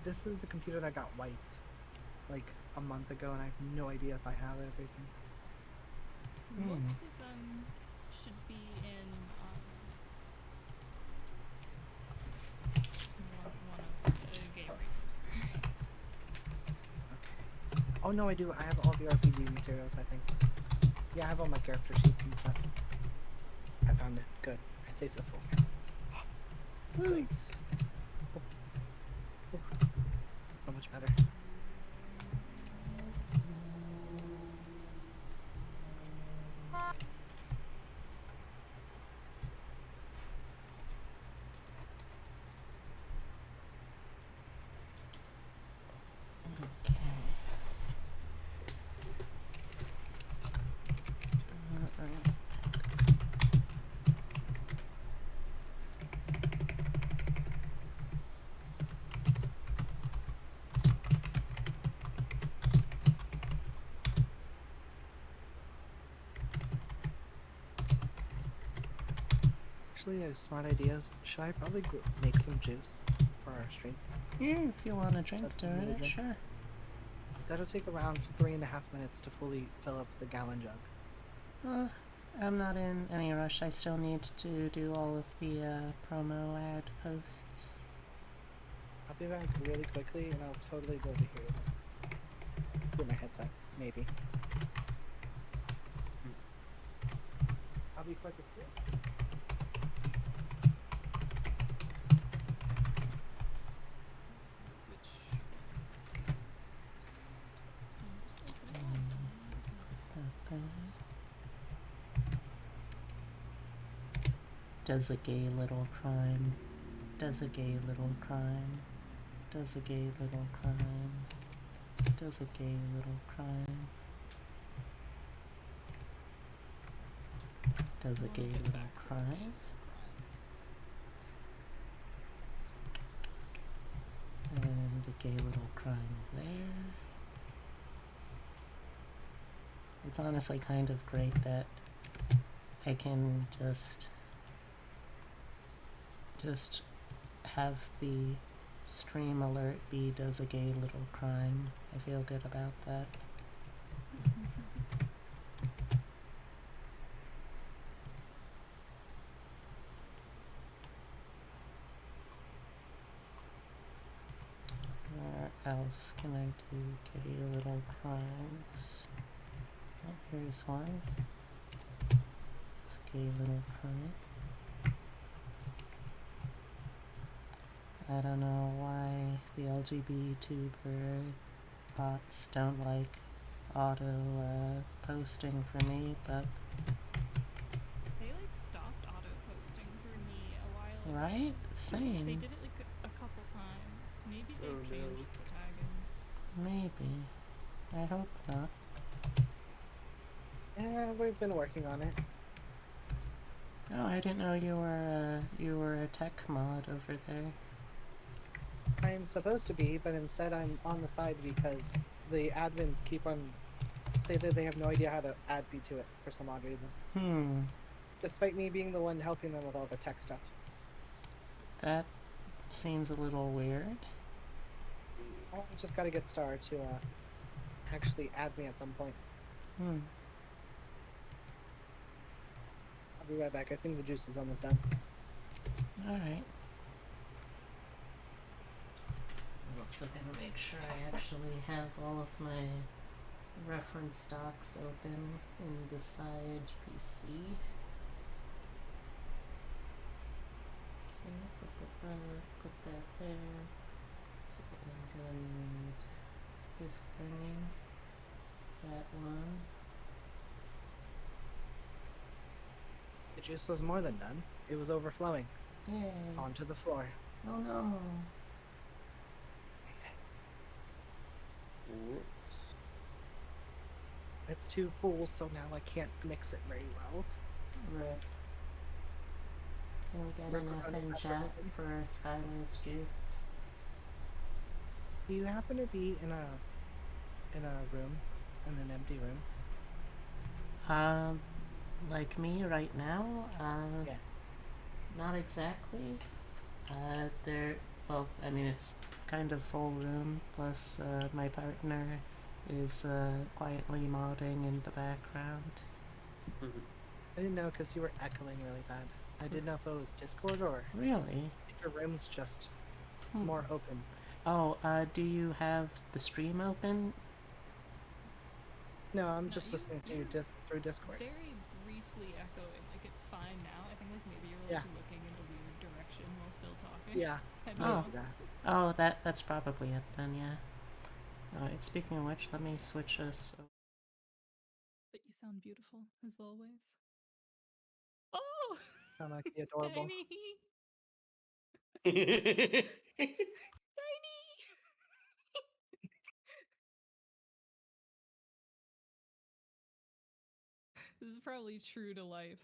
this is the computer that got wiped like a month ago, and I have no idea if I have everything. Most of them should be in one of the game resources. Okay. Oh no, I do. I have all the RPG materials, I think. Yeah, I have all my character sheets and stuff. I found it. Good. I saved the folder. Nice. Oh. Oh. So much better. Okay. Actually, I have smart ideas. Should I probably make some juice for our stream? Yeah, if you want to drink during it, sure. That'll take around 3.5 minutes to fully fill up the gallon jug. I'm not in any rush. I still need to do all of the promo ad posts. I'll be back really quickly, and I'll totally go over here with my headset, maybe. I'll be quick as quick. Does a gay little crime. Does a gay little crime. Does a gay little crime. Does a gay little crime. Does a gay little crime. And a gay little crime there. It's honestly kind of great that I can just have the stream alert be does a gay little crime. I feel good about that. Where else can I do gay little crimes? Oh, here's one. It's a gay little crime. I don't know why the Vtuber bots don't like auto posting for me, but They stopped auto posting for me a while ago. right? Same. They did it a couple times. Maybe they've changed the tagging. Maybe. I hope not. Yeah, we've been working on it. Oh, I didn't know you were a tech mod over there. I'm supposed to be, but instead I'm on the side because the admins keep on say that they have no idea how to add me to it for some odd reason. Despite me being the one helping them with all the tech stuff. That seems a little weird. I just gotta get Star to actually add me at some point. I'll be right back. I think the juice is almost done. Alright. I'm also gonna make sure I actually have all of my reference docs open in the side PC. Okay, put that there. So I'm gonna need this thingy, that one. The juice was more than done. It was overflowing. Yay. Onto the floor. Oh no. Whoops. It's too full, so now I can't mix it very well. Rip. Can we get enough in chat for Skylar's juice? Do you happen to be in a room, in an empty room? Like me right now? Yeah. Not exactly. Well, I mean, it's kind of full room. Plus, my partner is quietly modding in the background. I didn't know because you were echoing really bad. I didn't know if it was Discord or Really? if your room's just Hmm. more open. Oh, do you have the stream open? No, I'm No, just listening to you through Discord. Very briefly echoing. Like it's fine now. I think like maybe you're like looking in a weird direction while still talking. Yeah. I Oh. know. That. Oh, that's probably it then, yeah. Alright, speaking of which, let me switch us. But you sound beautiful, as always. Oh! Sound like the adorable. Tiny! Tiny! This is probably true to life.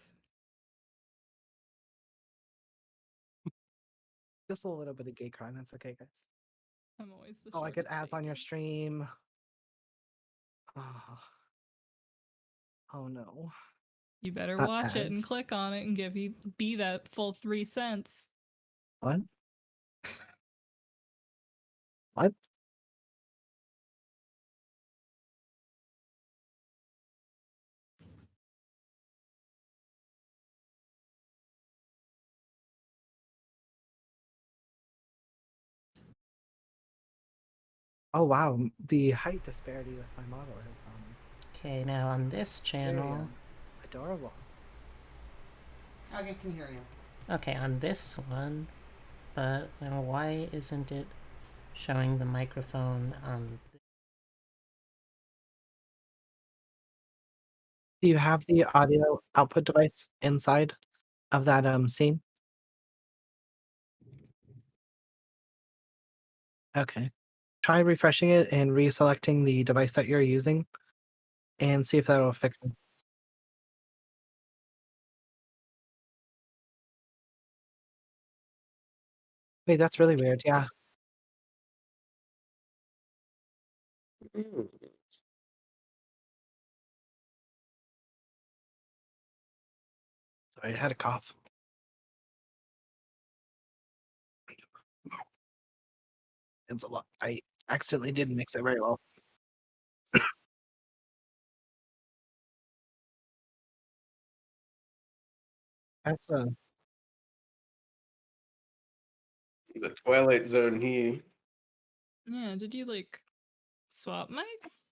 Just a little bit of gay crime. That's okay, guys. I'm always the Oh, I get shortest ads on your baby. stream. Oh no. You better Not watch it and ads. click on it and give B that full 3 cents. What? What? Oh wow, the height disparity with my model is Okay, now on this very channel. adorable. Okay, can hear you. Okay, on this one, but why isn't it showing the microphone on? Do you have the audio output device inside of that scene? Okay. Try refreshing it and reselecting the device that you're using and see if that'll fix it. Wait, that's really weird. Yeah. Sorry, I had a cough. It's a lot. I accidentally didn't mix it very well. That's The Twilight Zone here. Yeah, did you like swap mics?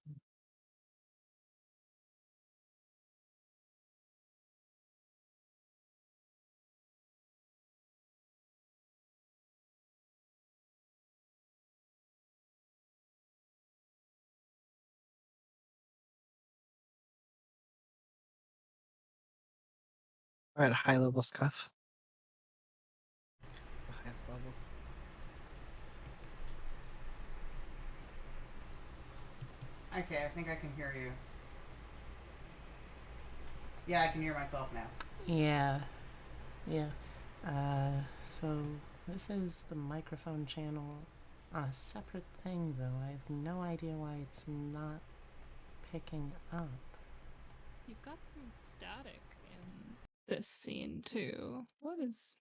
we're at high level scuff. The highest level. Okay, I think I can hear you. Yeah, I can hear myself now. Yeah. So this is the microphone channel on a separate thing, though. I have no idea why it's not picking up. You've got some static in this scene too. What is?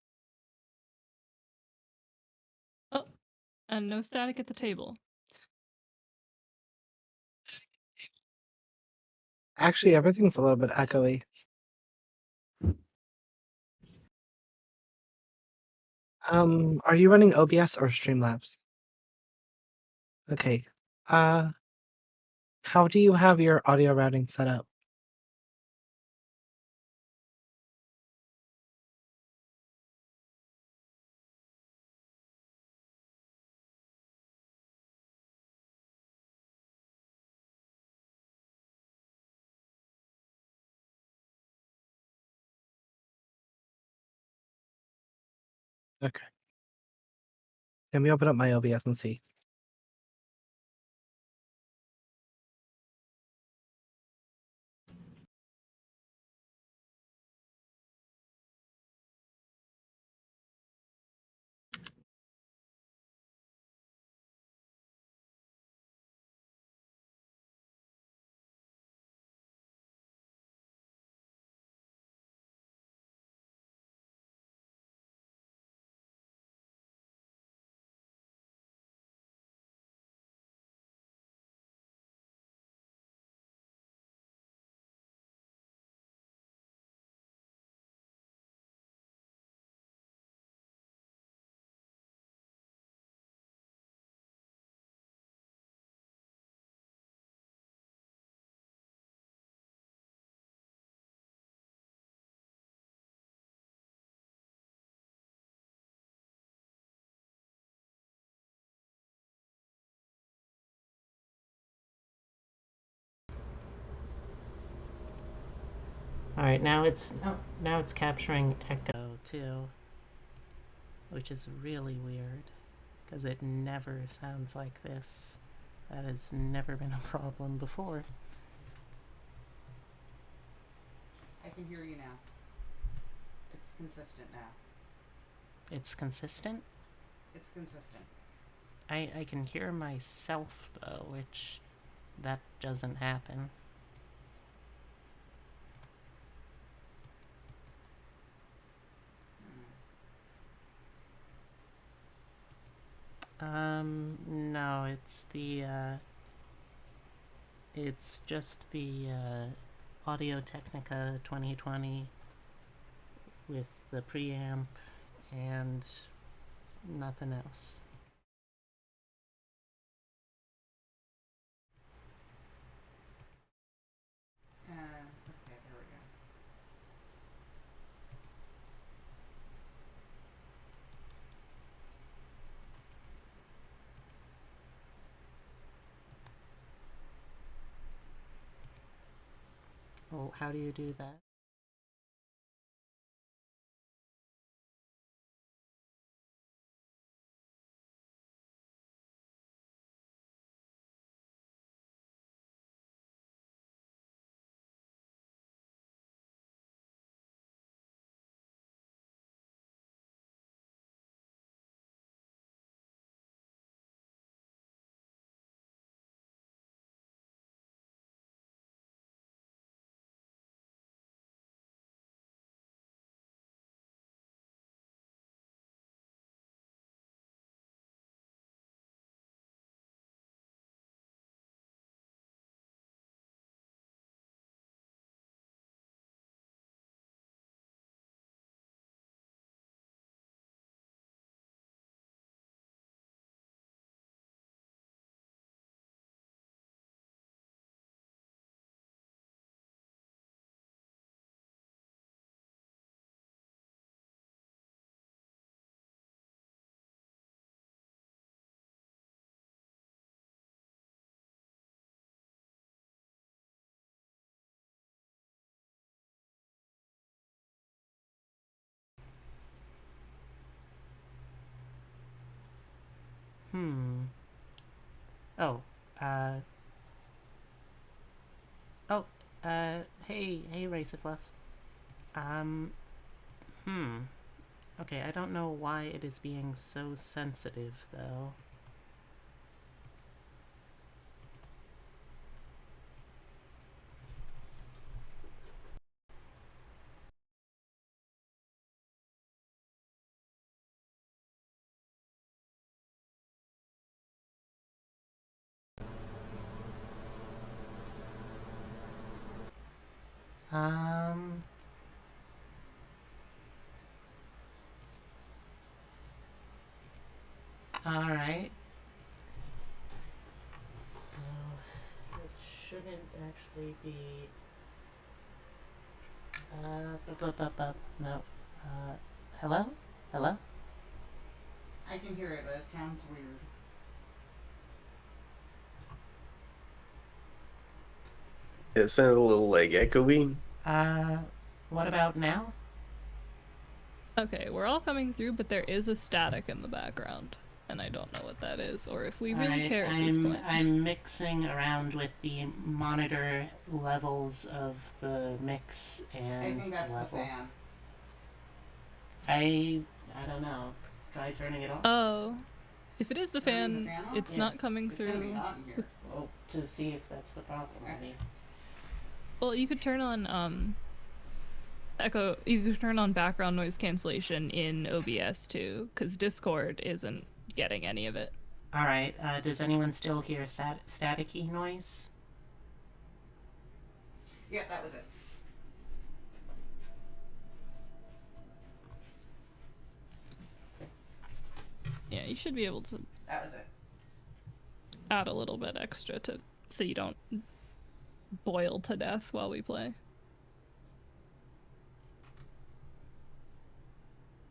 Oh, and no static at the table. Actually, everything's a little bit echoey. Are you running OBS or Streamlabs? Okay. How do you have your audio routing set up? Okay. Let me open up my OBS and see. Alright, now it's Oh, capturing echo too, which is really weird because it never sounds like this. That has never been a problem before. I can hear you now. It's consistent now. It's consistent? It's consistent. I can hear myself though, which that doesn't happen. No, it's just the Audio Technica 2020 with the preamp and nothing else. Okay, there we go. Oh, how do you do that? Oh, uh... Oh, hey, Racifluff. Okay, I don't know why it is being so sensitive, though. Alright. It shouldn't actually be... No. Hello? Hello? I can hear it, but it sounds weird. It sounded a little like echoey. What about now? Okay, we're all coming through, but there is a static in the background, and I don't know what that is, or if we really care at this point. I'm mixing around with the monitor levels of the mix and I think that's level. the fan. I don't know. Try turning it off. Oh, if it is the Turning fan, off? it's Yeah. not coming It's gonna be through. hot in here. Well, to see if that's the problem. I Okay. mean, Well, you could turn on echo. You could turn on background noise cancellation in OBS too, because Discord isn't getting any of it. all right. Does anyone still hear staticky noise? Yep, that was it. Yeah, you should be able to That was it. add a little bit extra to so you don't boil to death while we play.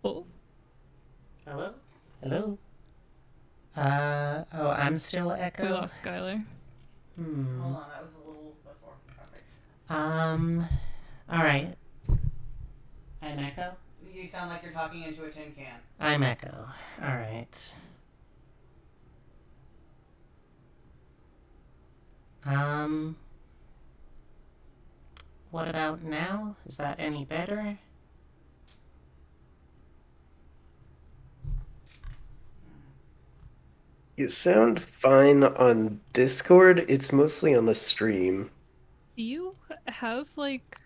Oh. Hello? Hello? Oh, I'm still echo? We lost Skylar. Hold on, that was a little before. Okay. Alright. I'm Echo? You sound like you're talking into a tin can. I'm Echo. Alright. What about now? Is that any better? You sound fine on Discord. It's mostly on the stream. Do you have like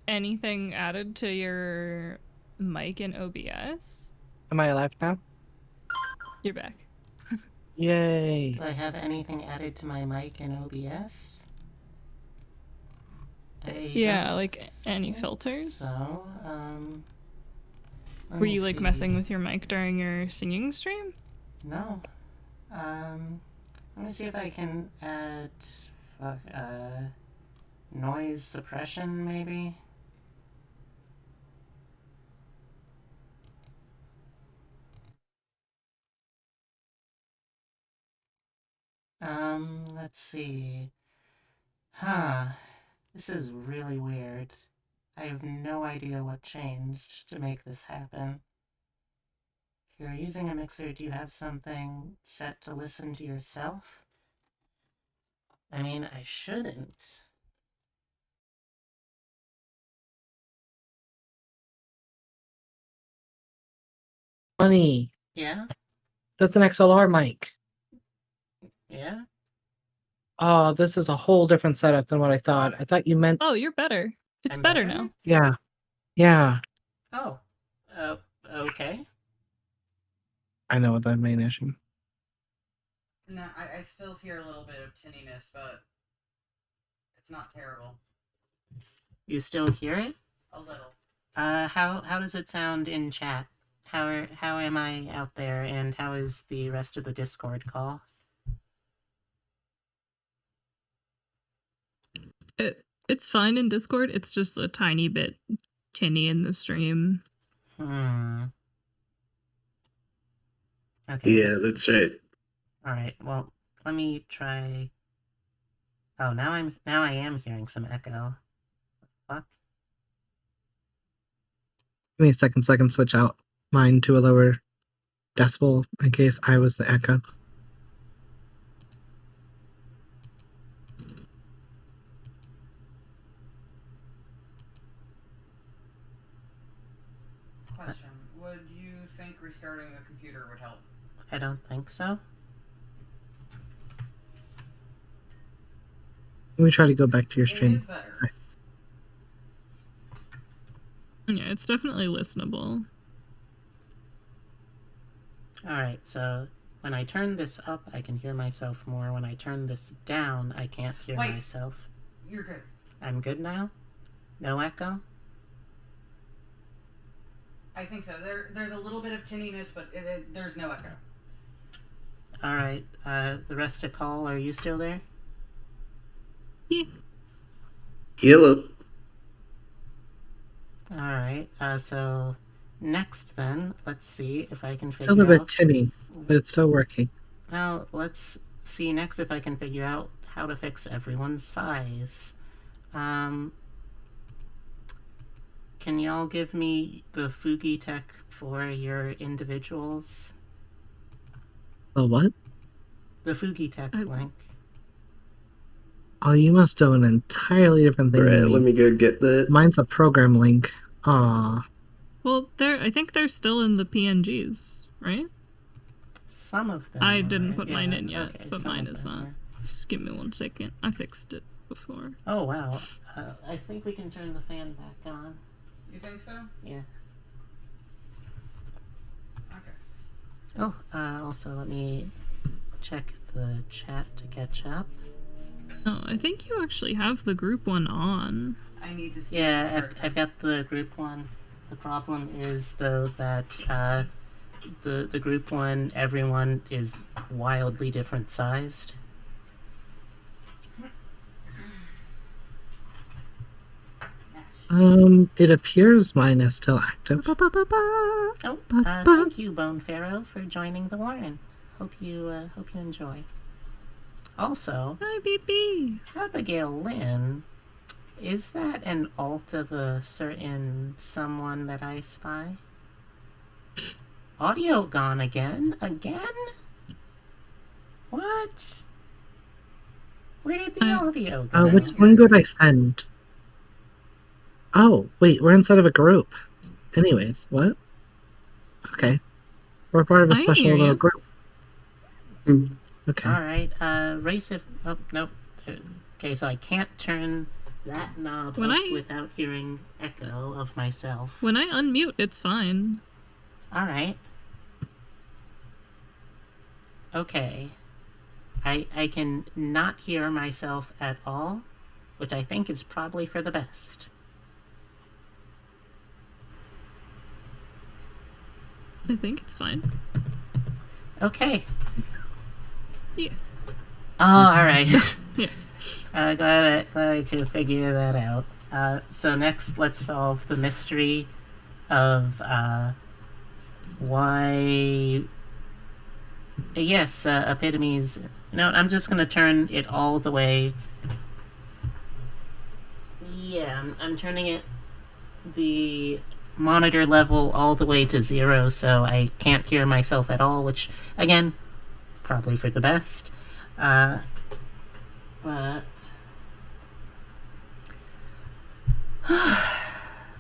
anything added to your mic in OBS? Am I alive now? You're back. Yay. Do I have anything added to my mic in OBS? Yeah, like any filters? So, let Were me you like see. messing with your mic during your singing stream? No. Let me see if I can add, noise suppression, maybe? Let's see. Huh. This is really weird. I have no idea what changed to make this happen. If you're using a mixer, do you have something set to listen to yourself? I mean, I shouldn't. Funny. Yeah? That's an XLR mic. Yeah? Oh, this is a whole different setup than what I thought. I thought you meant. Oh, you're better. It's I'm better better? now. Yeah. Yeah. Oh. Okay. I know what that main issue. No, I still hear a little bit of tinniness, but it's not terrible. You still hear it? A little. How does it sound in chat? How am I out there, and how is the rest of the Discord call? It's fine in Discord. It's just a tiny bit tinny in the stream. Okay. Yeah, that's right. Alright, well, let me try... Oh, now I am hearing some echo. Fuck. Give me a second so I can switch out mine to a lower decibel in case I was the echo. Question. Would you think restarting the computer would help? I don't think so. Let me try to go back to your It stream. is better. Yeah, it's definitely listenable. Alright, so when I turn this up, I can hear myself more. When I turn this down, I can't hear Wait. myself. You're good. I'm good now? No echo? I think so. There's a little bit of tinniness, but there's no echo. Alright, the rest of call, are you still there? Yeah. Hello. Alright, so next then, let's see if I can figure Still a bit out... tinny, but it's still working. Well, let's see next if I can figure out how to fix everyone's size. Can y'all give me the Fugi tech for your individuals? The what? The Fugi tech link. Oh, you must do an entirely different thing Alright, than let me go get that. Mine's a program link. Aw. Well, I think they're still in the PNGs, right? Some of them I are, didn't put yeah, mine in yet, okay, but some mine of is them not. are. Just give me 1 second. I fixed it before. Oh, wow. I think we can turn the fan back on. You think so? Yeah. Okay. Oh, also let me check the chat to catch up. Oh, I think you actually have the group one on. I need to see. Yeah, I've got the group one. The problem is, though, that the group one, everyone is wildly different sized. It appears mine is still active. Oh, thank you, Bone Pharaoh, for joining the Warren. Hope you enjoy. Also, Hi, BB. Abigail Lynn, is that an alt of a certain someone that I spy? Audio gone again? Again? What? Where did the audio go? Which link would I send? Oh, wait, we're inside of a group. Anyways, what? Okay. We're part of a I special hear little you. group. Okay. Alright, race if... Oh, nope. Okay, so I can't turn that knob When up I- without hearing echo of myself. When I unmute, it's fine. Alright. Okay. I can not hear myself at all, which I think is probably for the best. I think it's fine. Okay. Yeah. Oh, alright. Yeah. Glad I could figure that out. So next, let's solve the mystery of, why... Yes, epitomes... No, I'm just gonna turn it all the way... Yeah, I'm turning it... the monitor level all the way to 0, so I can't hear myself at all, which, again, probably for the best. But...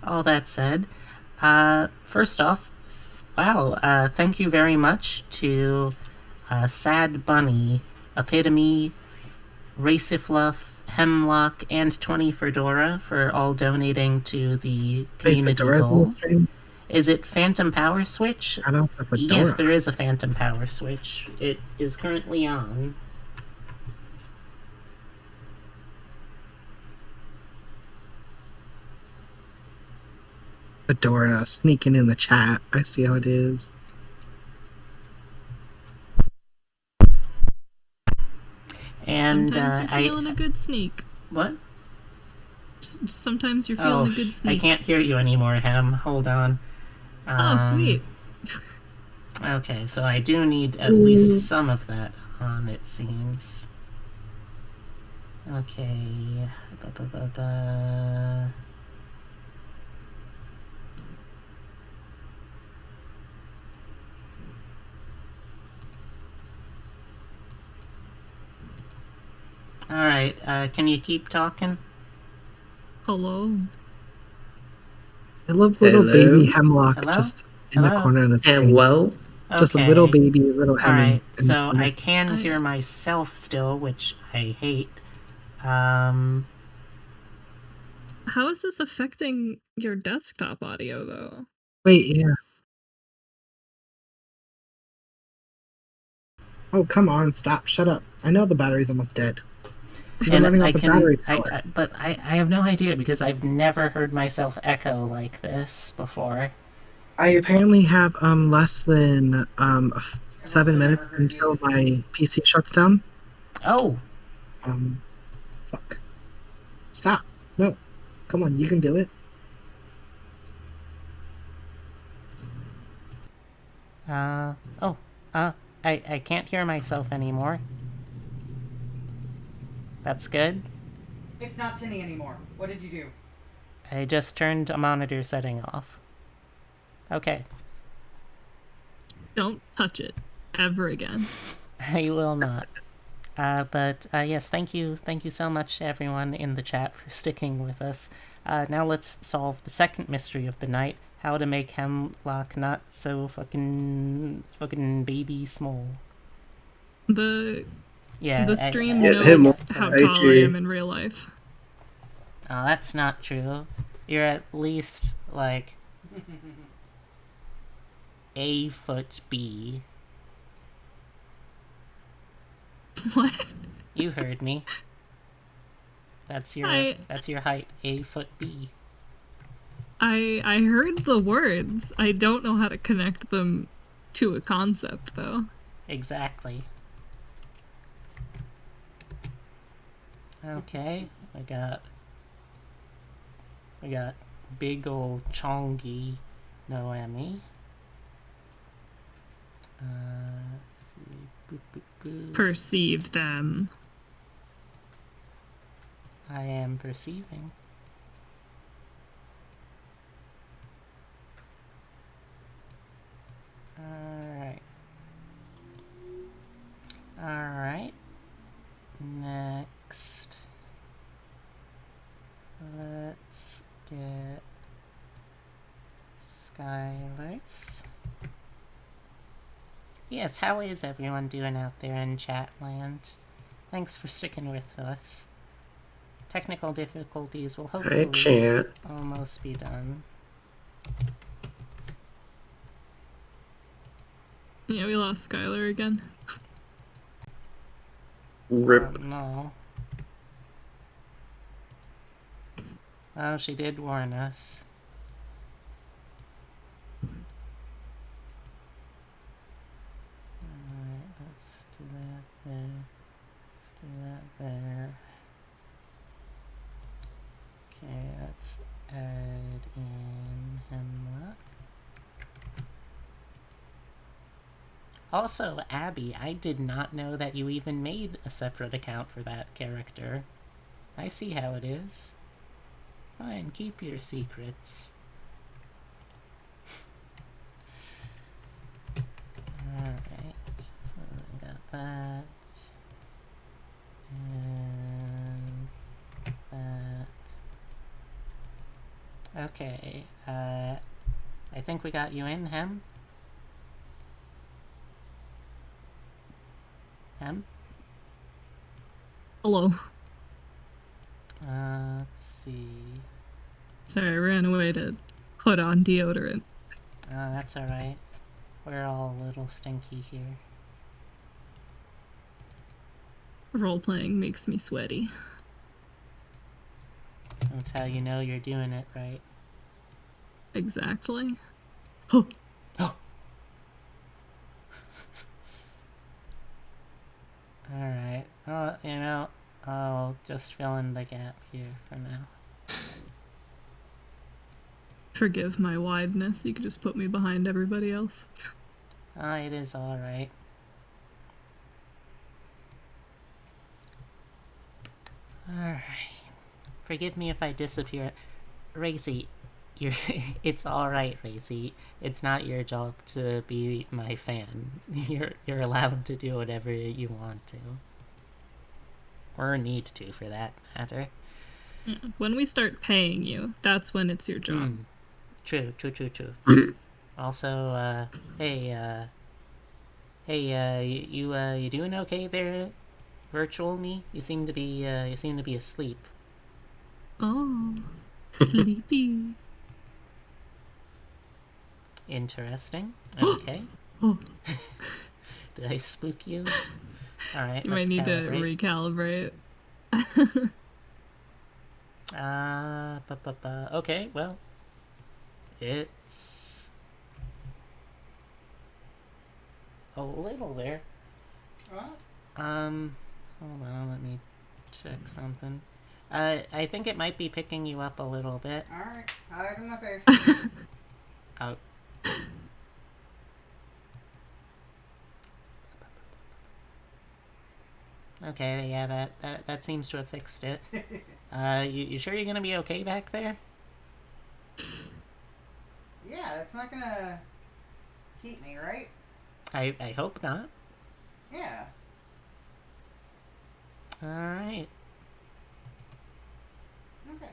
all that said, first off, wow, thank you very much to Sad Bunny, Epitome, Racifluff, Hemlock, and 20 Fedora for all donating to the Wait, community Fedora's in goal. the stream? Is it Phantom Power Switch? I don't know if Fedora. Yes, there is a Phantom Power Switch. It is currently on. Fedora sneaking in the chat. I see how it is. And Sometimes you're feeling a good sneak. What? Sometimes you're feeling a good I sneak. can't hear you anymore, Hem. Hold on. Oh, sweet. Okay, so I do need at least some of that on, it seems. Okay. Alright, can you keep talking? Hello. I love little Hello? baby Hemlock Hello? just in the Hello? corner of the screen. Hello? Just a Okay. little baby, little Hemi. Alright, in the so corner. I can I- hear myself still, which I hate. How is this affecting your desktop audio, though? Wait, yeah. Oh, come on, stop, shut up. I know the battery's almost dead. You're And running I out the can, battery power. I have no idea because I've never heard myself echo like this before. I apparently have less than 7 also minutes never heard until you my PC shuts down. Oh, Fuck. Stop. No. Come on, you can do it. I can't hear myself anymore. That's good. It's not Tinny anymore. What did you do? I just turned a monitor setting off. Okay. Don't touch it. Ever again. I will not. But yes, thank you so much everyone in the chat for sticking with us. Now let's solve the second mystery of the night: how to make Hemlock not so fucking baby small. The Yeah, stream Yeah, knows Hemlock, how I tall I agree. am in real life. Oh, that's not true. You're at least like a foot B. What? You heard me. That's your height, a foot B. I heard the words. I don't know how to connect them to a concept, though. Exactly. Okay, I got big ol' Chongy Noemi. Let's see. Boop, boop, boop. Perceive them. I am perceiving. Alright. Alright. Next. Let's get Skylers. Yes, how is everyone doing out there in chat land? Thanks for sticking with us. Technical difficulties will Hi, hopefully chat. almost be done. Yeah, we lost Skylar again. Rip. No. Well, she did warn us. Alright, let's do that there. Let's do that there. Okay, let's add in Hemlock. Also, Abby, I did not know that you even made a separate account for that character. I see how it is. Fine, keep your secrets. Alright, I got that. And that. Okay, I think we got you in, Hem? Hem? Hello. Let's see. Sorry, I ran away to put on deodorant. That's alright. We're all a little stinky here. Role-playing makes me sweaty. That's how you know you're doing it right. Exactly. Oh, Oh! Alright. Well, you know, I'll just fill in the gap here for now. forgive my wideness. You could just put me behind everybody else. It is alright. Alright. Forgive me if I disappear. Racy, you're it's alright, Racy. It's not your job to be my fan. You're allowed to do whatever you want to. Or need to, for that matter. Yeah. When we start paying you, that's when it's your job. True. Also, hey, you doing okay there, virtual me? You seem to be asleep. Oh, sleepy. Interesting. Okay. Oh, Did I spook you? Alright, you let's might need calibrate. to recalibrate. Okay, well, it's a little there. What? Hold on, let me check something. I think it might be picking you up a little bit. Alright, hide in my face. Oh. Okay, yeah, that seems to have fixed it. You sure you're gonna be okay back there? Yeah, it's not gonna keep me, right? I hope not. Yeah. Alright. Okay.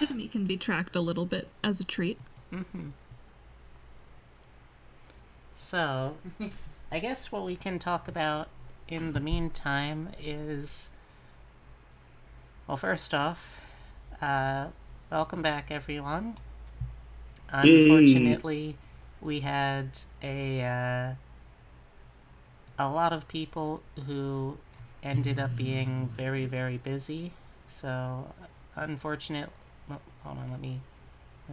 Enemy can be tracked a little bit as a treat. So, I guess what we can talk about in the meantime is, well, first off, welcome back, everyone. Unfortunately, we had a lot of people who ended up being very, very busy. So, unfortunate. Oh, hold on, let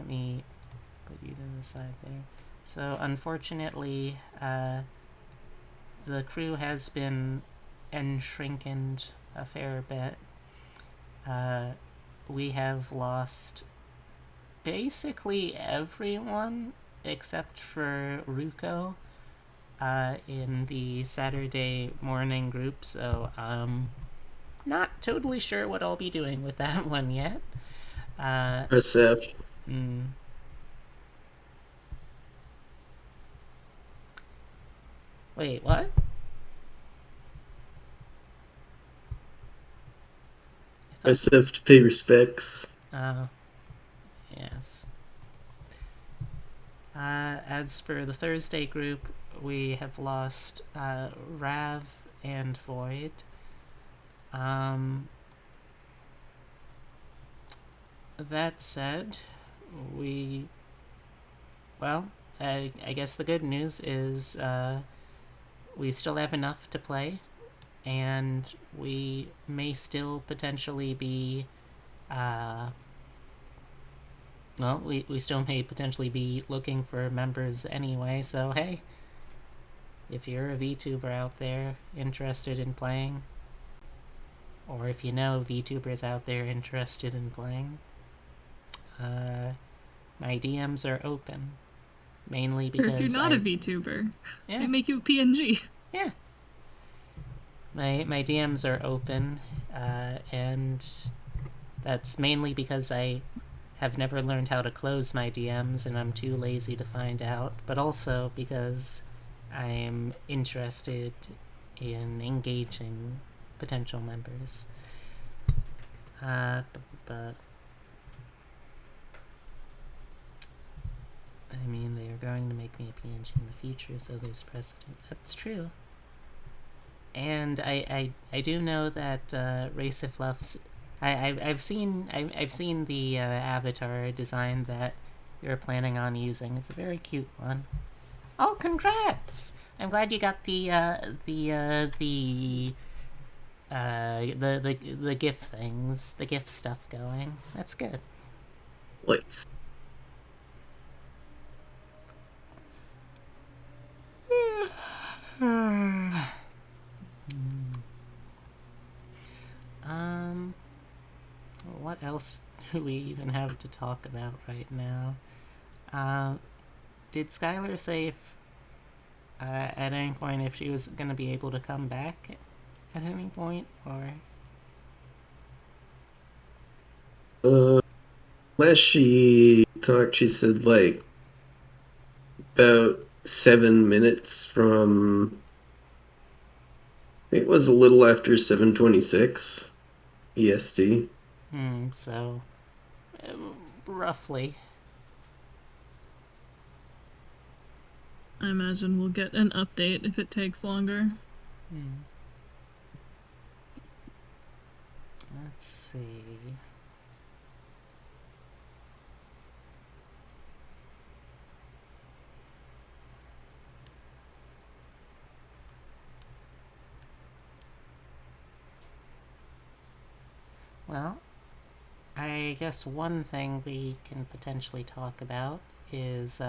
me put you to the side there. So, unfortunately, the crew has been shrinkened a fair bit. We have lost basically everyone except for Ruko. in the Saturday morning group, so not totally sure what I'll be doing with that one yet. Press F. Wait, what? Press F to pay respects. Yes. As for the Thursday group, we have lost Rav and Void. That said, I guess the good news is we still have enough to play, and we may still potentially be we still may potentially be looking for members anyway, so hey, if you're a VTuber out there interested in playing, or if you know VTubers out there interested in playing, my DMs are open. Mainly Or because if you're not a VTuber, yeah, they make you a PNG. yeah. My DMs are open, and that's mainly because I have never learned how to close my DMs and I'm too lazy to find out, but also because I'm interested in engaging potential members. But I mean, they are going to make me a PNG in the future, so there's precedent. That's true. And I do know that Racifluff's. I've seen the avatar design that you're planning on using. It's a very cute one. Oh, congrats! I'm glad you got the GIF things, the GIF stuff going. That's good. Please. What else do we even have to talk about right now? Did Skylar say if at any point if she was gonna be able to come back at any point, or? Last she talked, she said like about 7 minutes from. I think it was a little after 7:26 EST. So roughly. I imagine we'll get an update if it takes longer. Let's see. Well, I guess one thing we can potentially talk about is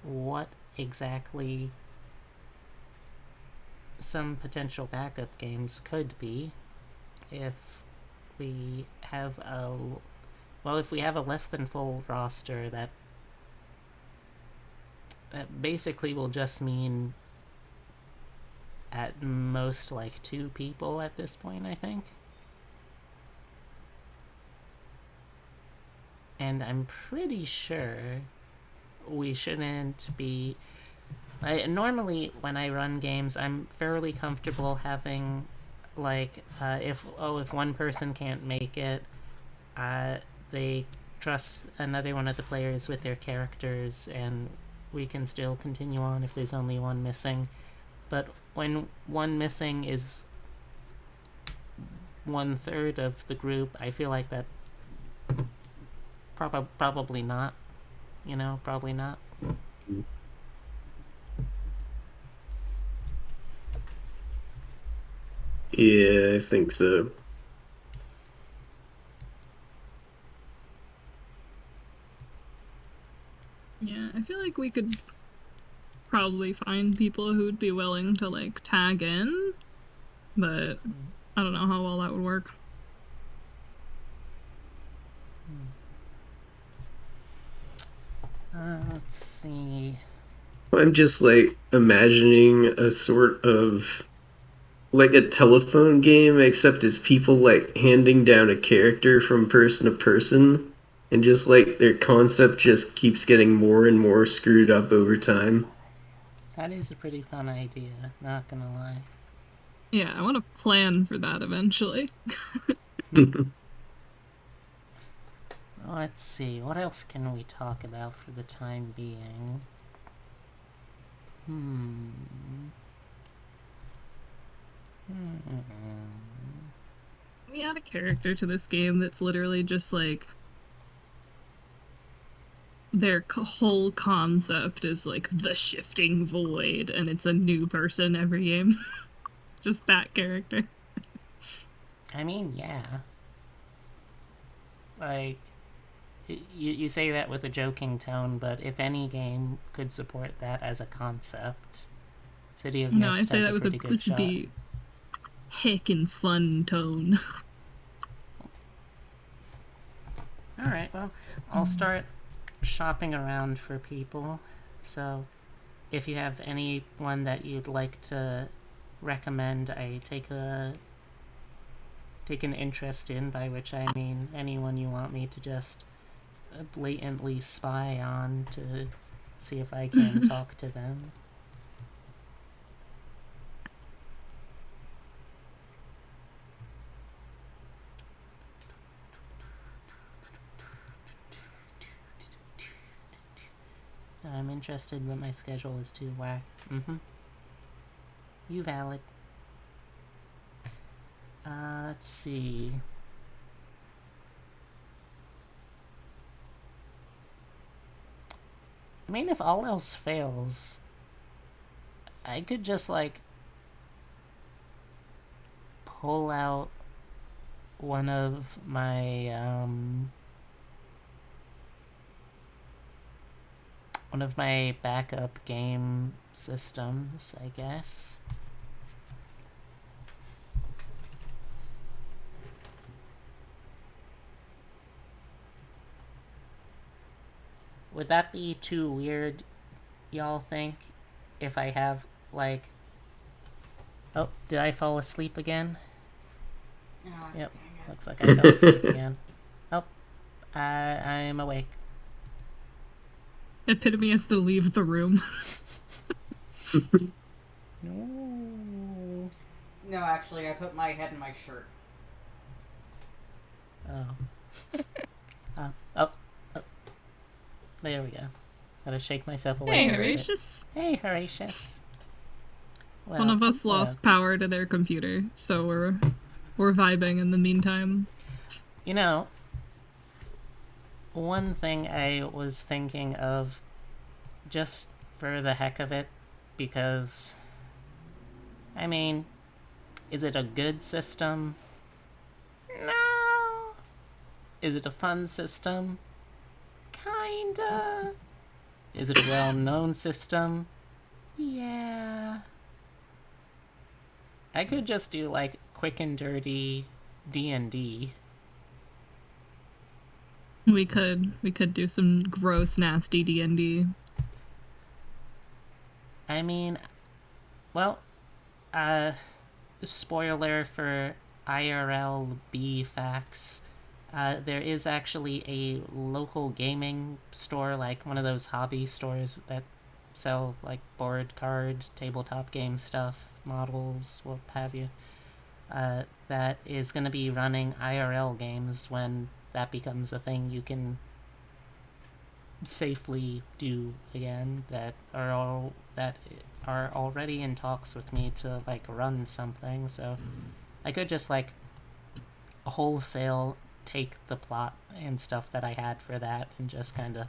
what exactly some potential backup games could be if we have a less than full roster that basically will just mean at most like 2 people at this point, I think. And I'm pretty sure we shouldn't be. Normally, when I run games, I'm fairly comfortable having, like, if one person can't make it, they trust another one of the players with their characters, and we can still continue on if there's only one missing. But when one missing is 1/3 of the group, I feel like that probably not. Probably not. Yeah, I think so. Yeah, I feel like we could probably find people who'd be willing to like tag in, but I don't know how well that would work. Let's see. I'm just like imagining a sort of like a telephone game, except it's people like handing down a character from person to person, and just like their concept just keeps getting more and more screwed up over time. That is a pretty fun idea, not gonna lie. Yeah, I want to plan for that eventually. Let's see, what else can we talk about for the time being? We add a character to this game that's literally just like their whole concept is like the shifting void, and it's a new person every game. Just that character. I mean, yeah. Like, you say that with a joking tone, but if any game could support that as a concept, City of No, I Mist say has that a with pretty a good this would shot. be heckin' fun tone. Alright, well, I'll start shopping around for people. So, if you have anyone that you'd like to recommend, I take an interest in, by which I mean anyone you want me to just blatantly spy on to see if I can talk to them. I'm interested, but my schedule is too whack. You valid. Let's see. I mean, if all else fails, I could just, like, pull out one of my, backup game systems, I guess. Would that be too weird, y'all think? If I have, like... Oh, did I fall asleep again? Oh, Yep, dang it. looks like I fell asleep again. Oh, I'm awake. Epitome has to leave the room. No. No, actually, I put my head in my shirt. Oh. Oh. There we go. Gotta shake myself awake. Hey, a little bit. Horatius. Hey, Horatius. Well, One of us lost power to their computer, so we're vibing in the meantime. You know, one thing I was thinking of, just for the heck of it, because, I mean, is it a good system? No. Is it a fun system? Kinda. Is it a well-known system? Yeah. I could just do, like, quick and dirty D&D. We could do some gross, nasty D&D. I mean, well, spoiler for IRL B facts. There is actually a local gaming store, like one of those hobby stores that sell like board, card, tabletop game stuff, models, what have you. That is going to be running IRL games when that becomes a thing you can safely do again. That are already in talks with me to like run something. So I could just like wholesale take the plot and stuff that I had for that and just kind of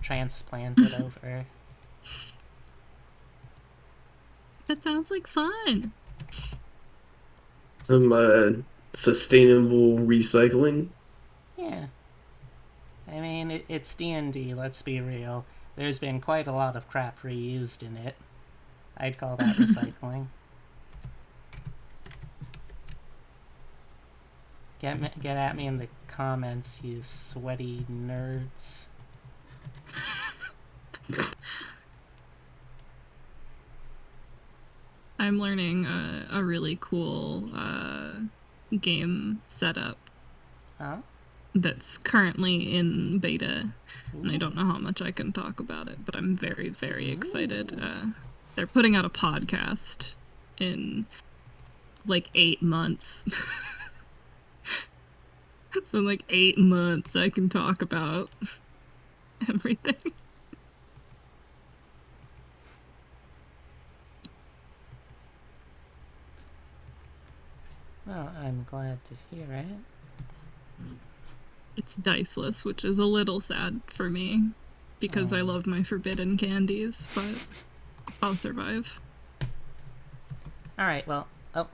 transplant it over. That sounds like fun. Some sustainable recycling. Yeah. I mean, it's D&D, let's be real. There's been quite a lot of crap reused in it. I'd call that recycling. Get at me in the comments, you sweaty nerds. I'm learning a really cool game setup Huh? that's currently in beta, and I Ooh. don't know how much I can talk about it, but I'm very, very excited. Ooh. They're putting out a podcast in like 8 months. So in like 8 months I can talk about everything. Well, I'm glad to hear it. It's diceless, which is a little sad for me because I Oh. love my forbidden candies, but I'll survive. Alright, well, oh,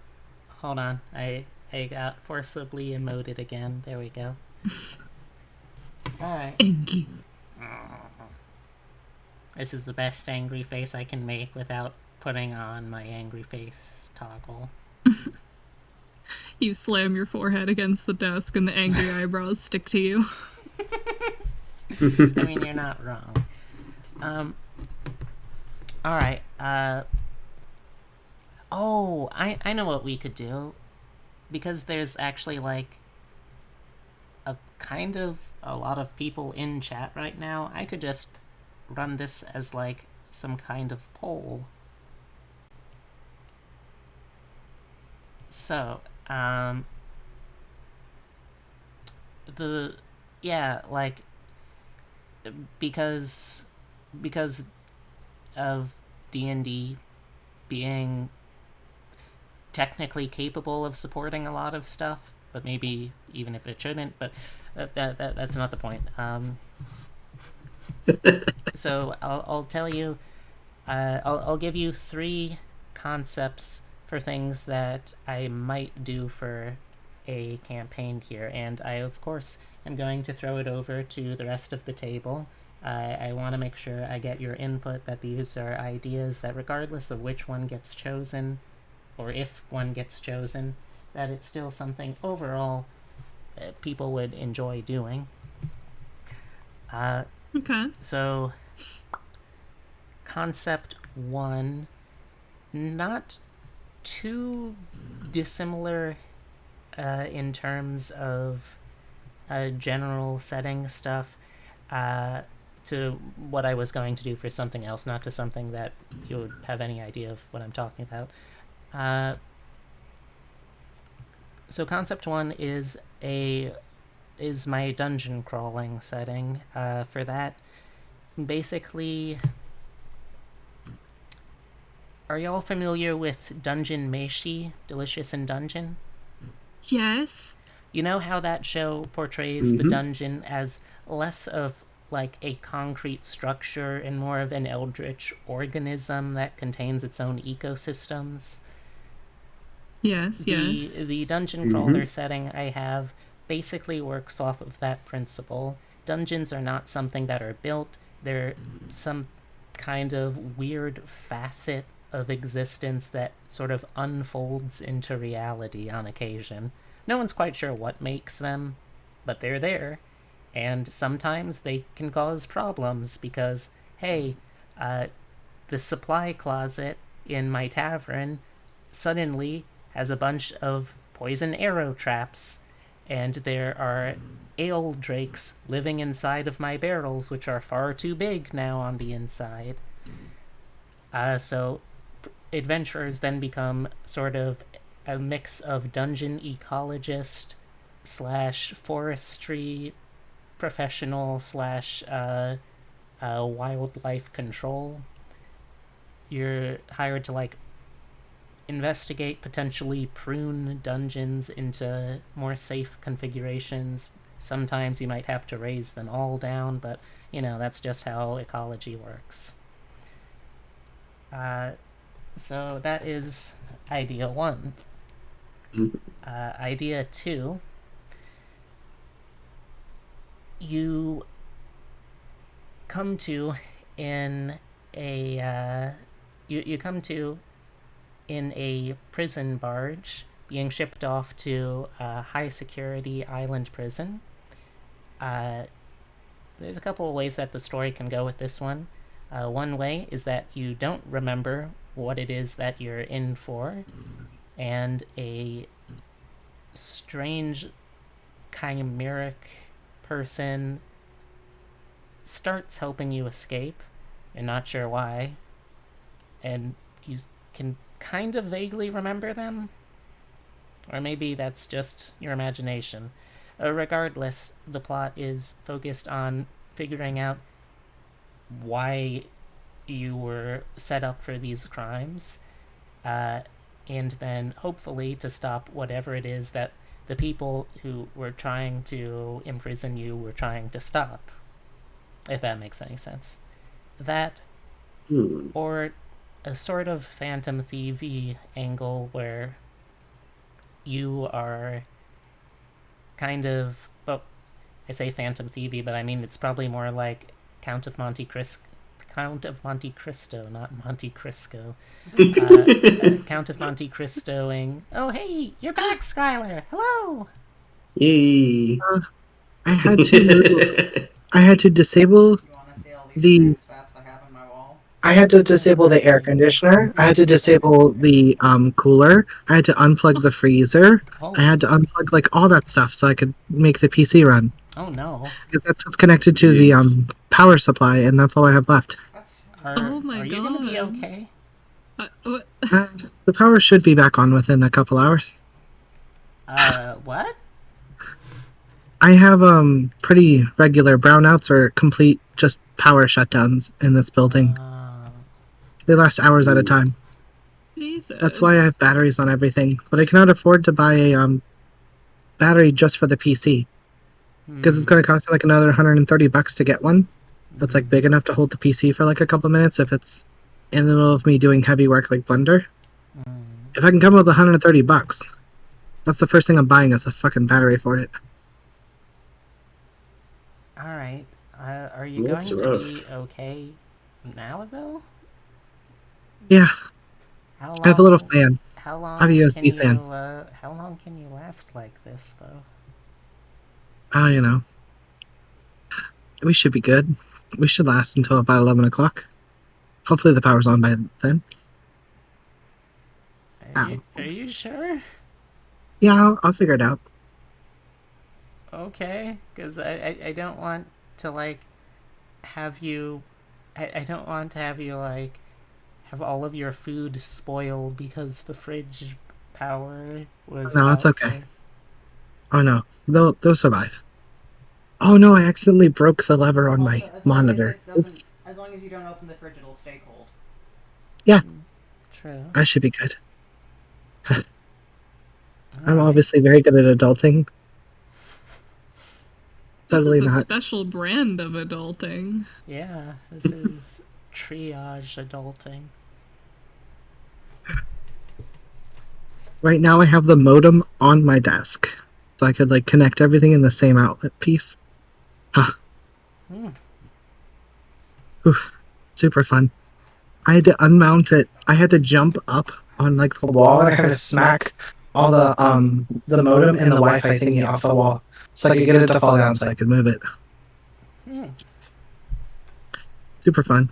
hold on. I got forcibly emoted again. There we go. Alright. Engi. This is the best angry face I can make without putting on my angry face toggle. You slam your forehead against the desk and the angry eyebrows stick to you. I mean, you're not wrong. Alright, oh, I know what we could do. Because there's actually, like, a lot of people in chat right now, I could just run this as, like, some kind of poll. So, like, because of D&D being technically capable of supporting a lot of stuff, but maybe even if it shouldn't, but that's not the point. So I'll tell you, I'll give you 3 concepts for things that I might do for a campaign here, and I of course am going to throw it over to the rest of the table. I want to make sure I get your input that these are ideas that regardless of which one gets chosen, or if one gets chosen, that it's still something overall people would enjoy doing. Okay. So, concept 1, not too dissimilar in terms of general setting stuff to what I was going to do for something else, not to something that you would have any idea of what I'm talking about. So concept 1 is my dungeon crawling setting. For that, basically, are y'all familiar with Dungeon Meshi, Delicious in Dungeon? Yes. You know how that show portrays the dungeon as less of like a concrete structure and more of an eldritch organism that contains its own ecosystems? Yes, yes. The dungeon crawler setting I have basically works off of that principle. Dungeons are not something that are built, they're some kind of weird facet of existence that sort of unfolds into reality on occasion. No one's quite sure what makes them, but they're there. And sometimes they can cause problems because, hey, the supply closet in my tavern suddenly has a bunch of poison arrow traps, and there are ale drakes living inside of my barrels, which are far too big now on the inside. So adventurers then become sort of a mix of dungeon ecologist / forestry professional / wildlife control. You're hired to like investigate, potentially prune dungeons into more safe configurations. Sometimes you might have to raise them all down, but you know, that's just how ecology works. So that is idea 1. Idea 2, you come to in a prison barge being shipped off to a high security island prison. There's a couple of ways that the story can go with this one. One way is that you don't remember what it is that you're in for, and a strange chimeric person starts helping you escape. You're not sure why, and you can kind of vaguely remember them. Or maybe that's just your imagination. Regardless, the plot is focused on figuring out why you were set up for these crimes, and then hopefully to stop whatever it is that the people who were trying to imprison you were trying to stop. If that makes any sense. That, or a sort of Phantom Thief angle where you are kind of, well, I say Phantom Thief, but I mean it's probably more like Count of Monte Cristo, not Monte Cristo. Count of Monte Cristoing. Oh, hey, you're back, Skylar. Hello. Yay. I had to disable You want to see all these the. stats I have on my wall? I had to disable the air conditioner. I had to disable the cooler. I had to unplug the freezer. Oh. I had to unplug like all that stuff so I could make the PC run. Oh no. Because that's what's connected to the power supply, and that's all I have left. Oh my Are you gonna be God. okay? What? The power should be back on within a couple hours. What? I have pretty regular brownouts or complete just power shutdowns in this building. They last hours at a time. Jesus. That's why I have batteries on everything, but I cannot afford to buy a battery just for the PC because it's going to cost me like another $130 to get one that's like big enough to hold the PC for like a couple minutes if it's in the middle of me doing heavy work like Blender. If I can come up with $130, that's the first thing I'm buying is a fucking battery for it. All right. Are you That's going to rough. be okay now, though? Yeah, How long? I have a little fan. How long I have a can USB you? fan. How long can you last like this, though? You know, we should be good. We should last until about 11 o'clock. Hopefully the power's on by then. Are you sure? Yeah, I'll figure it out. Okay, because I don't want to like have you. I don't want to have you like have all of your food spoiled because the fridge power was. No, it's out okay. for- Oh no, they'll survive. Oh no, I accidentally broke the lever on my monitor. Oops. As long as you don't open the fridge, it'll stay cold. Yeah, True. I should be good. I'm Alright. obviously very good at adulting. This Totally is a not. special brand of adulting. Yeah, this is triage adulting. Right now I have the modem on my desk. So I could like connect everything in the same outlet piece. Huh. Oof. Super fun. I had to unmount it. I had to jump up on like the wall and I had to smack all the modem and the Wi-Fi thingy off the wall so I could get it to fall down so I could move it. Super fun.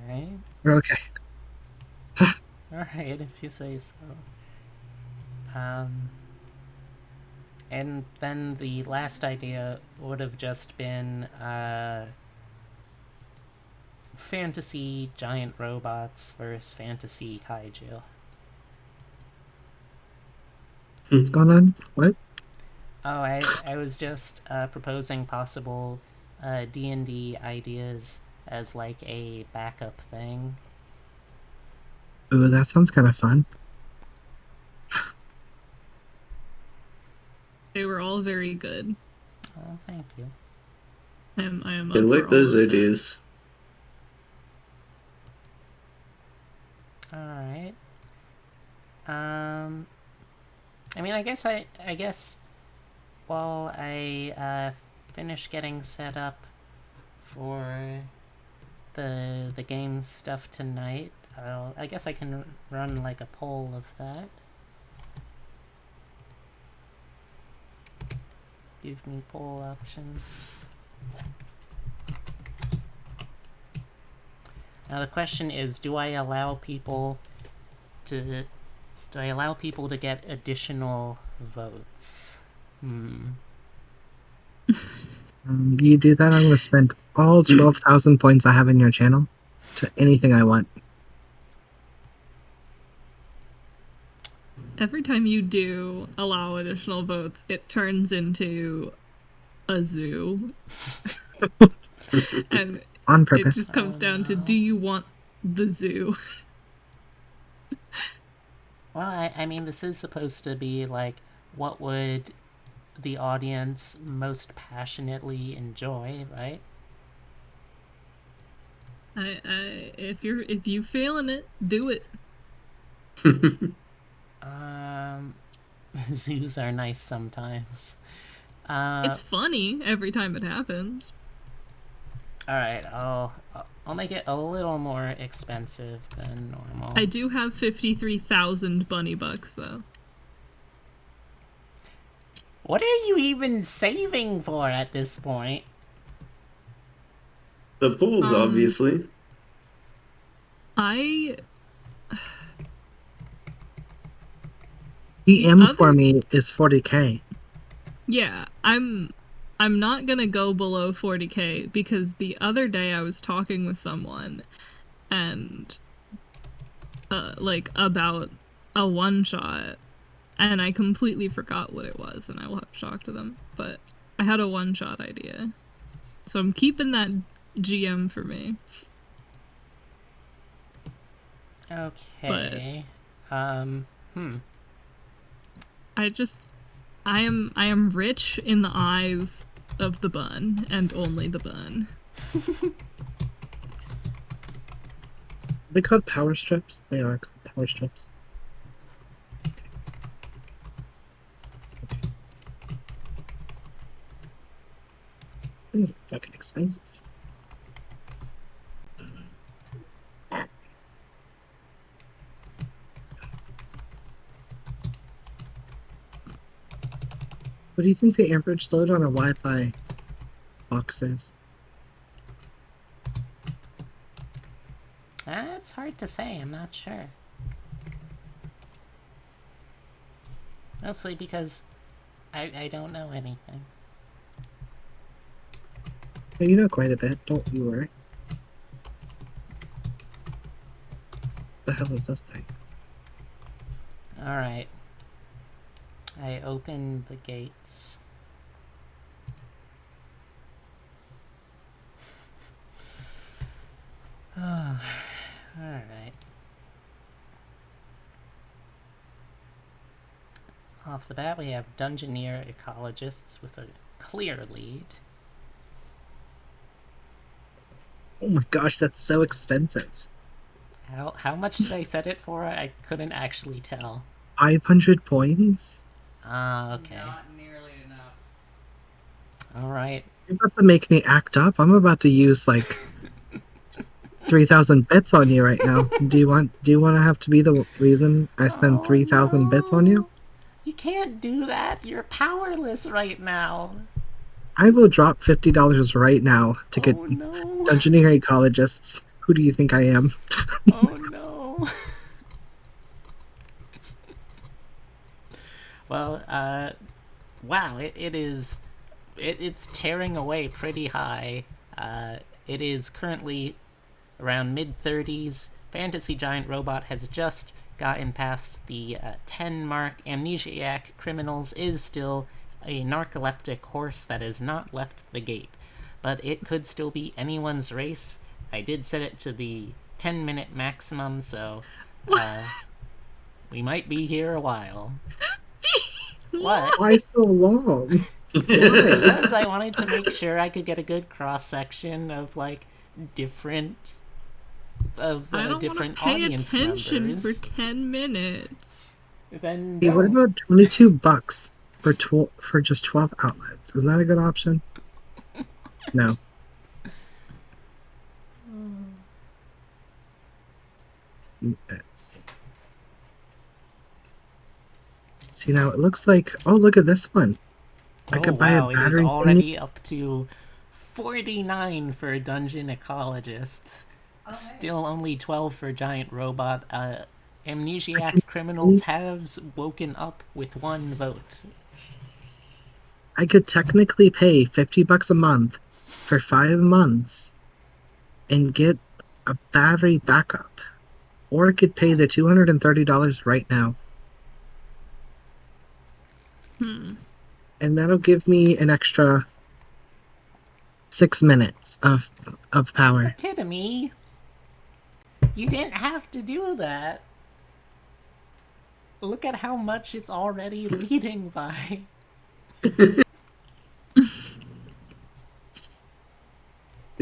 Alright. We're okay. Alright, if you say so. And then the last idea would have just been fantasy giant robots versus fantasy kaiju. What's going on? What? Oh, I was just proposing possible D&D ideas as like a backup thing. Ooh, that sounds kind of fun. They were all very good. Oh, thank you. I am I up like for those all of that. ideas. Alright. I mean, I guess while I finish getting set up for the game stuff tonight, I guess I can run like a poll of that. Give me poll option. Now the question is, do I allow people to get additional votes? You do that, I'm going to spend all 12,000 points I have in your channel to anything I want. Every time you do allow additional votes, it turns into a zoo. And On it purpose. just comes down to, do you want the zoo? Well, I mean, this is supposed to be like, what would the audience most passionately enjoy, right? If you feeling it, do it. Zoos are nice sometimes. It's funny every time it happens. All right, I'll make it a little more expensive than normal. I do have 53,000 bunny bucks though. What are you even saving for at this point? The pools, obviously. DM for me is 40k. Yeah, I'm not gonna go below 40k because the other day I was talking with someone and like about a one-shot and I completely forgot what it was and I will have to talk to them, but I had a one-shot idea. So I'm keeping that GM for me. Okay. I am rich in the eyes of the bun and only the bun. They called power strips? They are called power strips. Okay. Things are fucking expensive. What do you think the average load on a Wi-Fi box is? It's hard to say, I'm not sure. Mostly because I don't know anything. Well, you know quite a bit, don't you worry. The hell is this thing? Alright. I open the gates. Oh, alright. Off the bat, we have Dungeoneer Ecologists with a clear lead. Oh my gosh, that's so expensive. How much did I set it for? I couldn't actually tell. 500 points? Ah, okay. Not nearly enough. Alright. You're about to make me act up. I'm about to use like 3,000 bits on you right now. Do you want to have to be the reason I spend 3,000 bits on you? You can't do that. You're powerless right now. I will drop $50 right now to get Dungeoneer Ecologists. Who do you think I am? Oh no. Well, wow, it's tearing away pretty high. It is currently around mid-30s. Fantasy Giant Robot has just gotten past the 10 mark. Amnesiac Criminals is still a narcoleptic horse that has not left the gate, but it could still be anyone's race. I did set it to the 10-minute maximum, so we might be here a while. What? Why so long? Because I wanted to make sure I could get a good cross-section of like different different audience members. I don't want to pay attention for 10 minutes. Then hey, what about $22 for just 12 outlets? Isn't that a good option? No. See, now it looks like, oh, look at this one. I could buy a battery. It is already up to 49 for Dungeon Ecologists. Still only 12 for giant robot. Amnesiac criminals has woken up with 1 vote. I could technically pay $50 a month for 5 months and get a battery backup, or I could pay the $230 right now, and that'll give me an extra 6 minutes of power. Epitome! You didn't have to do that. Look at how much it's already leading by. Do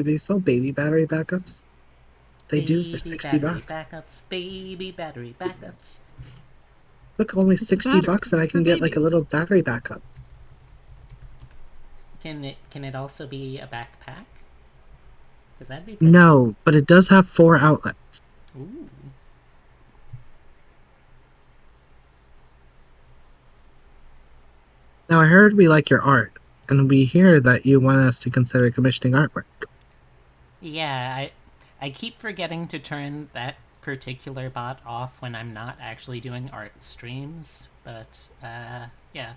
they sell baby battery backups? They do for Baby $60. battery backups, baby battery backups. Look, only It's $60 battery and I can for get like a babies. little battery backup. Can it also be a backpack? Because that'd be pretty No, but it does have 4 outlets. Ooh. Now I heard we like your art, and we hear that you want us to consider commissioning artwork. Yeah, I keep forgetting to turn that particular bot off when I'm not actually doing art streams, but yeah.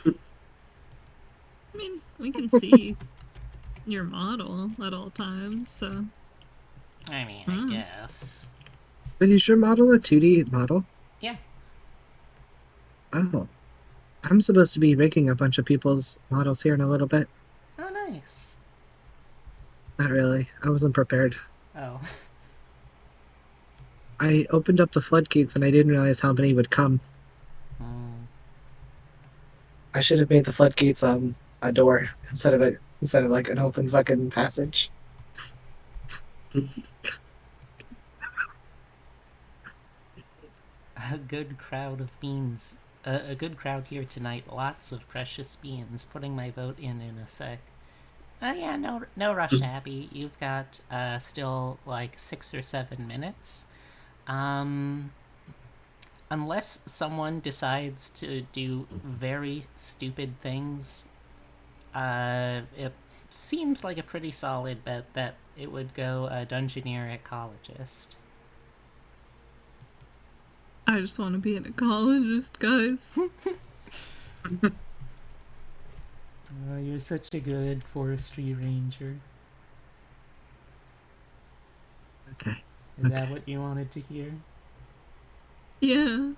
I mean, we can see your model at all times, so. I mean, I guess. But is your model a 2D model? Yeah. Oh. I'm supposed to be rigging a bunch of people's models here in a little bit. Oh, nice. Not really. I wasn't prepared. Oh. I opened up the floodgates and I didn't realize how many would come. I should have made the floodgates a door instead of like an open fucking passage. A good crowd of beans. A good crowd here tonight. Lots of precious beans. Putting my vote in a sec. Yeah, no rush, Abby. You've got still like 6 or 7 minutes. Unless someone decides to do very stupid things, it seems like a pretty solid bet that it would go Dungeoneer Ecologist. I just want to be an ecologist, guys. Oh, you're such a good forestry ranger. Okay. Is that what you wanted to hear? Yeah.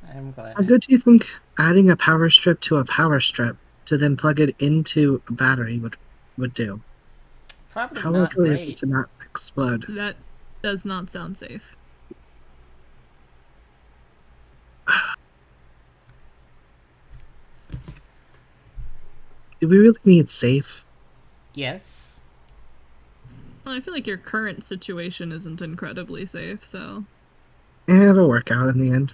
I'm glad. How good do you think adding a power strip to a power strip to then plug it into a battery would do? Probably How not likely is it great. to not explode? That does not sound safe. Do we really need safe? Yes. Well, I feel like your current situation isn't incredibly safe, so. It'll work out in the end.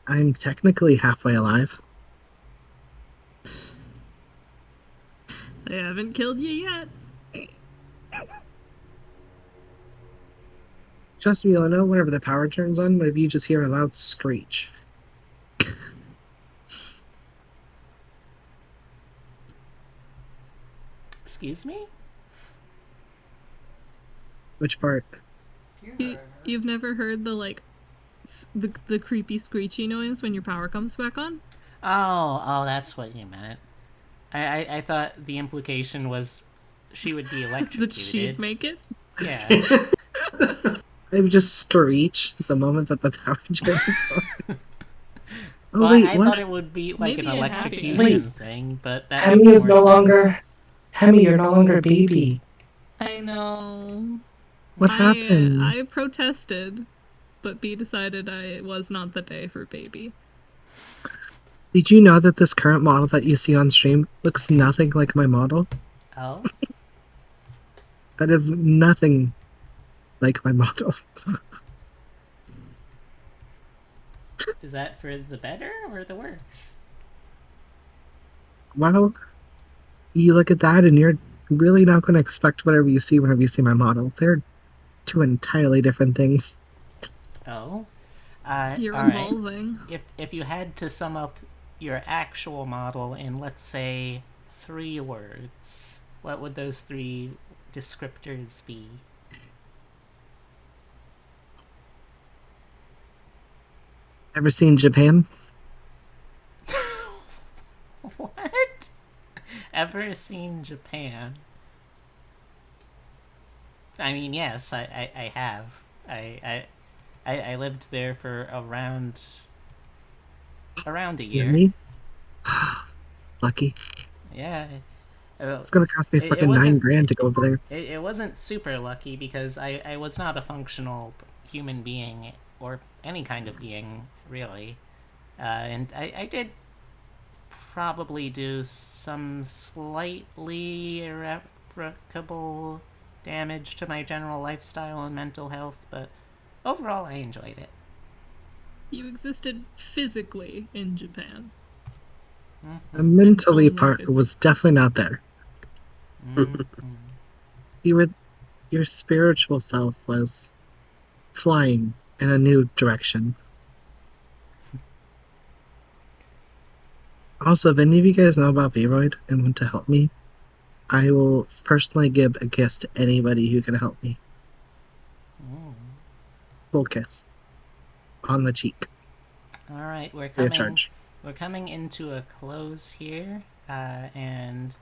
I'm technically halfway alive. They haven't killed you yet. Trust me, you'll know whenever the power turns on, whenever you just hear a loud screech. Excuse me? Which part? You've never heard the, like, the creepy screechy noise when your power comes back on? Oh, that's what you meant. I thought the implication was she would be electrocuted. That she'd make it? Yeah. I would just screech the moment that the power turns on. Oh, Well, wait, I what? thought it would be like Maybe an a happy electrocution noise. thing, but that Hemi makes is more no sense. longer. Hemi, you're no longer a baby. I know. What happened? I protested, but B decided it was not the day for baby. Did you know that this current model that you see on stream looks nothing like my model? Oh? That is nothing like my model. Is that for the better or the worse? Well, you look at that and you're really not going to expect whatever you see whenever you see my model. They're two entirely different things. Oh? You're all right. evolving. If you had to sum up your actual model in, let's say, 3 words, What would those 3 descriptors be? Ever seen Japan? What? Ever seen Japan? I mean, yes, I have. I lived there for around a year. Really? Lucky. Yeah. It's gonna cost me It fucking wasn't- $9,000 to go over there. It wasn't super lucky because I was not a functional human being or any kind of being, really. And I did probably do some slightly irreparable damage to my general lifestyle and mental health, but overall I enjoyed it. You existed physically in Japan. The mentally only part physically. was definitely not there. Your spiritual self was flying in a new direction. Also, if any of you guys know about Vroid and want to help me, I will personally give a kiss to anybody who can help me. Full kiss. On the cheek. Alright, we're Free of coming charge. we're coming into a close here, and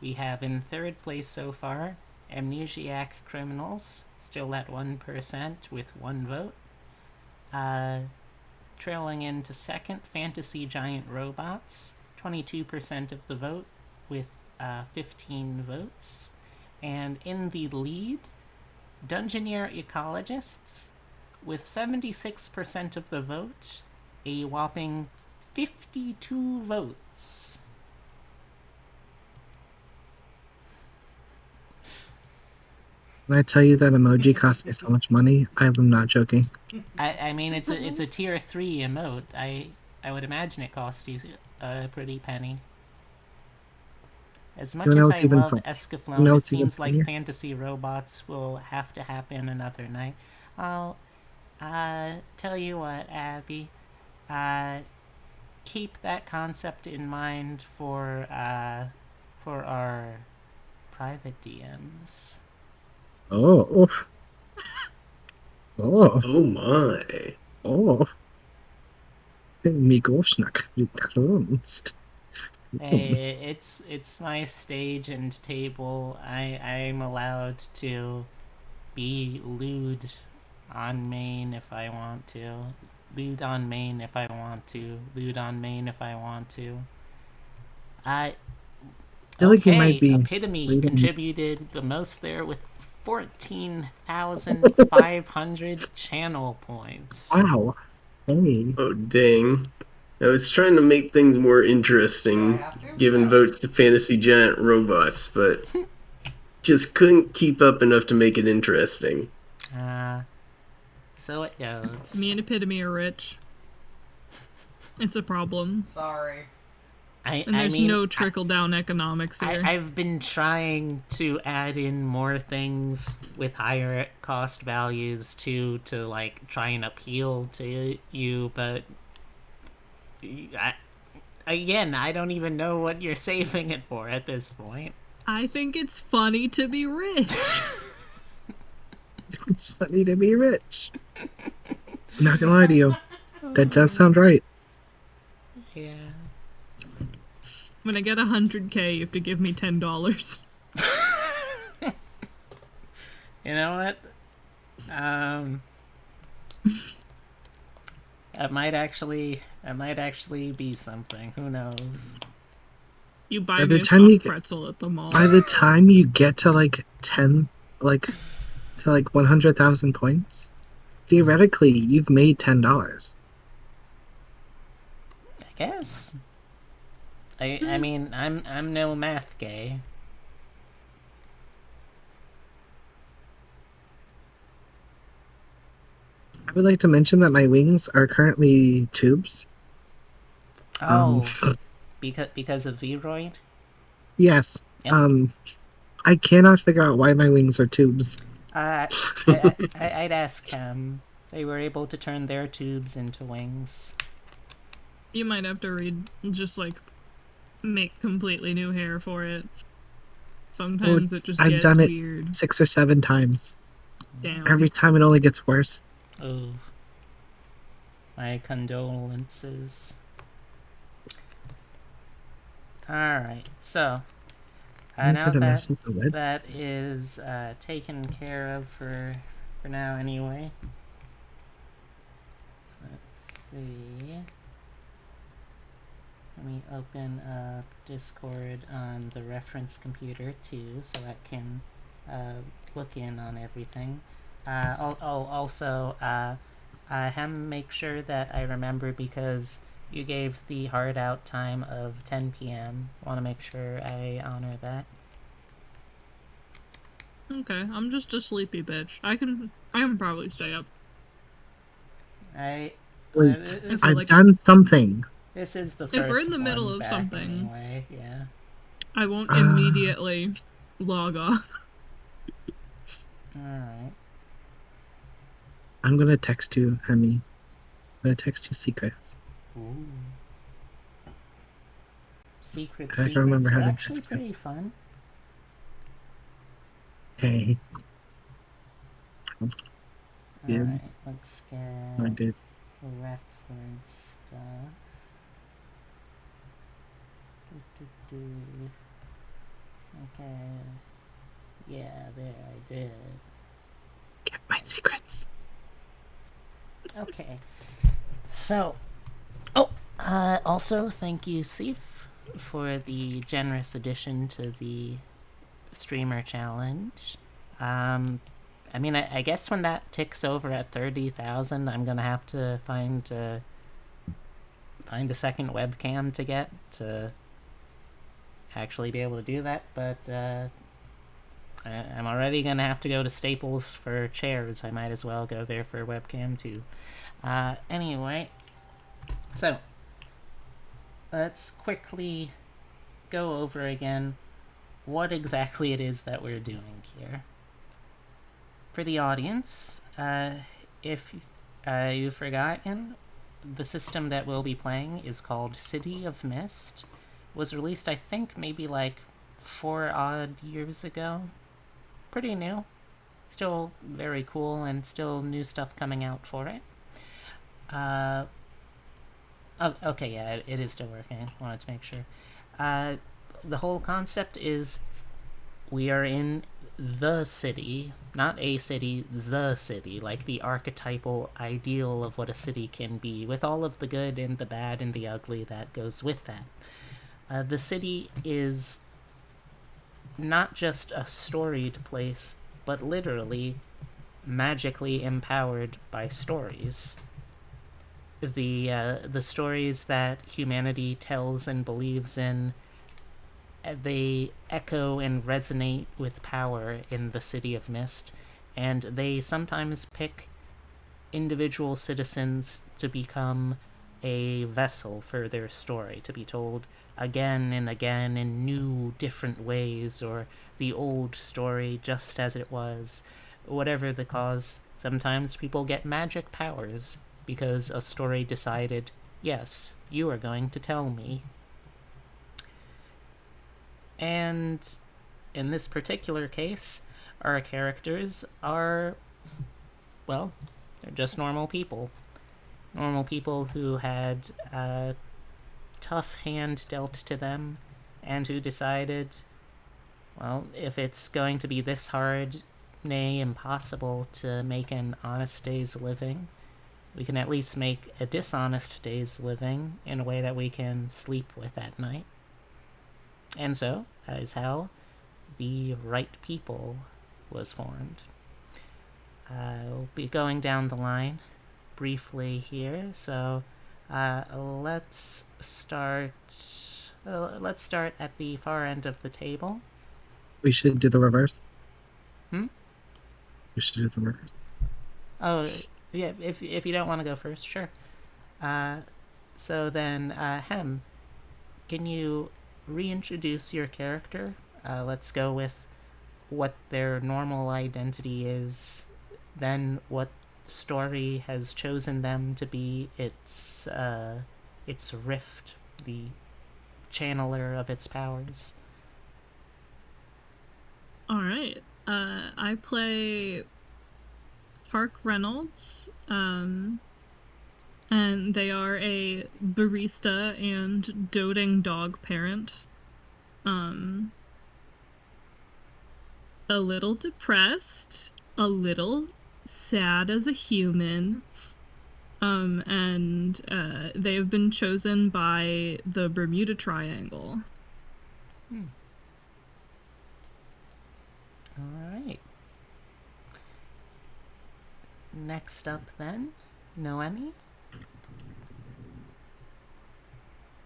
we have in 3rd place so far Amnesiac Criminals, still at 1% with 1 vote. Trailing into 2nd, Fantasy Giant Robots, 22% of the vote with 15 votes. And in the lead, Dungeoneer Ecologists, with 76% of the vote, a whopping 52 votes. When I tell you that emoji cost me so much money, I am not joking. I mean, it's a tier 3 emote. I would imagine it costs you a pretty penny. As much as I love Escaflowne, it seems like Fantasy Robots will have to happen another night. I'll tell you what, Abby. Keep that concept in mind for our private DMs. Oh. Oh. Oh my. Oh. Migosnak, you closed. Hey, it's my stage and table. I'm allowed to be lewd on main if I want to. Lewd on main if I want to. Lewd on main if I want to. I feel like you might be Epitome reading. contributed the most there with 14,500 channel points. Wow. Hey. Oh dang. I was trying to make things more interesting, giving votes to Fantasy Giant Robots, but just couldn't keep up enough to make it interesting. So it goes. Me and Epitome are rich. It's a problem. Sorry. And there's no trickle-down economics here. I've been trying to add in more things with higher cost values to like try and appeal to you, but I don't even know what you're saving it for at this point. I think it's funny to be rich. It's funny to be rich. I'm not gonna lie to you. That does sound right. Yeah. When I get 100K, you have to give me $10. You know what? That might actually be something. Who knows? You buy me a soft pretzel at the mall. By the time you get to like 100,000 points, theoretically you've made $10. I guess. I mean, I'm no math gay. I would like to mention that my wings are currently tubes. Oh, because of Vroid? Yes. Yep. I cannot figure out why my wings are tubes. I'd ask him. They were able to turn their tubes into wings. You might have to read just like make completely new hair for it. Sometimes it just I've gets done it weird. 6 or 7 times. Damn. Every time it only gets worse. Oh. My condolences. Alright, so now that is taken care of for now anyway. Let's see. Let me open up Discord on the reference computer too, so I can look in on everything. Also, make sure that I remember, because you gave the hard out time of 10 p.m. Want to make sure I honor that. Okay, I'm just a sleepy bitch. I can probably stay up. Wait, I've done something. This is the first If we're in the one middle of back something, anyway, yeah. I won't immediately log off. Alright. I'm gonna text you, Hemi. I'm gonna text you secrets. Ooh. Secrets remember are how to actually text you. pretty fun. Hey. Alright, let's I get did. reference stuff. Okay. Yeah, there, I did. Get my secrets. Okay. So, also thank you, Sif, for the generous addition to the streamer challenge. I mean, I guess when that ticks over at 30,000, I'm gonna have to find a second webcam to get to actually be able to do that, but I'm already gonna have to go to Staples for chairs. I might as well go there for a webcam too. Anyway, so let's quickly go over again what exactly it is that we're doing here. For the audience, if you've forgotten, the system that we'll be playing is called City of Mist. Was released, I think, maybe like 4 odd years ago. Pretty new. Still very cool, and still new stuff coming out for it. Okay, yeah, it is still working. Wanted to make sure. The whole concept is we are in the city, not a city, the city, like the archetypal ideal of what a city can be, with all of the good and the bad and the ugly that goes with that. The city is not just a storied place, but literally magically empowered by stories. The stories that humanity tells and believes in, they echo and resonate with power in the City of Mist, and they sometimes pick individual citizens to become a vessel for their story, to be told again and again in new, different ways, or the old story just as it was. Whatever the cause, sometimes people get magic powers because a story decided, yes, you are going to tell me. And in this particular case, our characters are, well, they're just normal people. Normal people who had a tough hand dealt to them, and who decided, well, if it's going to be this hard, nay, impossible to make an honest day's living, we can at least make a dishonest day's living in a way that we can sleep with at night. And so, that is how the Right People was formed. I'll be going down the line briefly here, so let's start at the far end of the table. We should do the reverse. We should do the reverse. Oh, yeah, if you don't want to go first, sure. So then, Hem, can you reintroduce your character? Let's go with what their normal identity is, then what story has chosen them to be its rift, the channeler of its powers. All right. I play Park Reynolds, and they are a barista and doting dog parent. A little depressed, a little sad as a human. And they have been chosen by the Bermuda Triangle. All right. Next up, then, Noemi.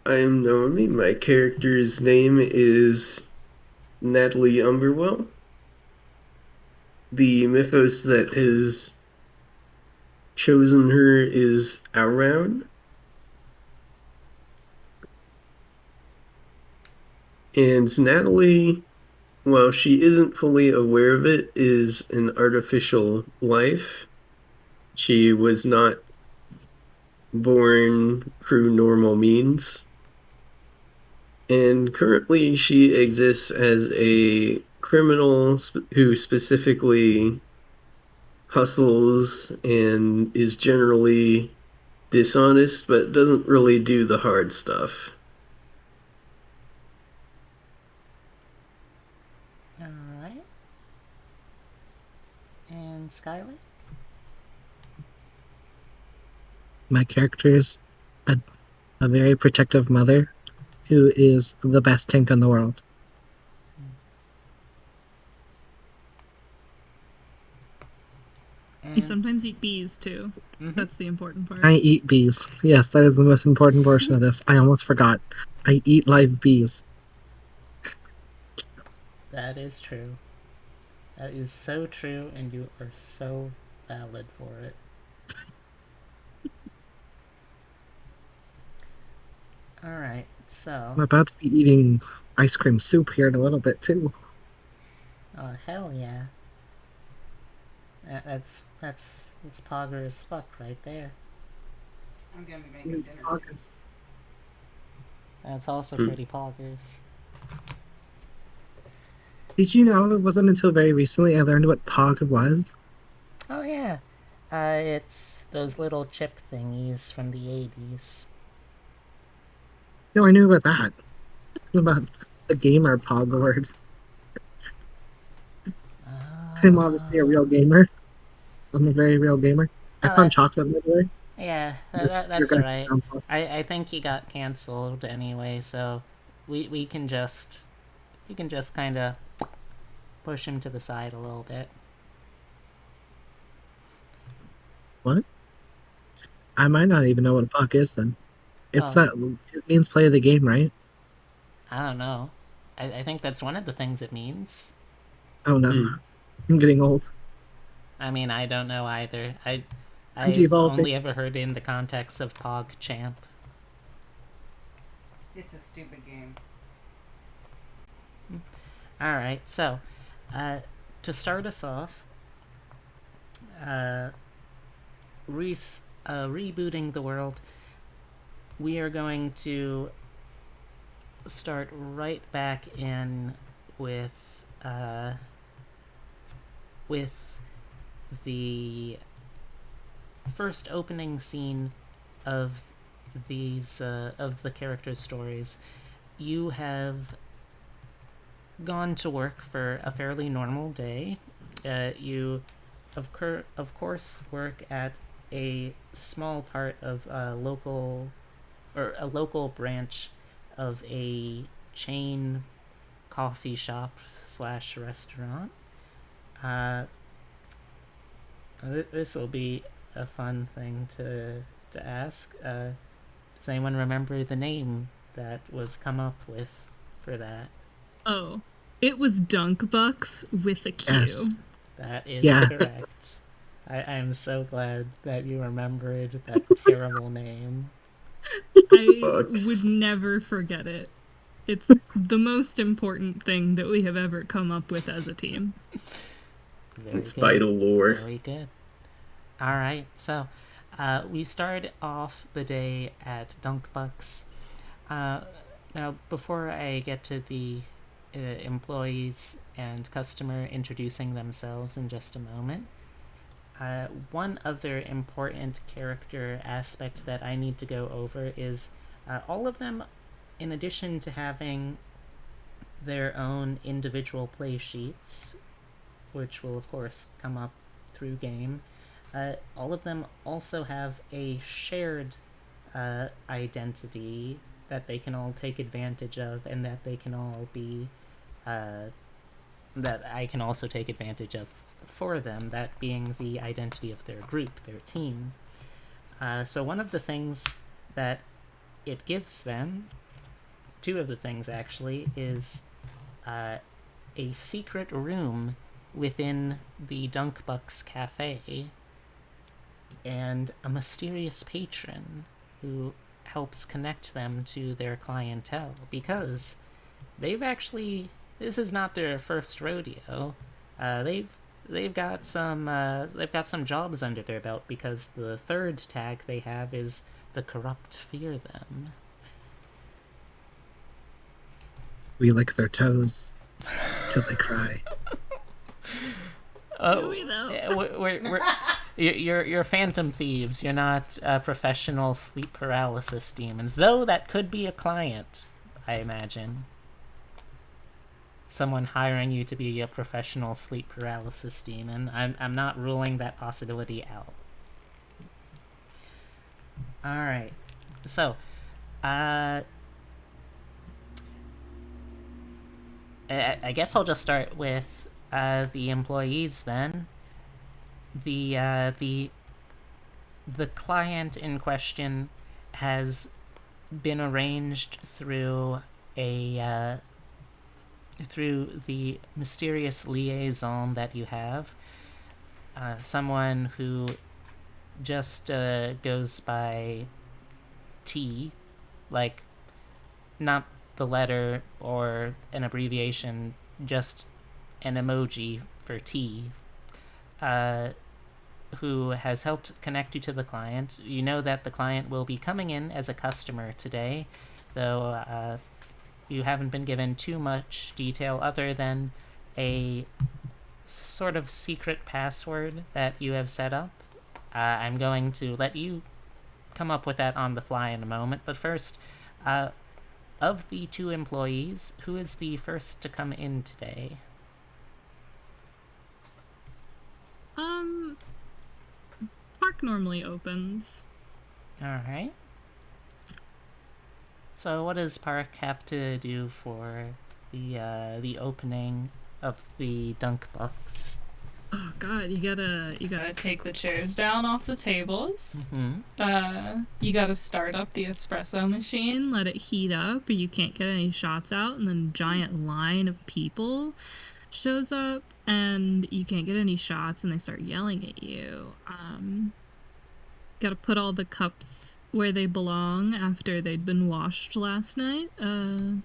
I'm Naomi. My character's name is Natalie Umberwell. The mythos that has chosen her is Around. And Natalie, while she isn't fully aware of it, is an artificial life. She was not born through normal means. And currently, she exists as a criminal who specifically hustles and is generally dishonest, but doesn't really do the hard stuff. All right. And Skylar? My character's a very protective mother who is the best tank in the world. You sometimes eat bees too. That's the important part. I eat bees. Yes, that is the most important portion of this. I almost forgot. I eat live bees. That is true. That is so true, and you are so valid for it. Alright, so... I'm about to be eating ice cream soup here in a little bit, too. Oh, hell yeah. That's Pogger as fuck right there. I'm gonna be making dinner. That's also pretty Poggers. Did you know it wasn't until very recently I learned what Pog was? Oh yeah. It's those little chip thingies from the 80s. No, I knew about that. I knew about the gamer Pog word. I'm obviously a real gamer. I'm a very real gamer. I found chocolate, by the way. Yeah, that's alright. I think he got cancelled anyway, so we can just kind of push him to the side a little bit. What? I might not even know what a puck is then. It's that it means play the game, right? I don't know. I think that's one of the things it means. Oh no. I'm getting old. I mean, I don't know either. I've only ever heard it in the context of Pog Champ. It's a stupid game. Alright, so, to start us off, rebooting the world, we are going to start right back in with the first opening scene of these of the characters' stories. You have gone to work for a fairly normal day. You of course work at a small part of a local branch of a chain coffee shop / restaurant. This will be a fun thing to ask. Does anyone remember the name that was come up with for that? Oh, it was Dunk Bucks with a Q. Yes. That is correct. I am so glad that you remembered that terrible name. I would never forget it. It's the most important thing that we have ever come up with as a team. It's vital lore. Very good. Alright, so we started off the day at Dunk Bucks. Now, before I get to the employees and customer introducing themselves in just a moment, one other important character aspect that I need to go over is all of them, in addition to having their own individual play sheets, which will of course come up through game, all of them also have a shared identity that they can all take advantage of, and that they can all be that I can also take advantage of for them, that being the identity of their group, their team. So one of the things that it gives them, two of the things actually, is a secret room within the Dunkbucks Cafe and a mysterious patron who helps connect them to their clientele, because they've actually, this is not their first rodeo. They've got some jobs under their belt, because the third tag they have is the corrupt fear them. We lick their toes till they cry. Oh, we know. you're phantom thieves. You're not professional sleep paralysis demons, though that could be a client, I imagine. Someone hiring you to be a professional sleep paralysis demon. I'm not ruling that possibility out. All right, so I guess I'll just start with the employees then. The client in question has been arranged through through the mysterious liaison that you have. Someone who just goes by T, like not the letter or an abbreviation, just an emoji for T, who has helped connect you to the client. You know that the client will be coming in as a customer today, though you haven't been given too much detail other than a sort of secret password that you have set up. I'm going to let you come up with that on the fly in a moment, but first, of the two employees, who is the first to come in today? Park normally opens. Alright. So what does Park have to do for the opening of the Dunkbucks? Oh god, you gotta take the chairs down off the tables. Mm-hmm. You gotta start up the espresso machine, let it heat up, but you can't get any shots out, and then a giant line of people shows up, and you can't get any shots, and they start yelling at you. Gotta put all the cups where they belong after they'd been washed last night. You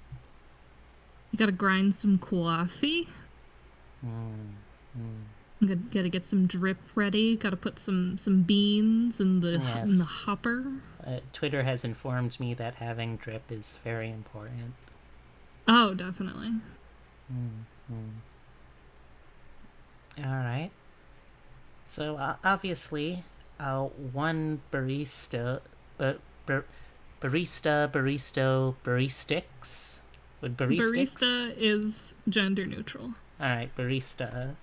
gotta grind some coffee. Gotta get some drip ready. Gotta put some beans in the hopper. Twitter has informed me that having drip is very important. Oh, definitely. Alright. So, obviously, one barista... baristics? Would baristics? Barista is gender neutral. Alright, barista.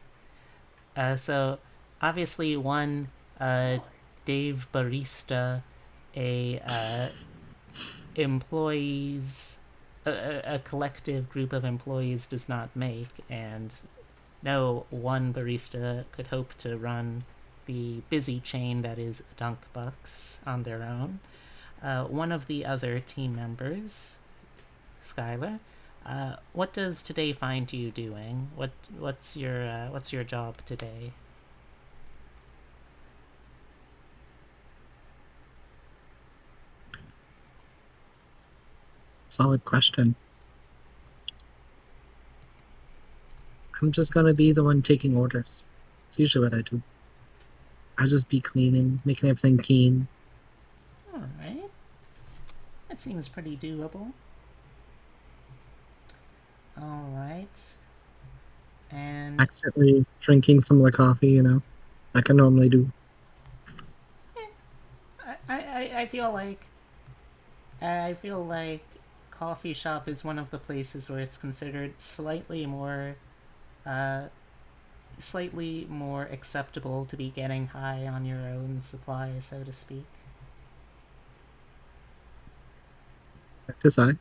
So, obviously, one Dave Barista, employees... a collective group of employees does not make, and no one barista could hope to run the busy chain that is Dunkbucks on their own. One of the other team members, Skylar, what does today find you doing? What's your job today? Solid question. I'm just gonna be the one taking orders. It's usually what I do. I'll just be cleaning, making everything clean. Alright. That seems pretty doable. All right. And Accidentally drinking some of the coffee, like I normally do. I feel like coffee shop is one of the places where it's considered slightly more acceptable to be getting high on your own supply, so to speak. Decide.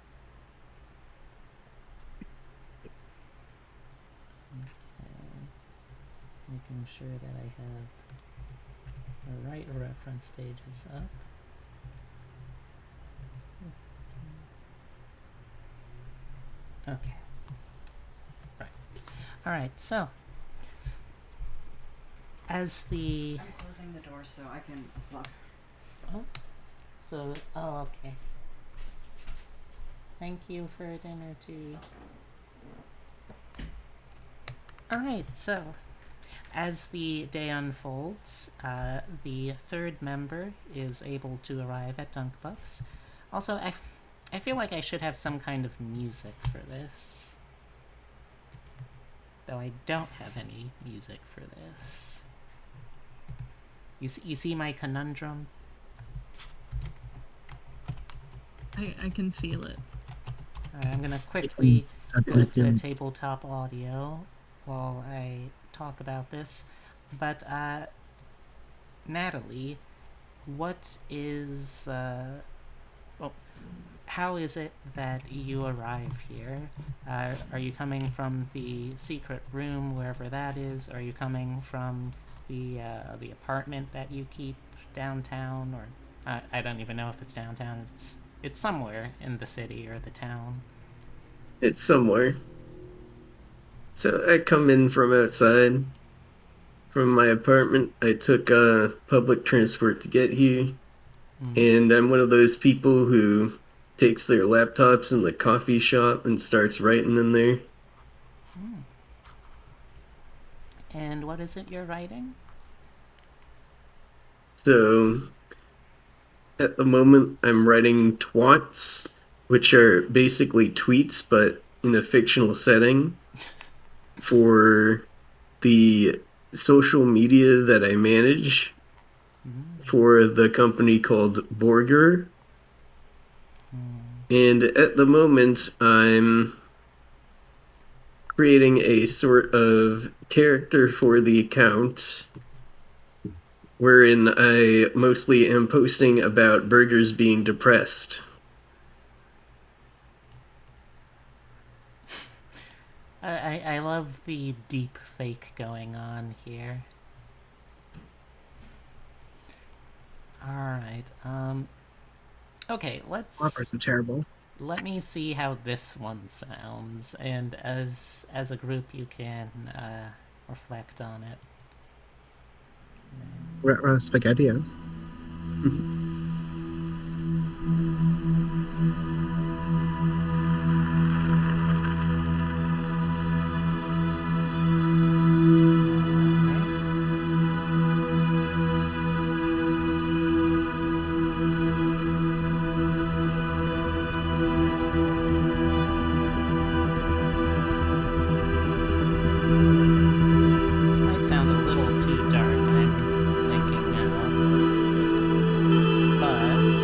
Making sure that I have the right reference pages up. Okay. Right. Alright, so as the I'm closing the door so I can unplug. okay. Thank you for dinner too. Alright, so as the day unfolds, the third member is able to arrive at Dunkbucks. Also, I feel like I should have some kind of music for this. Though I don't have any music for this. You see my conundrum? I can feel it. Alright, I'm gonna quickly go to Definitely. tabletop audio while I talk about this. But, Natalie, what is, how is it that you arrive here? Are you coming from the secret room, wherever that is? Are you coming from the apartment that you keep downtown? Or I don't even know if it's downtown. It's somewhere in the city or the town. It's somewhere. So I come in from outside. From my apartment, I took public transport to get here. And I'm one of those people who takes their laptops in the coffee shop and starts writing in there. And what is it you're writing? So at the moment, I'm writing twats, which are basically tweets, but in a fictional setting for the social media that I manage for the company called Borger. And at the moment, I'm creating a sort of character for the account wherein I mostly am posting about burgers being depressed. I love the deep fake going on here. Alright, okay, Whoppers are terrible. let me see how this one sounds, and as a group you can reflect on it. SpaghettiOs. This might sound a little too dark, I'm thinking now. But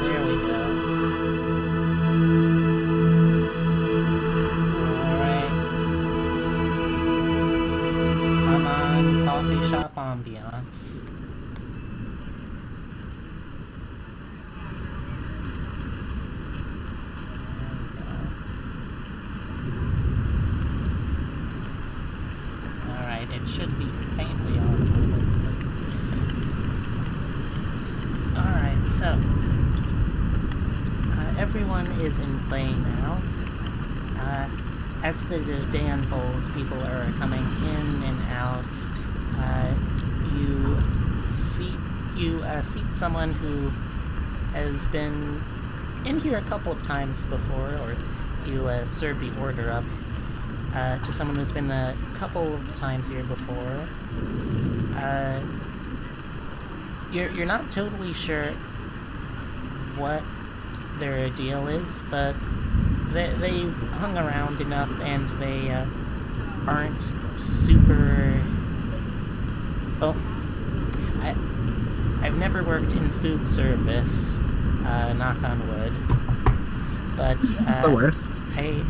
there we go. Alright. Come on, coffee shop ambiance. Alright, it should be faintly audible. Alright, so everyone is in play now. As the day unfolds, people are coming in and out. You seat someone who has been in here a couple of times before, or you serve the order up to someone who's been a couple of times here before. You're not totally sure what their deal is, but they've hung around enough and they aren't super... Well, I've never worked in food service, knock on wood, but The worst. I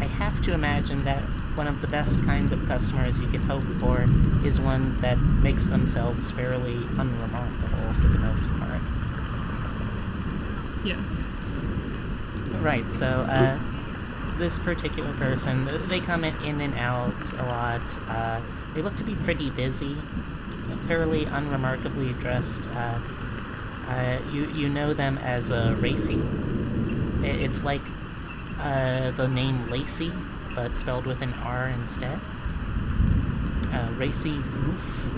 have to imagine that one of the best kind of customers you can hope for is one that makes themselves fairly unremarkable for the most part. Yes. Right, so this particular person, they come in and out a lot. They look to be pretty busy, fairly unremarkably dressed. You know them as Racy. It's like the name Lacey, but spelled with an R instead. Racy Fluff.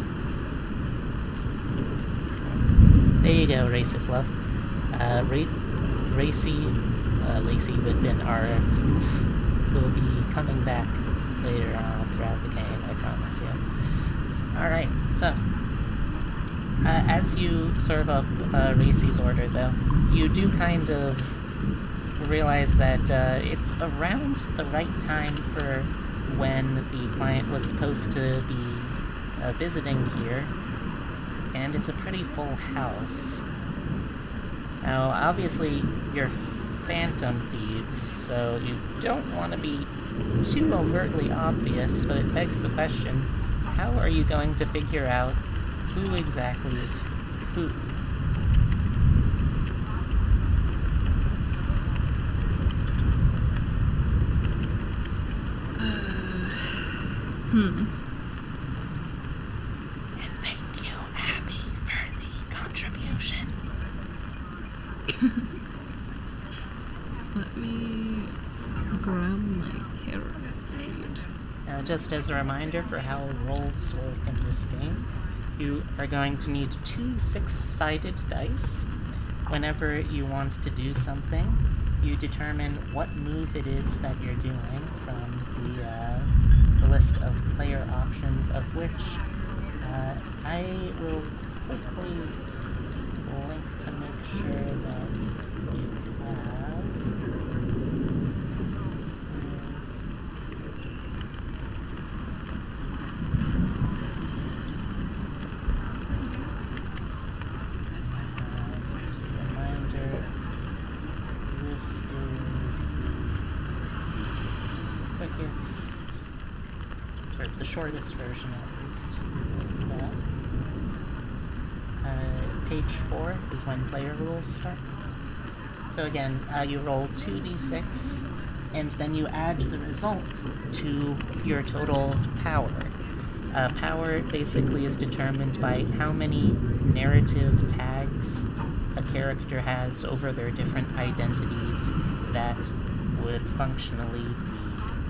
There you go, Racy Fluff. Racy, Lacey with an R Fluff will be coming back later on throughout the game, I promise you. Alright, so as you serve up Racy's order, though, you do kind of realize that it's around the right time for when the client was supposed to be visiting here, and it's a pretty full house. Now, obviously, you're phantom thieves, so you don't want to be too overtly obvious, but it begs the question, how are you going to figure out who exactly is who? And thank you, Abby, for the contribution. Let me grab my character sheet. Now, just as a reminder for how rolls work in this game, you are going to need 2 6-sided dice. Whenever you want to do something, you determine what move it is that you're doing from the list of player options, of which I will quickly link to make sure that you have. Just a reminder, this is the quickest, or the shortest version at least. Page 4 is when player rules start. So again, you roll 2d6, and then you add the result to your total power. Power basically is determined by how many narrative tags a character has over their different identities that would functionally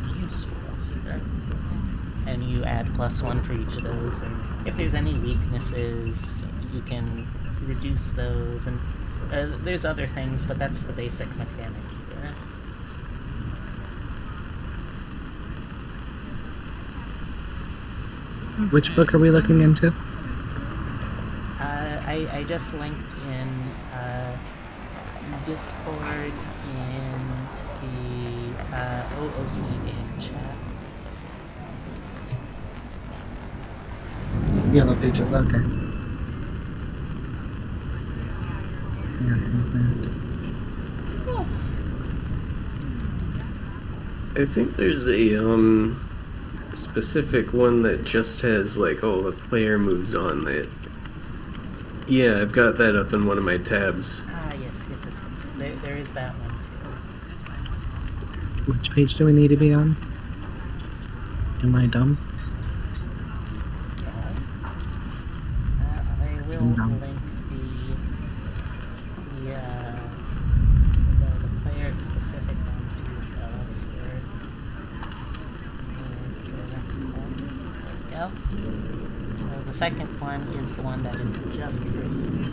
be useful here. And you add +1 for each of those, and if there's any weaknesses, you can reduce those, and there's other things, but that's the basic mechanic here. Which book are we looking into? I just linked in Discord in the OOC game chat. Yellow pages, okay. Yeah, I think that. I think there's a specific one that just has like all the player moves on it. Yeah, I've got that up in one of my tabs. Yes. There is that one too. Which page do we need to be on? Am I dumb? I will No. link the player specific one to There we go. So the second one is the one that is just for you.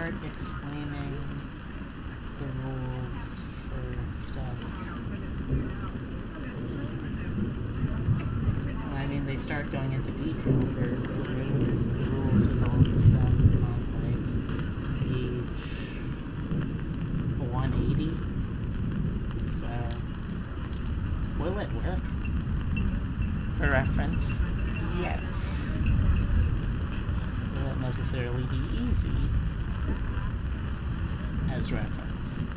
start explaining the rules for stuff. Well, I mean, they start going into detail for the rules with all the stuff on like page 180. So, will it work? For reference, yes. Will it necessarily be easy? As reference,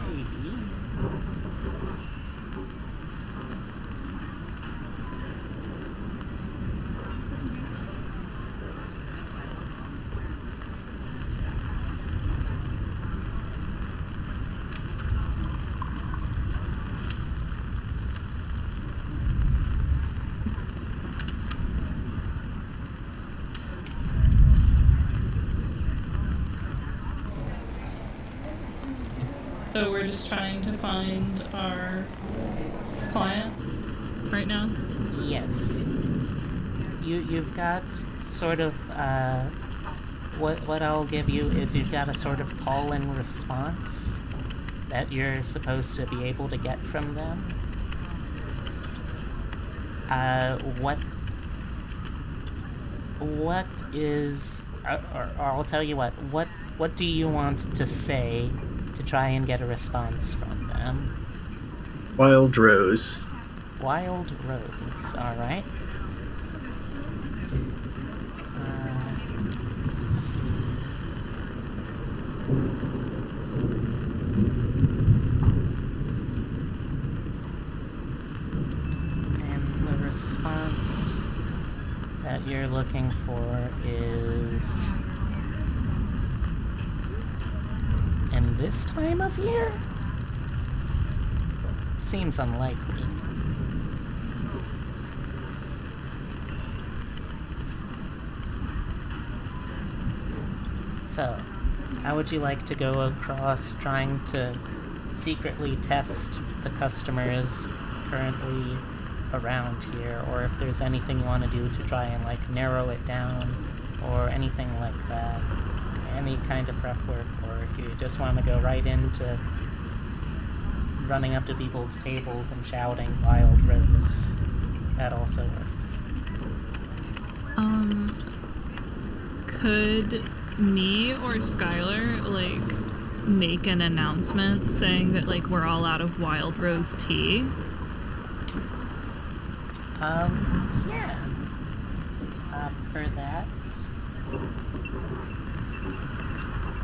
maybe. So we're just trying to find our client right now? Yes. You've got sort of, what I'll give you is you've got a sort of call and response that you're supposed to be able to get from them. What is, or I'll tell you what do you want to say to try and get a response from them? Wild Rose. Wild Rose, alright. Let's see. And the response that you're looking for is in this time of year? Seems unlikely. So, how would you like to go across trying to secretly test the customers currently around here, or if there's anything you want to do to try and like narrow it down, or anything like that? Any kind of prep work, or if you just want to go right into running up to people's tables and shouting Wild Rose, that also works. Could me or Skylar, like, make an announcement saying that, like, we're all out of Wild Rose tea? Yeah. For that...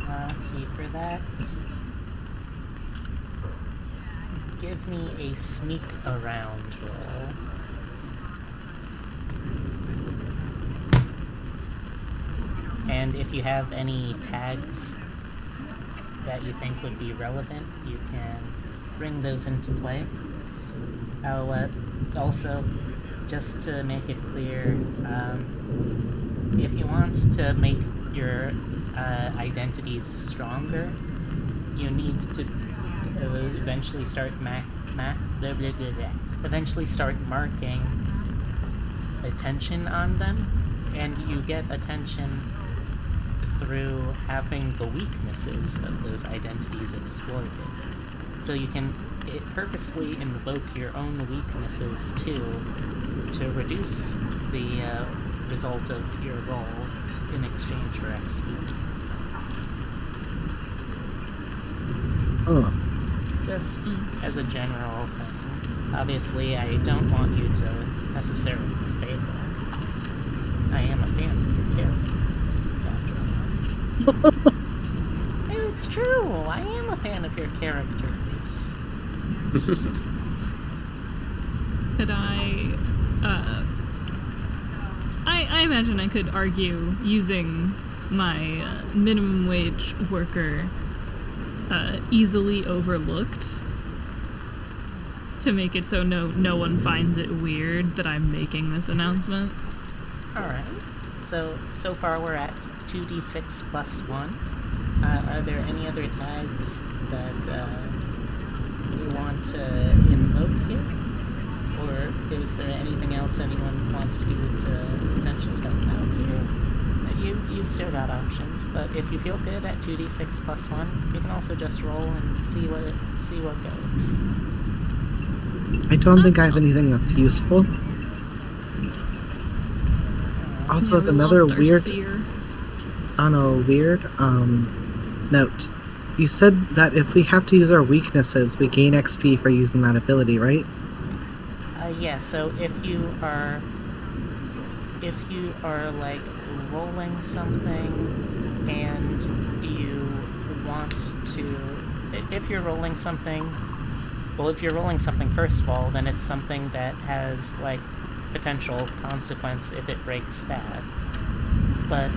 let's see, for that... Give me a sneak around roll. And if you have any tags that you think would be relevant, you can bring those into play. I'll also, just to make it clear, if you want to make your identities stronger, you need to eventually start eventually start marking attention on them, and you get attention through having the weaknesses of those identities exploited. So you can purposely invoke your own weaknesses too, to reduce the result of your roll in exchange for XP. Oh. Just as a general thing. Obviously, I don't want you to necessarily fail. I am a fan of your characters, after all. It's true, I am a fan of your characters. Could I imagine I could argue using my minimum wage worker easily overlooked to make it so no one finds it weird that I'm making this announcement. Alright, so far we're at 2d6 plus 1. Are there any other tags that you want to invoke here? Or is there anything else anyone wants to do to potentially help out here that you've still got options, but if you feel good at 2d6 plus 1, you can also just roll and see what goes. I don't think I have anything that's useful. Also, Yeah, with we another lost our weird, seer. on a weird note, you said that if we have to use our weaknesses, we gain XP for using that ability, right? Yeah, so if you are like rolling something and you want to, if you're rolling something first of all, then it's something that has like potential consequence if it breaks bad. But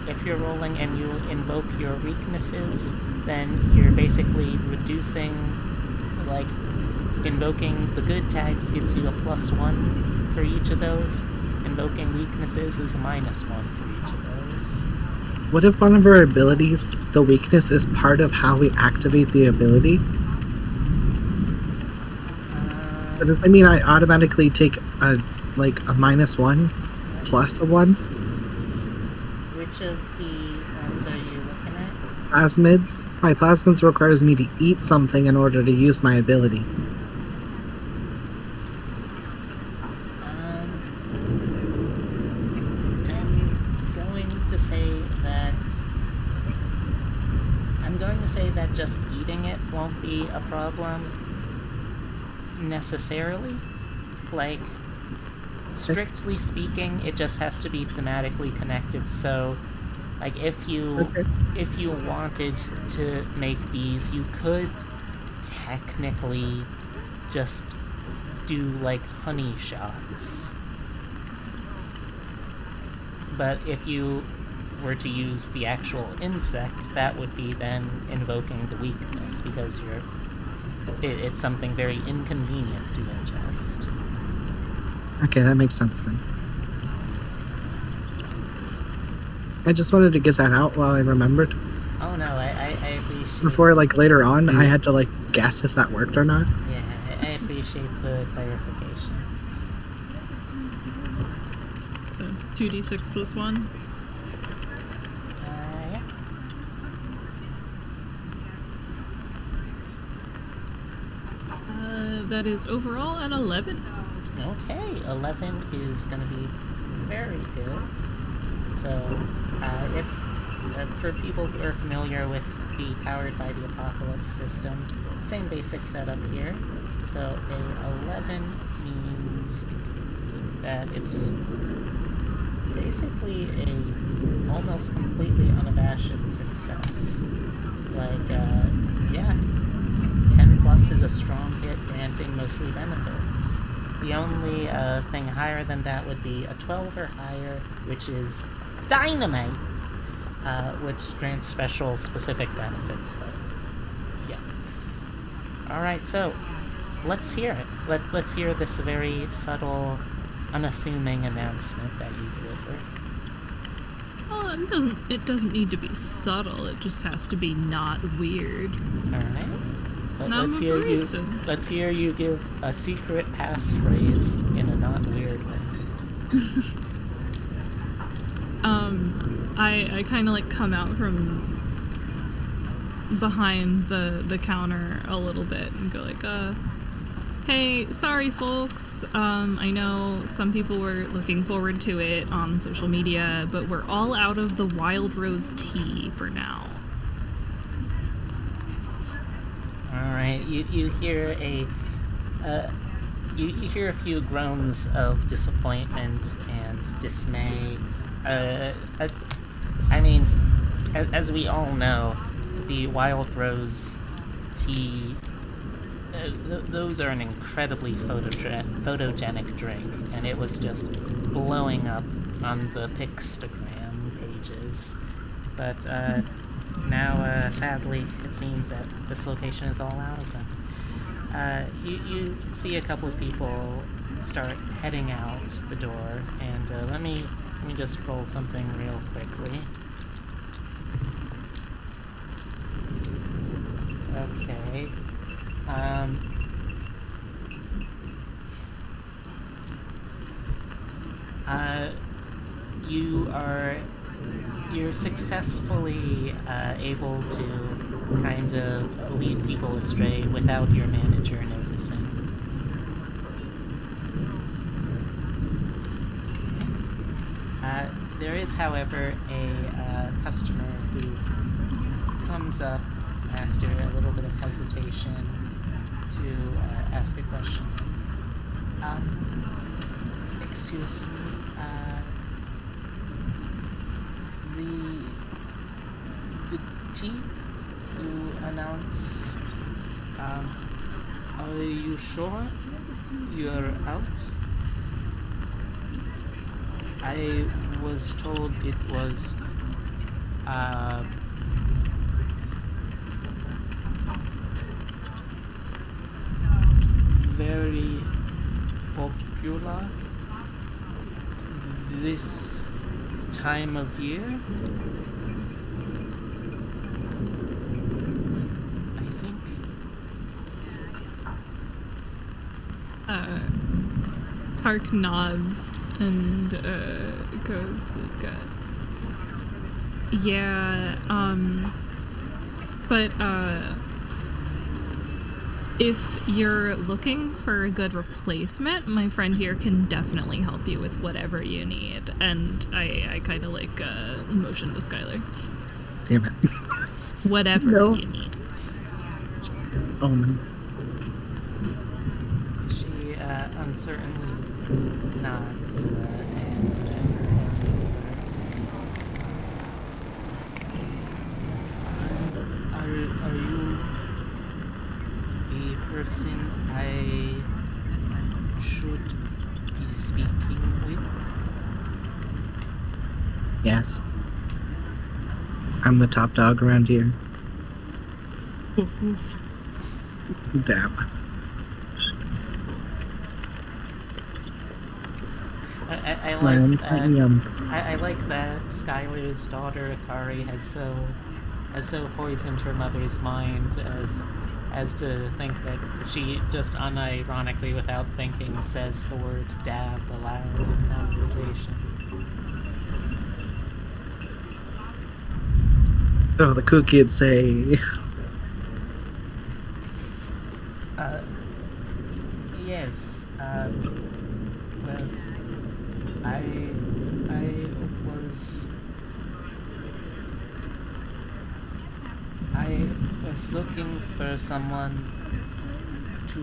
if you're rolling and you invoke your weaknesses, then you're basically reducing, like, invoking the good tags gives you a +1 for each of those. Invoking weaknesses is a -1 for each of those. What if one of our abilities, the weakness, is part of how we activate the ability? So does that mean I automatically take a -1 plus a 1? Which of the ones are you looking at? Plasmids? My plasmids requires me to eat something in order to use my ability. I'm going to say that just eating it won't be a problem necessarily. Like, strictly speaking, it just has to be thematically connected. So, like, if you wanted to make bees, you could technically just do like honey shots. But if you were to use the actual insect, that would be then invoking the weakness, because it's something very inconvenient to ingest. Okay, that makes sense then. I just wanted to get that out while I remembered. Oh no, I appreciate... Before, like, later on, I had to, like, guess if that worked or not. Yeah, I appreciate the clarification. So, 2d6 plus 1? Yeah. That is overall an 11. Okay, 11 is gonna be very good. So, if for people who are familiar with the Powered by the Apocalypse system, same basic setup here. So a 11 means that it's basically a almost completely unabashed success. Like, yeah, 10 plus is a strong hit, granting mostly benefits. The only thing higher than that would be a 12 or higher, which is dynamite, which grants special specific benefits. But yeah. All right, so let's hear it. Let's hear this very subtle, unassuming announcement that you deliver. Well, it doesn't need to be subtle. It just has to be not weird. All right. But let's hear you give a secret passphrase in a not weird way. I kind of like come out from behind the counter a little bit and go like, hey, sorry folks, I know some people were looking forward to it on social media, but we're all out of the Wild Rose tea for now. Alright, you hear you hear a few groans of disappointment and dismay. I mean, as we all know, the Wild Rose tea, those are an incredibly photogenic drink, and it was just blowing up on the Pixstagram pages. But now, sadly, it seems that this location is all out of them. You see a couple of people start heading out the door, and let me just roll something real quickly. Okay. You are you're successfully able to kind of lead people astray without your manager noticing. There is, however, a customer who comes up after a little bit of hesitation to ask a question. Excuse me, the team you announced, are you sure you're out? I was told it was very popular this time of year. I think. Park nods and goes like, yeah, but if you're looking for a good replacement, my friend here can definitely help you with whatever you need. And I kind of like motion to Skylar. Damn it. Whatever No. you need. Oh no. She uncertainly nods and heads over. Are you the person I should be speaking with? Yes. I'm the top dog around here. Damn. I like that Skylar's daughter Akari has so poisoned her mother's mind as to think that she just unironically, without thinking, says the word dab aloud in conversation. So the cool kids say, Yes. Well, I was looking for someone to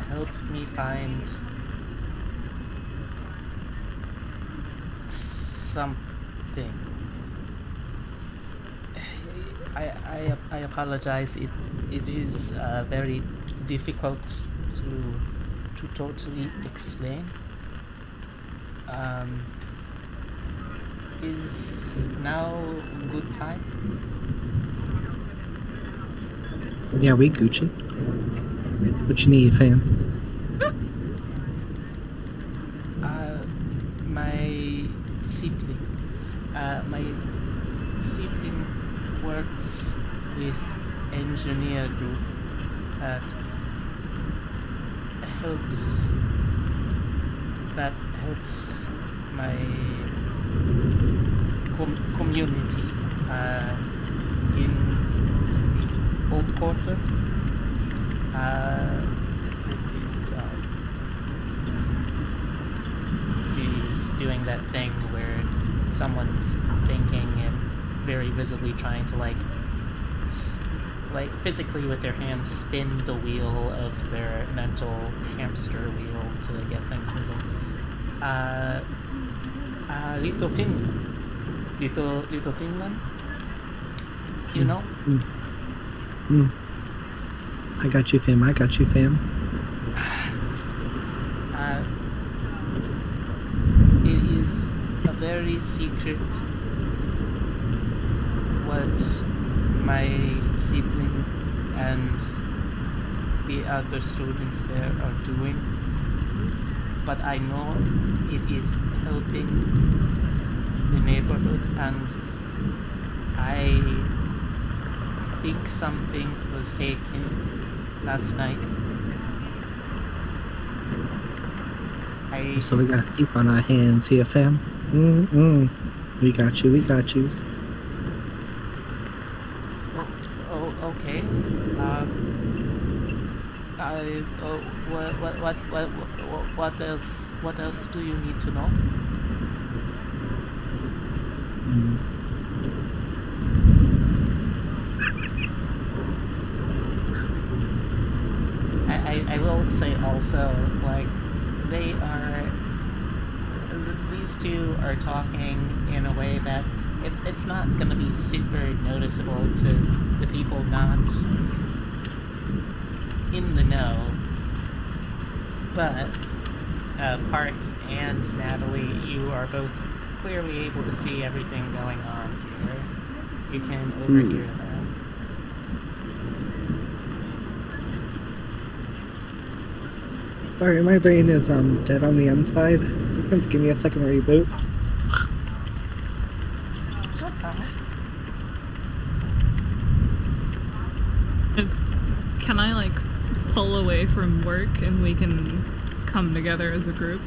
help me find something. I apologize. It is very difficult to totally explain. Is now a good time? yeah, we Gucci. What you need, fam? My sibling works with engineer group that helps my community in the old quarter. He's doing that thing where someone's thinking and very visibly trying to like physically with their hands spin the wheel of their mental hamster wheel to get things moving. Little Finland, you know? I got you, fam. I got you, fam. It is a very secret what my sibling and the other students there are doing, but I know it is helping the neighborhood, and I think something was taken last night. So we got to keep on our hands here, fam. We got you. We got you. Okay. What else do you need to know? I will say also, like, these two are talking in a way that it's not gonna be super noticeable to the people not in the know. But Park and Natalie, you are both clearly able to see everything going on here. You can overhear them. Sorry, my brain is dead on the inside. You can give me a second to reboot. No problem. Can I like pull away from work and we can come together as a group?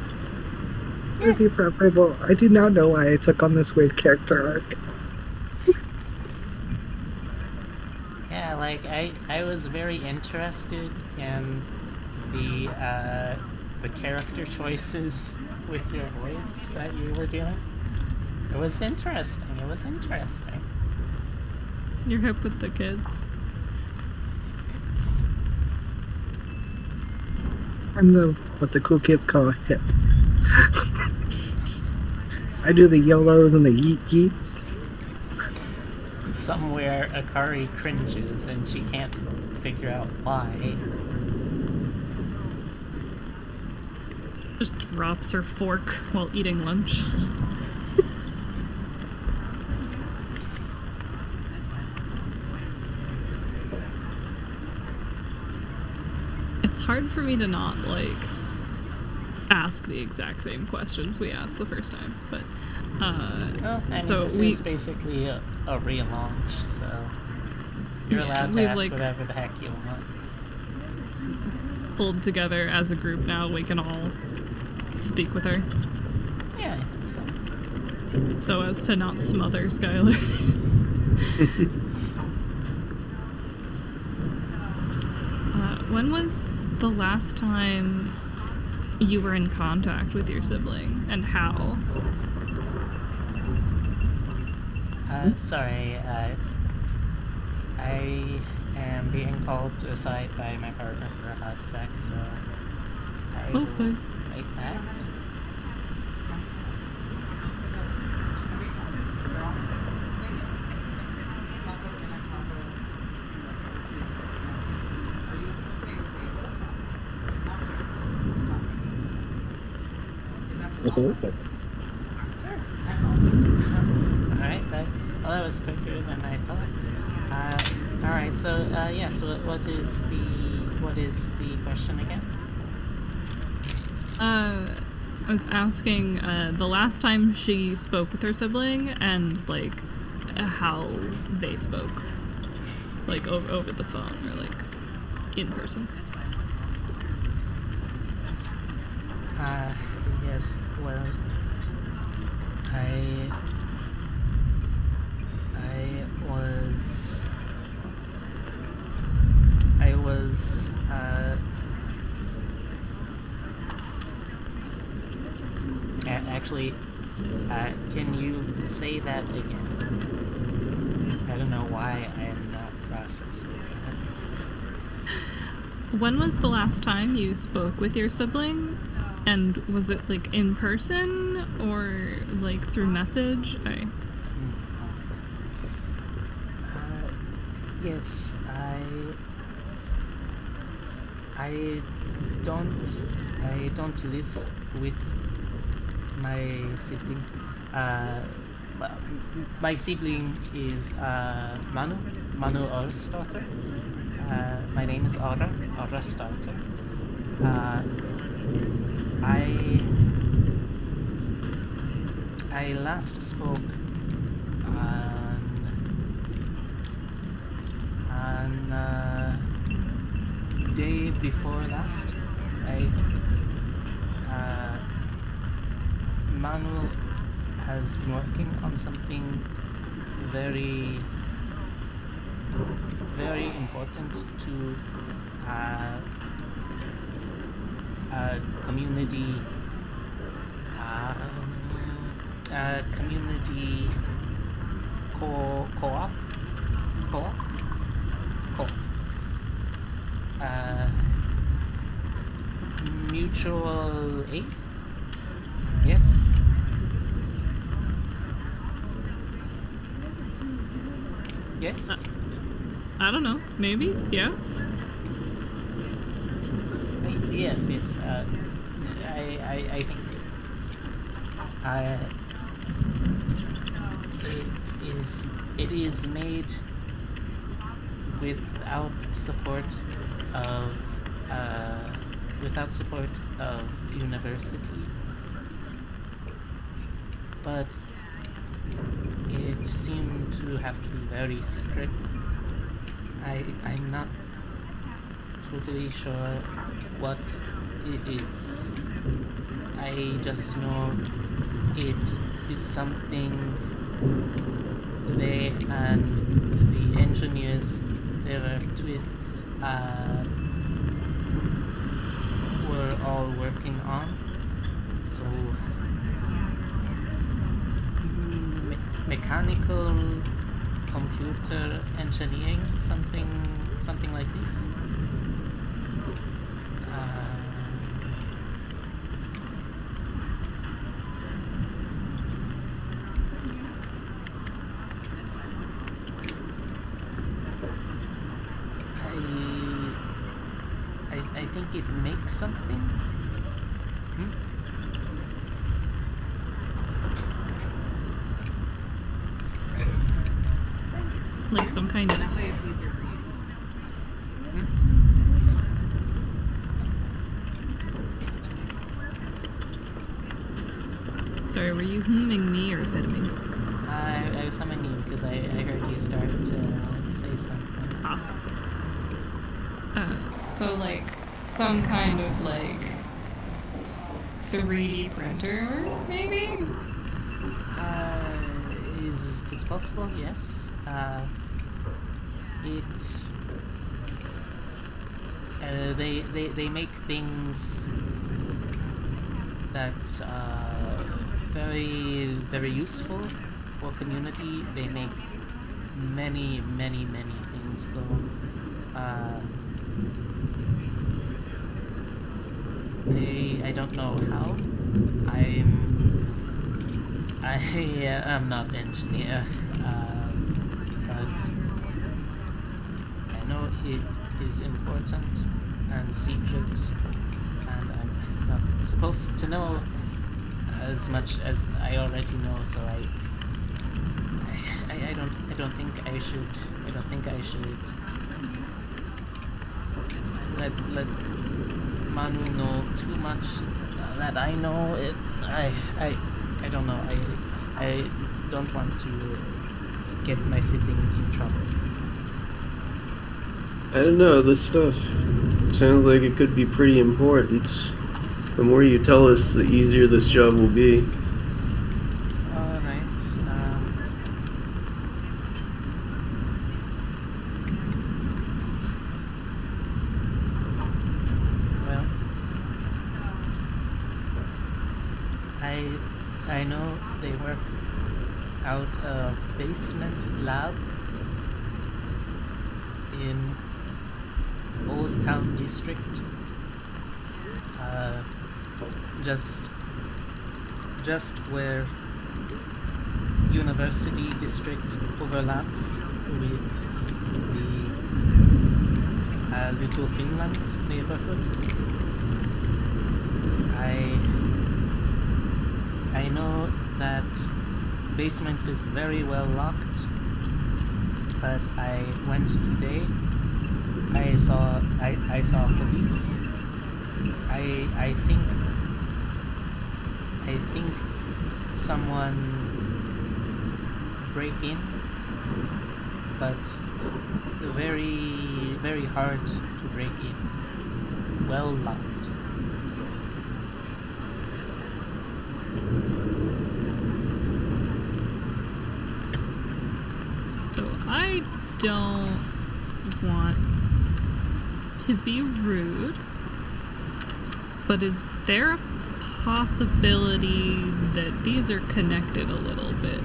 It would be preferable. I do not know why I took on this weird character arc. Yeah, like I was very interested in the character choices with your voice that you were doing. It was interesting. It was interesting. You're hip with the kids. I'm what the cool kids call hip. I do the YOLOs and the yeet yeets. Somewhere Akari cringes and she can't figure out why. Just drops her fork while eating lunch. It's hard for me to not, like, ask the exact same questions we asked the first time, but, Well, I mean, so this is basically a relaunch, so you're allowed to ask like, whatever the heck you want. pulled together as a group now, we can all speak with her. Yeah, I think so. So as to not smother Skylar. When was the last time you were in contact with your sibling, and how? Sorry, I am being called aside by my partner for a hot sec, so I will Okay. right back. Alright, that was quicker than I thought. Alright, so yes, what is the question again? I was asking the last time she spoke with her sibling and like how they spoke, like over the phone or like in person. Yes, well, I was actually, can you say that again? I don't know why I am not processing that. When was the last time you spoke with your sibling? And was it like in person or like through message? Yes, I don't live with my sibling. Well, my sibling is Manu Or's daughter. My name is Ora's daughter. I last spoke on day before last. Manu has been working on something very very important to community community co-op mutual aid. Yes. Yes. I don't know. Maybe. Yeah. Yes. Yes. I think it is made without support of university, but it seemed to have to be very secret. I'm not totally sure what it is. I just know it is something they and the engineers they worked with were all working on. So mechanical computer engineering, something like this. I think it makes something. Like some kind of. That way it's easier for you. Sorry, were you humming me or Vitamin? I was humming you because I heard you start to say something. So like some kind of like 3D printer, maybe? Is possible, yes. They make things that are very useful for community. They make many things though. I don't know how. I am not an engineer, but I know it is important and secret, and I'm not supposed to know as much as I already know. So I don't think I should let Manu know too much that I know. I don't know. I don't want to get my sibling in trouble. I don't know, this stuff sounds like it could be pretty important. The more you tell us, the easier this job will be. Alright, well, I know they work out of basement lab in Old Town District. Just where University District overlaps with the Little Finland neighborhood. I know that basement is very well locked, but I went today. I saw police. I think someone break in, but very hard to break in. Well locked. So I don't want to be rude, but is there a possibility that these are connected a little bit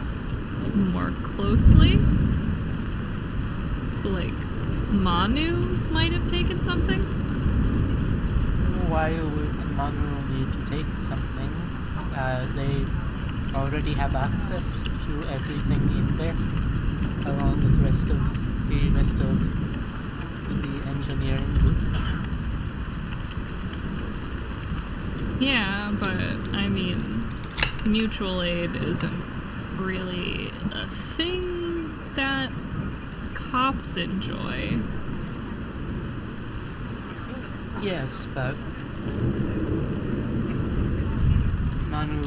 more closely? Like, Manu might have taken something? Why would Manu need to take something? They already have access to everything in there, along with the rest of the engineering group. Yeah, but I mean, mutual aid isn't really a thing that cops enjoy. Yes, but Manu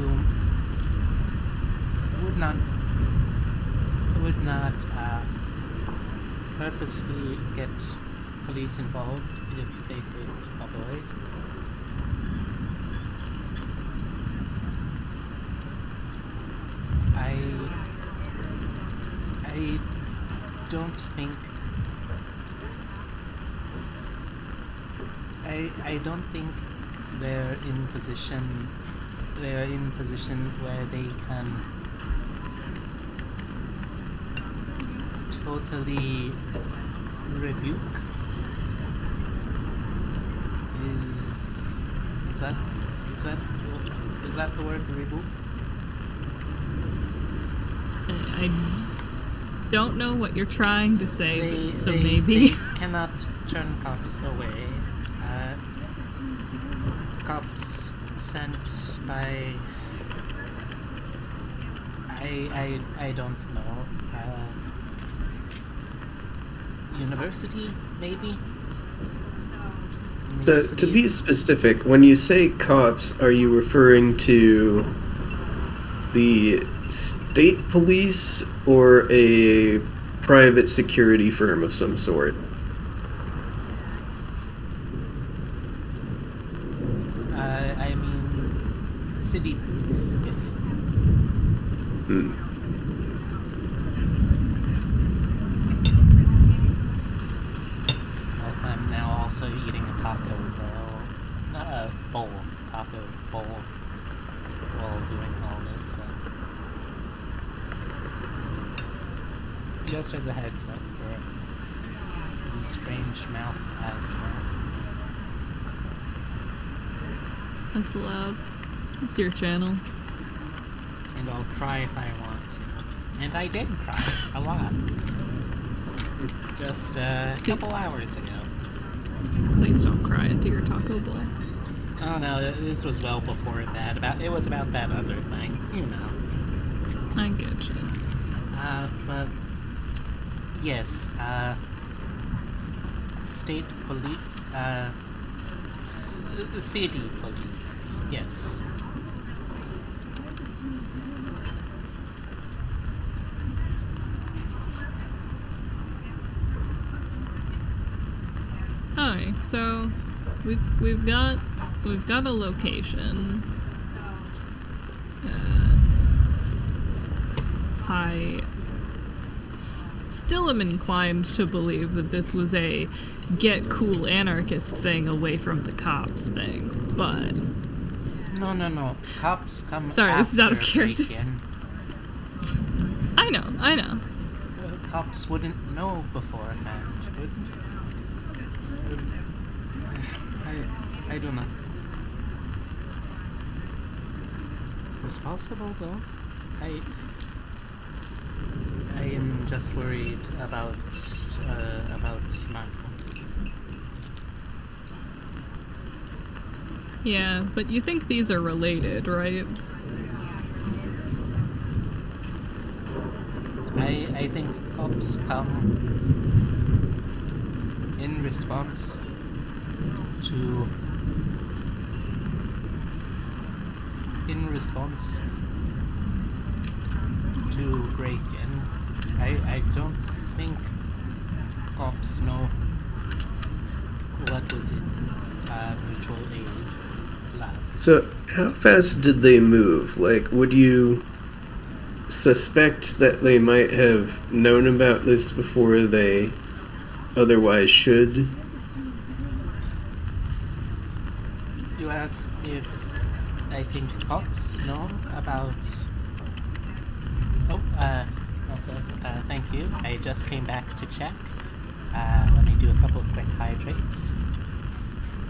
would not purposefully get police involved if they could avoid. I don't think I don't think they're in position where they can totally rebuke. Is that the word, rebuke? I don't know what you're trying to say, but so they maybe. cannot turn cops away. Cops sent by I don't know. University, maybe? So, to be specific, when you say cops, are you referring to the state police or a private security firm of some sort? I mean, city police, yes. Well, I'm now also eating a taco bowl. Not a bowl, taco bowl while doing all this. Just as a heads up for the strange mouth asthma. That's loud. It's your channel. And I'll cry if I want to. And I did cry a lot. Just a couple hours ago. Please don't cry into your taco bowl. Oh no, this was well before that. It was about that other thing, you know. I get you. But yes, state police, city police, yes. Okay, so we've got a location. I still am inclined to believe that this was a get cool anarchist thing away from the cops thing, but No. Cops come. Sorry, this is out of after character. break-in. I know. Cops wouldn't know beforehand, would? I don't know. It's possible though. I am just worried about Marco. Yeah, but you think these are related, right? I think cops come in response to break-in. I don't think cops know what was in mutual aid lab. So, how fast did they move? Like, would you suspect that they might have known about this before they otherwise should. You asked if I think cops know about... Oh, also, thank you. I just came back to check. Let me do a couple of quick hydrates.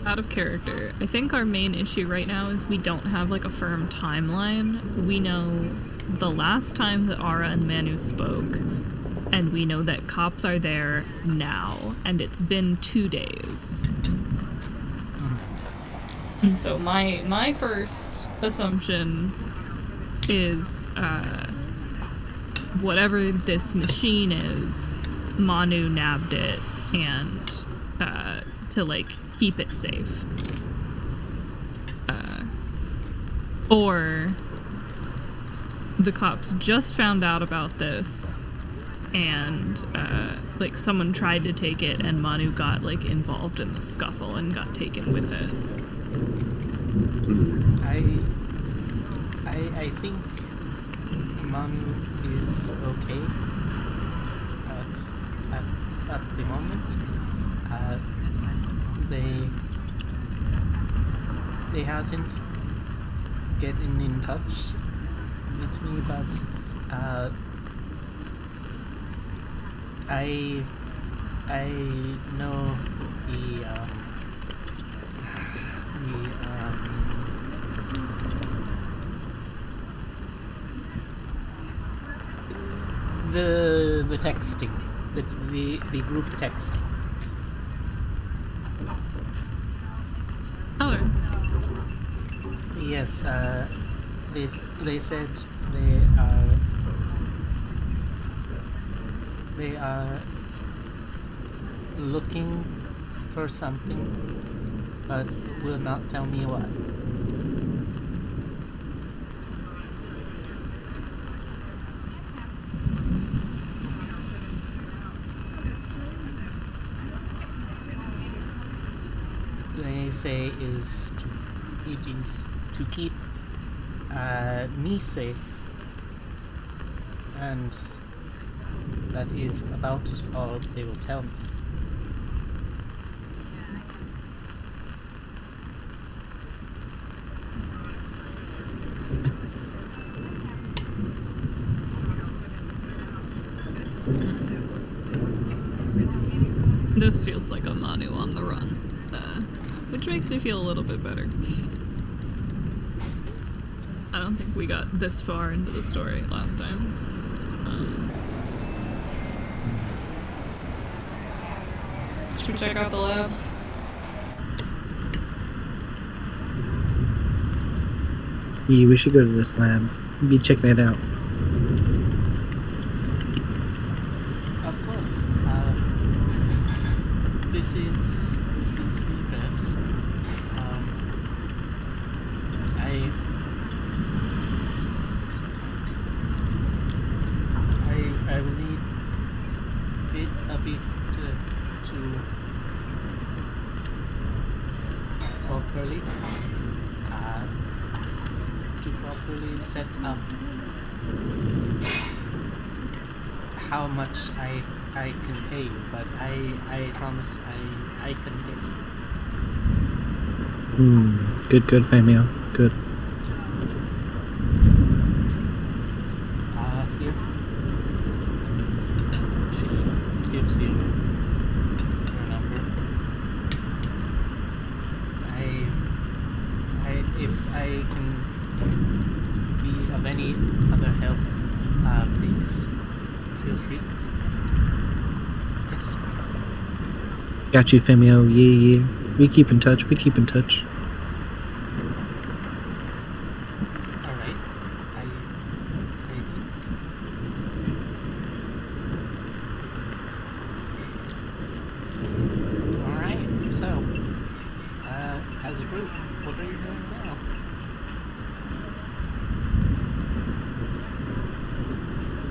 Out of character, I think our main issue right now is we don't have like a firm timeline. We know the last time that Ara and Manu spoke, and we know that cops are there now, and it's been 2 days. And so my first assumption is whatever this machine is, Manu nabbed it and to like keep it safe. Or the cops just found out about this and like someone tried to take it and Manu got like involved in the scuffle and got taken with it. I think Manu is okay at the moment. They haven't gotten in touch with me, but I know the texting, the group texting. Oh. Yes, they said they are looking for something, but will not tell me what. They say it is to keep me safe, and that is about all they will tell me. This feels like a Manu on the run, which makes me feel a little bit better. I don't think we got this far into the story last time. Should we check out the lab? Yeah, we should go to this lab. Be checking it out. Of course. This is the best. I will need a bit to properly set up how much I can pay you, but I promise I can pay you. Good, Famio. Good. Here. She gives you her number. If I can be of any other help, please feel free. Yes. Got you, Famio. Yeah. We keep in touch. Alright. Alright, so, as a group, what are you doing now?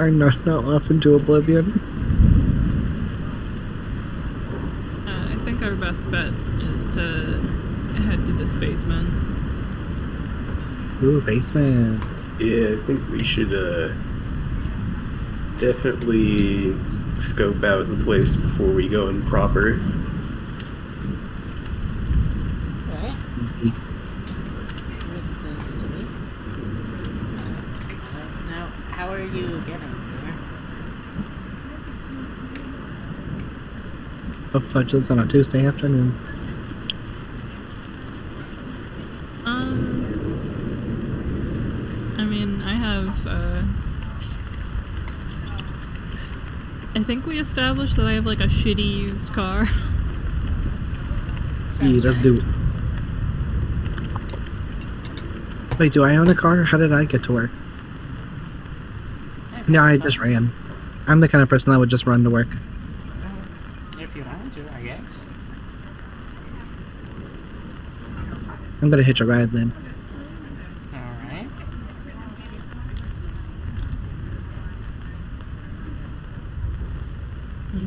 Are not off into oblivion. I think our best bet is to head to this basement. Ooh, basement. Yeah, I think we should definitely scope out the place before we go in proper. Okay. Makes sense to me. Now, how are you getting there? The fudges on a Tuesday afternoon. I mean, I have, I think we established that I have, like, a shitty used car. Yeah, let's do it. Wait, do I own a car? How did I get to work? No, I just ran. I'm the kind of person that would just run to work. If you want to, I guess. I'm gonna hitch a ride then. Alright.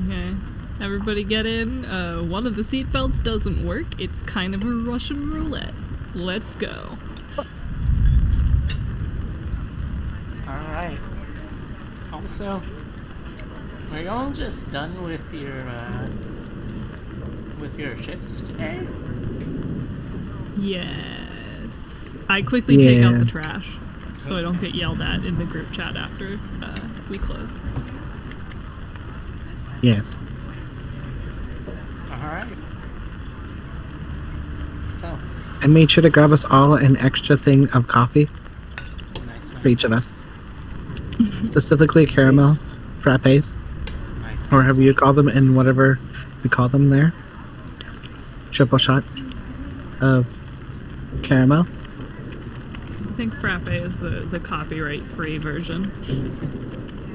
Okay. Everybody get in. One of the seatbelts doesn't work. It's kind of a Russian roulette. Let's go. Alright. Also, are y'all just done with your shifts today? Yes. I quickly take out Yeah. the trash, so I don't get yelled at in the group chat after we close. Yes. Alright. So, I made sure to grab us all an extra thing of coffee nice, for each of us. Specifically caramel frappes, Nice, or however you call them in whatever we call them there. Triple shot of caramel. I think frappe is the copyright-free version.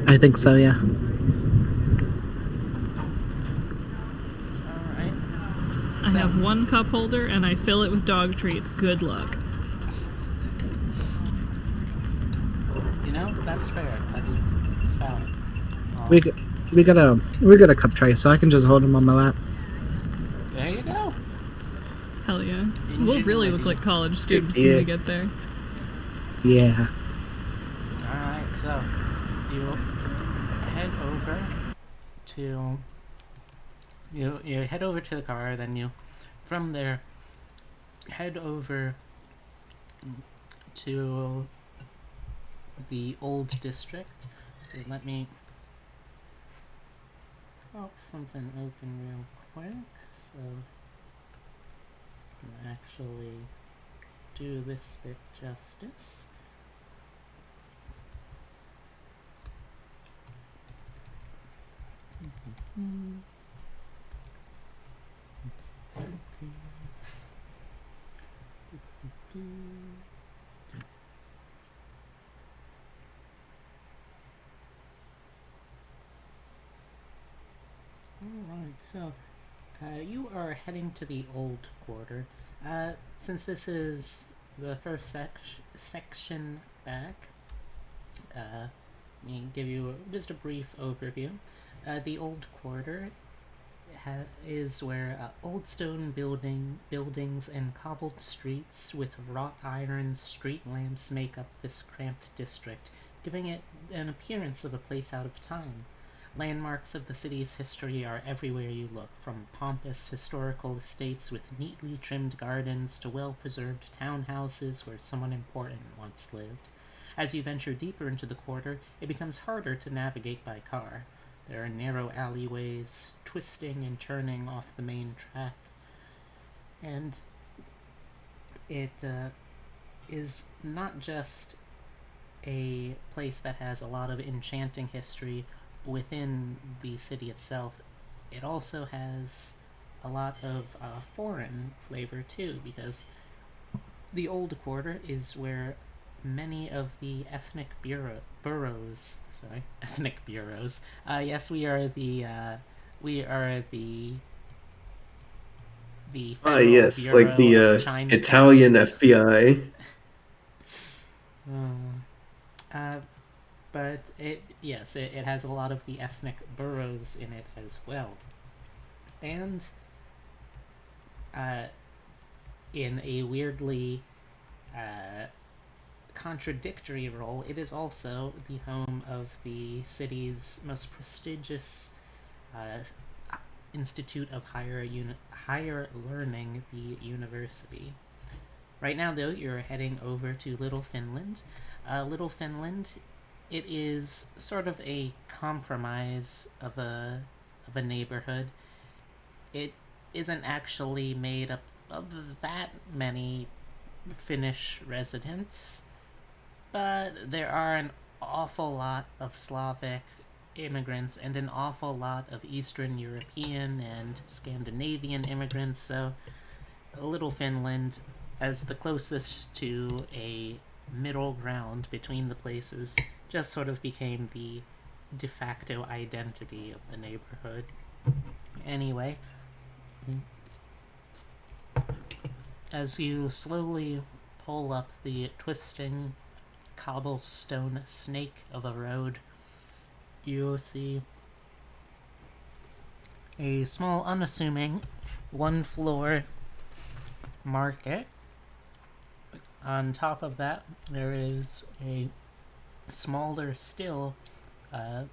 I think so, yeah. Alright. I have one cup holder and I fill it with dog treats. Good luck. You know, that's fair. That's valid. We got a cup tray, so I can just hold them on my lap. There you go. Hell yeah. We'll really look like college students when we get there. Yeah. Alright, so you head over to you head over to the car, then you from there head over to the old district. So let me pop something open real quick so I can actually do this bit justice. Alright, so you are heading to the old quarter. Since this is the first section back, me give you just a brief overview. The old quarter is where old stone buildings and cobbled streets with wrought iron street lamps make up this cramped district, giving it an appearance of a place out of time. Landmarks of the city's history are everywhere you look, from pompous historical estates with neatly trimmed gardens to well-preserved townhouses where someone important once lived. As you venture deeper into the quarter, it becomes harder to navigate by car. There are narrow alleyways, twisting and turning off the main track, and it is not just a place that has a lot of enchanting history within the city itself. It also has a lot of foreign flavor too, because the old quarter is where many of the ethnic boroughs. Yes, we are the Federal yes, Bureau like the of Chinatowns. Italian FBI. But it has a lot of the ethnic boroughs in it as well, and in a weirdly contradictory role, it is also the home of the city's most prestigious Institute of Higher Learning, the university. Right now, though, you're heading over to Little Finland. Little Finland, it is sort of a compromise of a neighborhood. It isn't actually made up of that many Finnish residents, but there are an awful lot of Slavic immigrants and an awful lot of Eastern European and Scandinavian immigrants, so Little Finland, as the closest to a middle ground between the places, just sort of became the de facto identity of the neighborhood. Anyway, as you slowly pull up the twisting cobblestone snake of a road, you see a small, unassuming, one-floor market. On top of that, there is a smaller still, a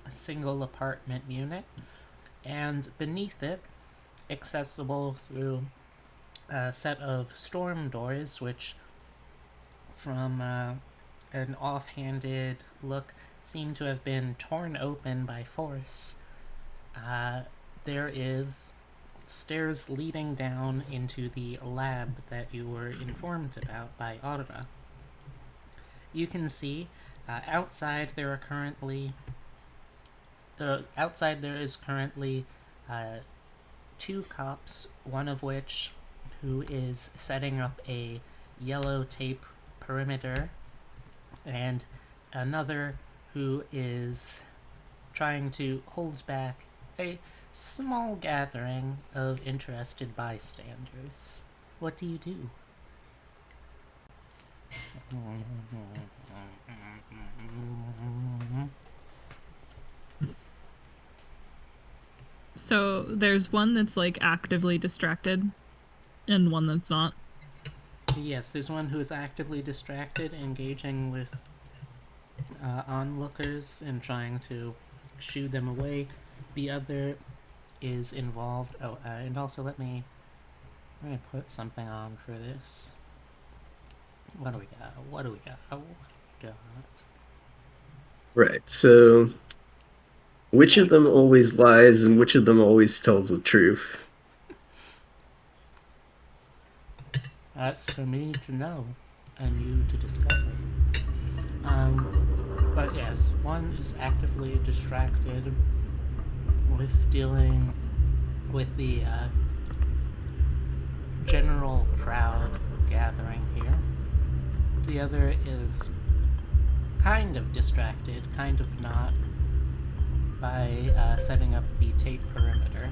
single apartment unit, and beneath it, accessible through a set of storm doors, which, from an offhanded look, seem to have been torn open by force. There is stairs leading down into the lab that you were informed about by Aura. You can see outside there is currently 2 cops, one of which who is setting up a yellow tape perimeter, and another who is trying to hold back a small gathering of interested bystanders. What do you do? So there's one that's like actively distracted and one that's not. Yes, there's one who is actively distracted, engaging with onlookers and trying to shoo them away. The other is involved. Oh, and also let me put something on for this. What do we got? Right. So, which of them always lies and which of them always tells the truth? That's for me to know and you to discover. But yes, one is actively distracted with dealing with the general crowd gathering here. The other is kind of distracted, kind of not, by setting up the tape perimeter.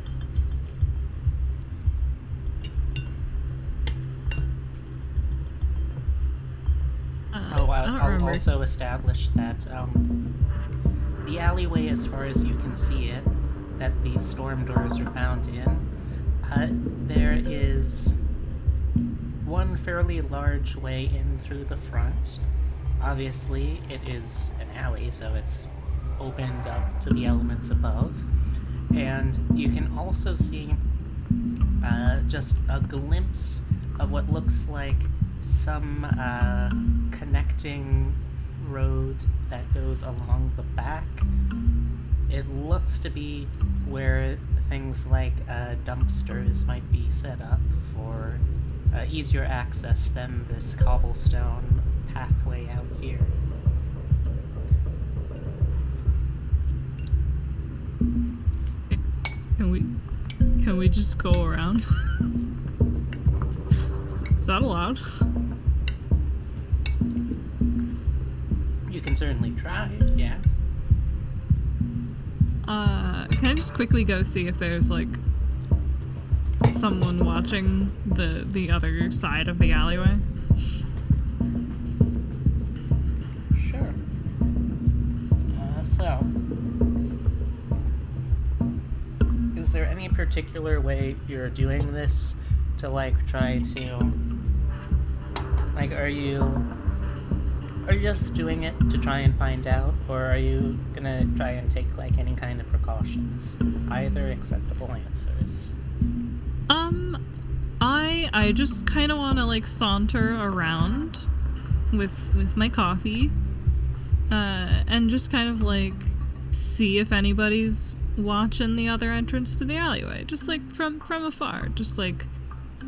I'll also establish that the alleyway, as far as you can see it, that these storm doors are found in, there is one fairly large way in through the front. Obviously, it is an alley, so it's opened up to the elements above. And you can also see just a glimpse of what looks like some connecting road that goes along the back. It looks to be where things like dumpsters might be set up for easier access than this cobblestone pathway out here. Can we just go around? Is that allowed? You can certainly try, yeah. Can I just quickly go see if there's like someone watching the other side of the alleyway? Sure. So, is there any particular way you're doing this to like try to, like, are you Are you just doing it to try and find out, or are you gonna try and take like any kind of precautions? Either acceptable answers. I just kind of want to like saunter around with my coffee, and just kind of like see if anybody's watching the other entrance to the alleyway, just like from afar, just like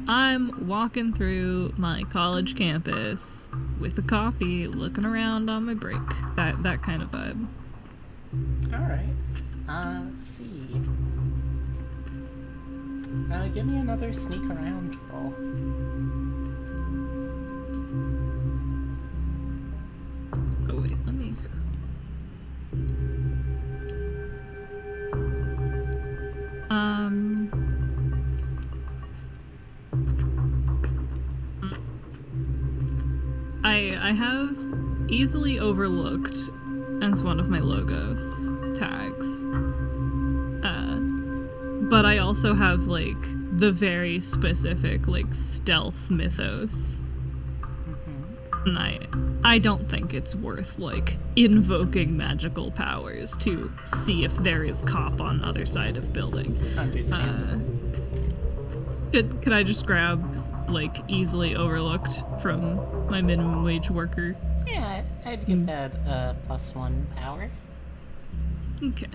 I'm walking through my college campus with a coffee, looking around on my break. That kind of vibe. Alright. Let's see. Give me another sneak around roll. Oh wait, let me. I have easily overlooked as one of my logos tags. But I also have like the very specific like stealth mythos. And I don't think it's worth like invoking magical powers to see if there is cop on other side of building. Understand. Could I just grab like easily overlooked from my minimum wage worker? Yeah, I'd give that +1 power. Okay.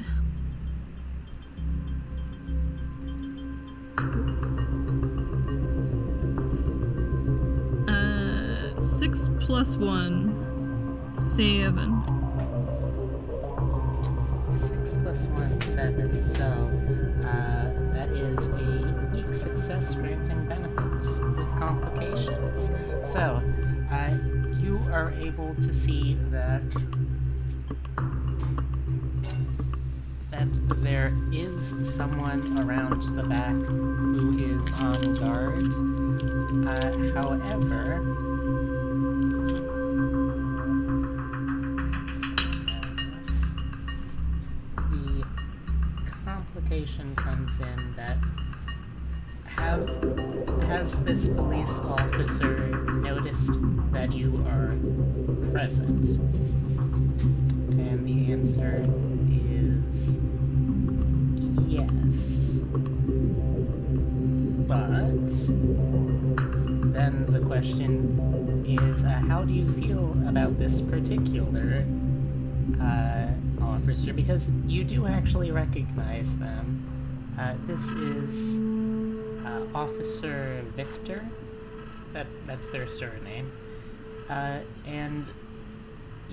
6 + 1, 7. 6 + 1, 7. So, that is a weak success granting benefits with complications. So, you are able to see that there is someone around the back who is on guard. However, the complication comes in that has this police officer noticed that you are present? And the answer is yes. But then the question is, how do you feel about this particular officer? Because you do actually recognize them. This is Officer Victor. That's their surname. And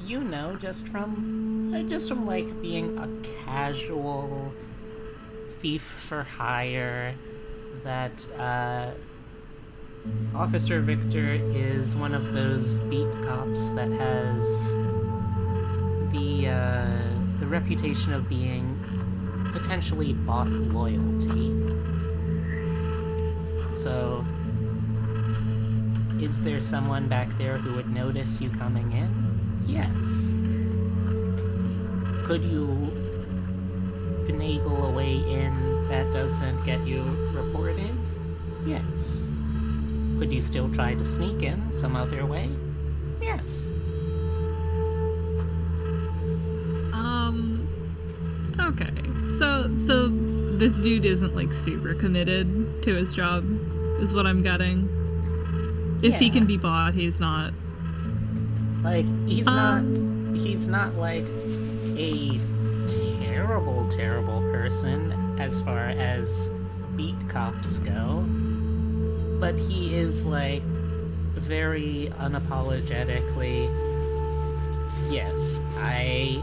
you know, just from like being a casual thief for hire, that Officer Victor is one of those beat cops that has the reputation of being potentially bought loyalty. So, is there someone back there who would notice you coming in? Yes. Could you finagle a way in that doesn't get you reported? Yes. Could you still try to sneak in some other way? Yes. Okay. So this dude isn't like super committed to his job, is what I'm getting. If he can be bought, he's not. Like, he's not like a terrible person as far as beat cops go, but he is like very unapologetically, yes, I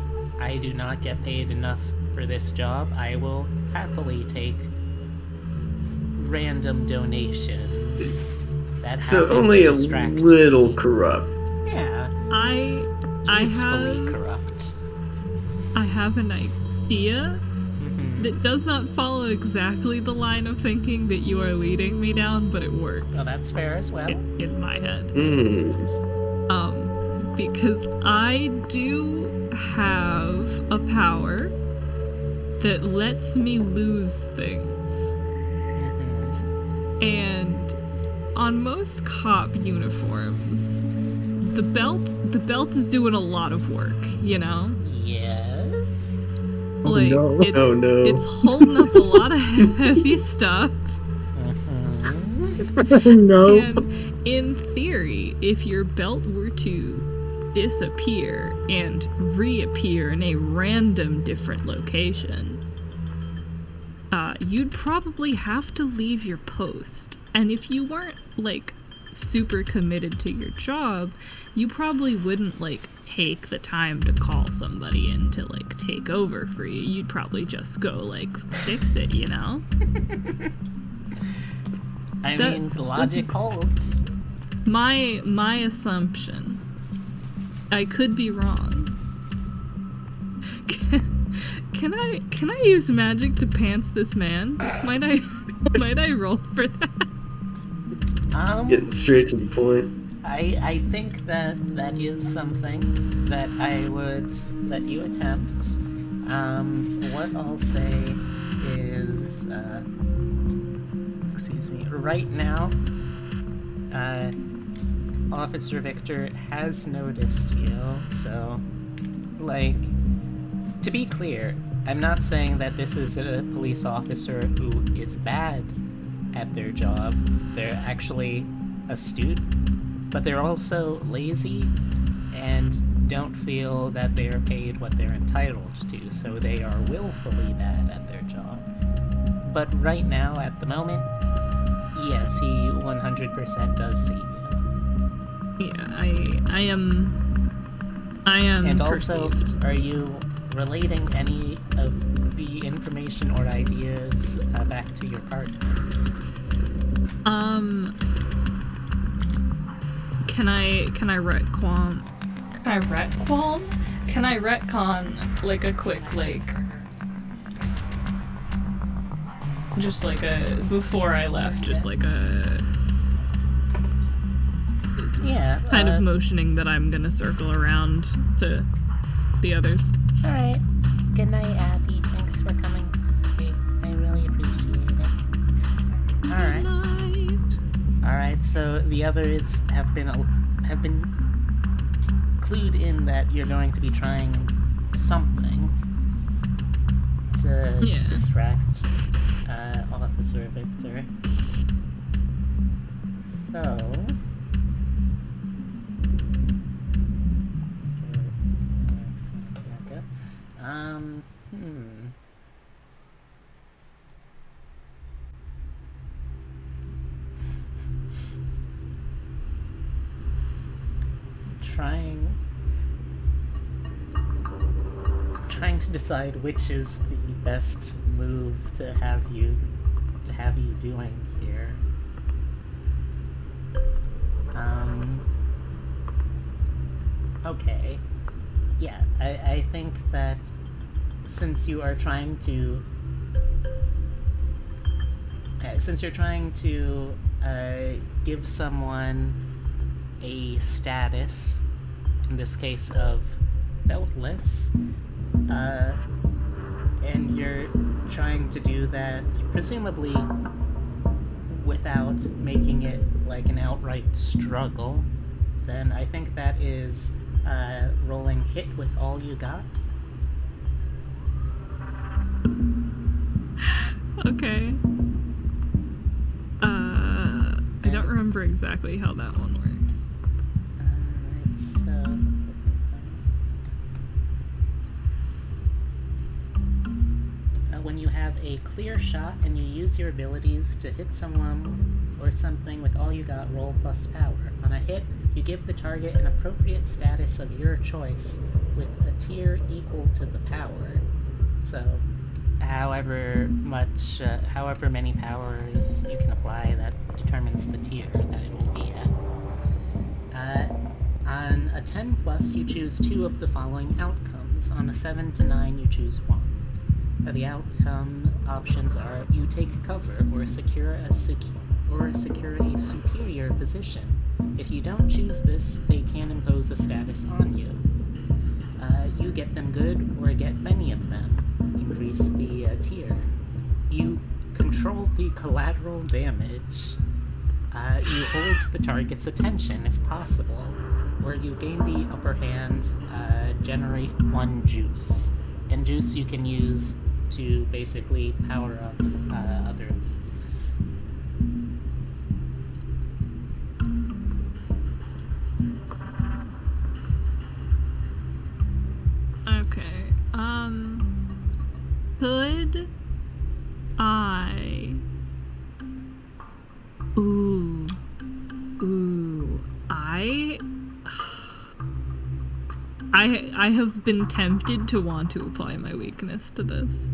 do not get paid enough for this job. I will happily take random donations that happen So only to a distract little corrupt. Yeah. Usefully corrupt. I have an idea that does not follow exactly the line of thinking that you are leading me down, but it works. Oh, that's fair as well. In my head. Mm. Because I do have a power that lets me lose things. And on most cop uniforms, the belt is doing a lot of work, you know? Yes. Oh, Like no. it's Oh, no. it's holding up a lot of heavy stuff. No. And in theory, if your belt were to disappear and reappear in a random different location, you'd probably have to leave your post. And if you weren't like super committed to your job, you probably wouldn't like take the time to call somebody in to like take over for you. You'd probably just go like fix it, you know? I mean, the logic holds. My assumption. I could be wrong. Can I use magic to pants this man? Might I roll for that? Getting straight to the point. I think that is something that I would let you attempt. What I'll say is, excuse me, right now, Officer Victor has noticed you, so, like, to be clear, I'm not saying that this is a police officer who is bad at their job. They're actually astute, but they're also lazy and don't feel that they are paid what they're entitled to, so they are willfully bad at their job. But right now, at the moment, yes, he 100% does see you. Yeah, I am And also, perceived. are you relating any of the information or ideas back to your partners? Can I retcon? Can I retcon? Can I retcon like a quick like just like a before I left, just like a kind of motioning that I'm gonna circle around to the others. Alright. Good night, Abby. Thanks for coming. I really appreciate it. Alright. Alright, so the others have been clued in that you're going to be trying something to distract Officer Victor. So trying to decide which is the best move to have you doing here. Okay. Yeah, I think that since you're trying to give someone a status, in this case of beltless, and you're trying to do that presumably without making it like an outright struggle, then I think that is rolling hit with all you got. Okay. I don't remember exactly how that one works. Alright, so when you have a clear shot and you use your abilities to hit someone or something with all you got, roll plus power. On a hit, you give the target an appropriate status of your choice with a tier equal to the power. So, however many powers you can apply, that determines the tier that it will be at. On a 10 plus, you choose 2 of the following outcomes. On a 7 to 9, you choose 1. The outcome options are: you take cover or secure a superior position. If you don't choose this, they can impose a status on you. You get them good or get many of them. Increase the tier. You control the collateral damage. You hold the target's attention if possible. where you gain the upper hand, generate 1 juice. And juice you can use to basically power up other leaves. Okay. Could I? Ooh. I have been tempted to want to apply my weakness to this.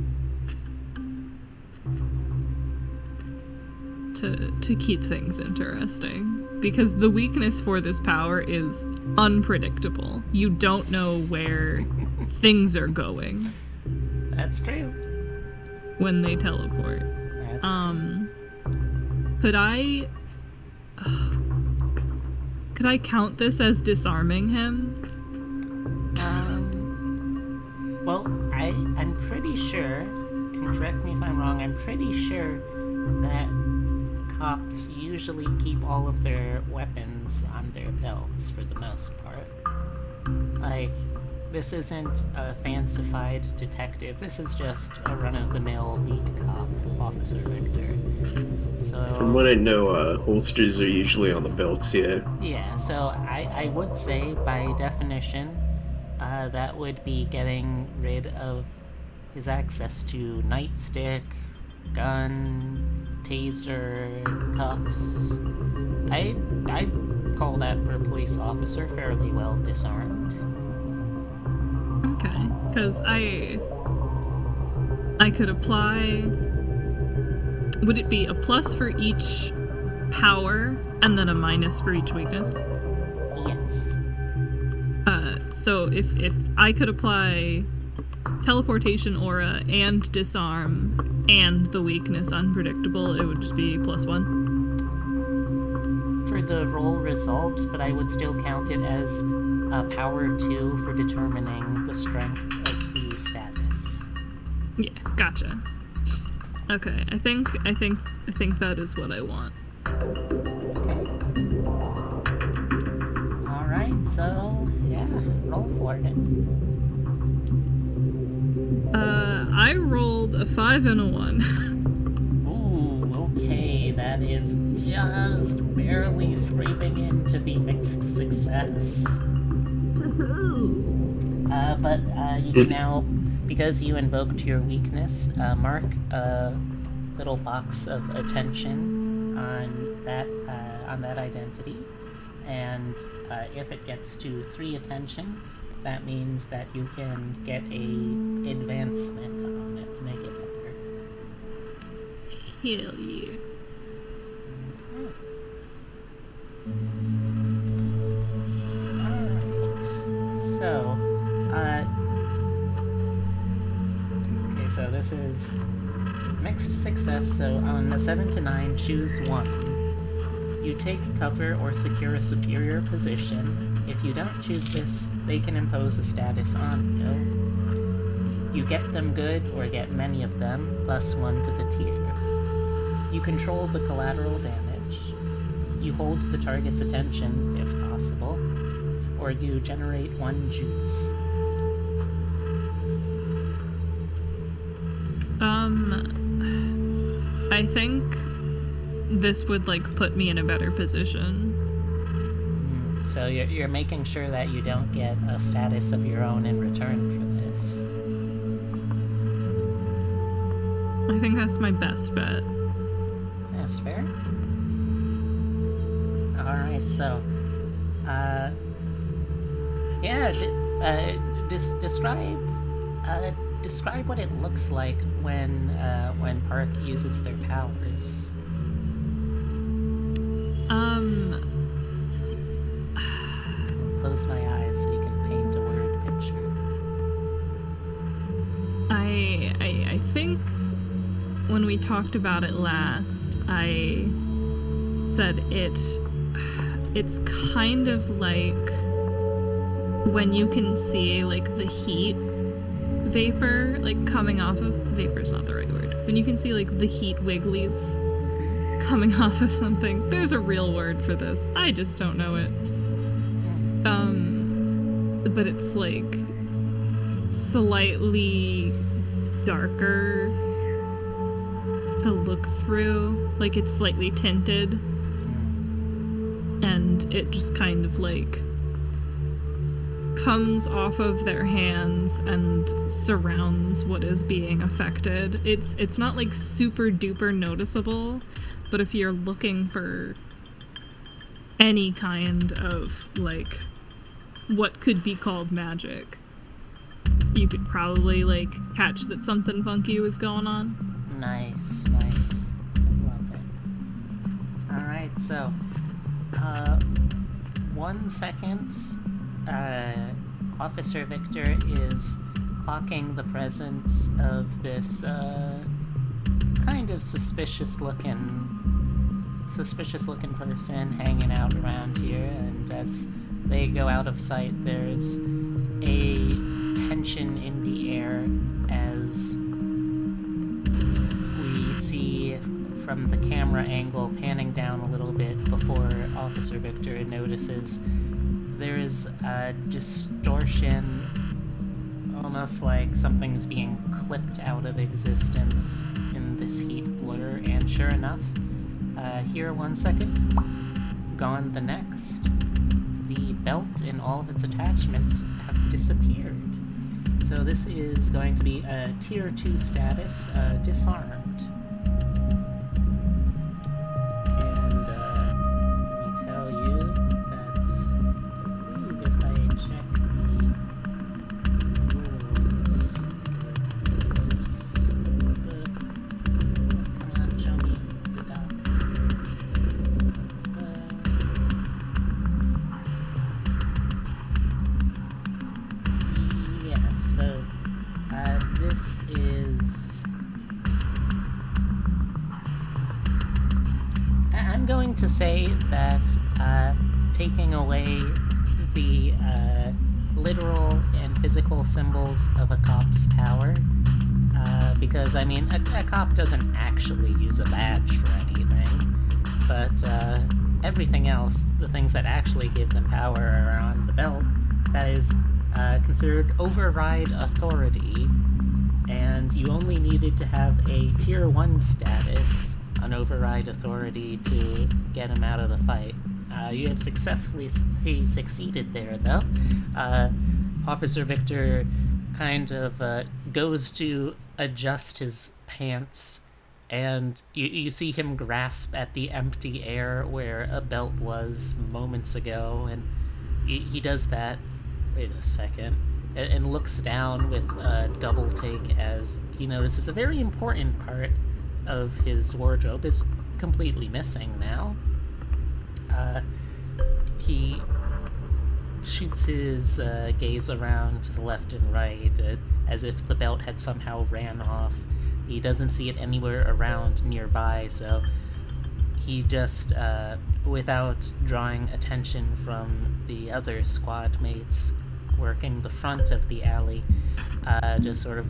To keep things interesting. Because the weakness for this power is unpredictable. You don't know where things are going. That's true. When they teleport. That's true. Could I count this as disarming him? Well, I'm pretty sure, and correct me if I'm wrong, I'm pretty sure that cops usually keep all of their weapons on their belts for the most part. Like, this isn't a fancified detective, this is just a run-of-the-mill beat cop, Officer Victor. So... From what I know, holsters are usually on the belts, yeah. Yeah, so I would say, by definition, that would be getting rid of his access to nightstick, gun, taser, cuffs. I'd call that for a police officer fairly well disarmed. Okay, because I could apply... Would it be a plus for each power and then a minus for each weakness? Yes. So if I could apply teleportation aura and disarm and the weakness unpredictable, it would just be +1? For the roll result, but I would still count it as a power 2 for determining the strength of the status. Yeah, gotcha. Okay, I think that is what I want. Okay. Alright, so yeah, roll for it. I rolled a 5 and a 1. Ooh, okay, that is just barely scraping into the mixed success. But you can now, because you invoked your weakness, mark a little box of attention on that identity, and if it gets to 3 attention, that means that you can get a advancement on it to make it better. Hell yeah. Alright. So, okay, so this is mixed success, so on the 7 to 9, choose 1. You take cover or secure a superior position. If you don't choose this, they can impose a status on you. You get them good or get many of them, +1 to the tier. You control the collateral damage. You hold the target's attention, if possible, or you generate 1 juice. I think this would, put me in a better position. So you're making sure that you don't get a status of your own in return for this. I think that's my best bet. That's fair. Alright, so... describe what it looks like when Park uses their powers. Close my eyes so you can paint a word picture. I think when we talked about it last, I said it's kind of like when you can see the heat vapor coming off of vapor's not the right word. When you can see the heat wigglies coming off of something. There's a real word for this. I just don't know it. But it's like slightly darker to look through. Like it's slightly tinted. And it just kind of like comes off of their hands and surrounds what is being affected. It's not like super duper noticeable, but if you're looking for any kind of like what could be called magic, you could probably like catch that something funky was going on. Nice. Love it. Alright, so 1 second, Officer Victor is clocking the presence of this kind of suspicious looking person hanging out around here, and as they go out of sight, there's a tension in the air as we see from the camera angle panning down a little bit before Officer Victor notices there is a distortion, almost like something's being clipped out of existence in this heat blur, and sure enough, here 1 second, gone the next. The belt and all of its attachments have disappeared. So this is going to be a Tier 2 status, disarmed. And let me tell you that I believe if I check the rules for this, come on, show me the doc. So, this is... I'm going to say that taking away the literal and physical symbols of a cop's power, because, I mean, a cop doesn't actually use a badge for anything, but everything else, the things that actually give them power are on the belt. That is considered override authority, and you only needed to have a Tier 1 status on override authority to get him out of the fight. You have successfully succeeded there, though. Officer Victor kind of goes to adjust his pants, and you see him grasp at the empty air where a belt was moments ago, and he does that. Wait a second. And looks down with a double take as he notices a very important part of his wardrobe is completely missing now. He shoots his gaze around to the left and right as if the belt had somehow ran off. He doesn't see it anywhere around nearby, so he just, without drawing attention from the other squad mates working the front of the alley, just sort of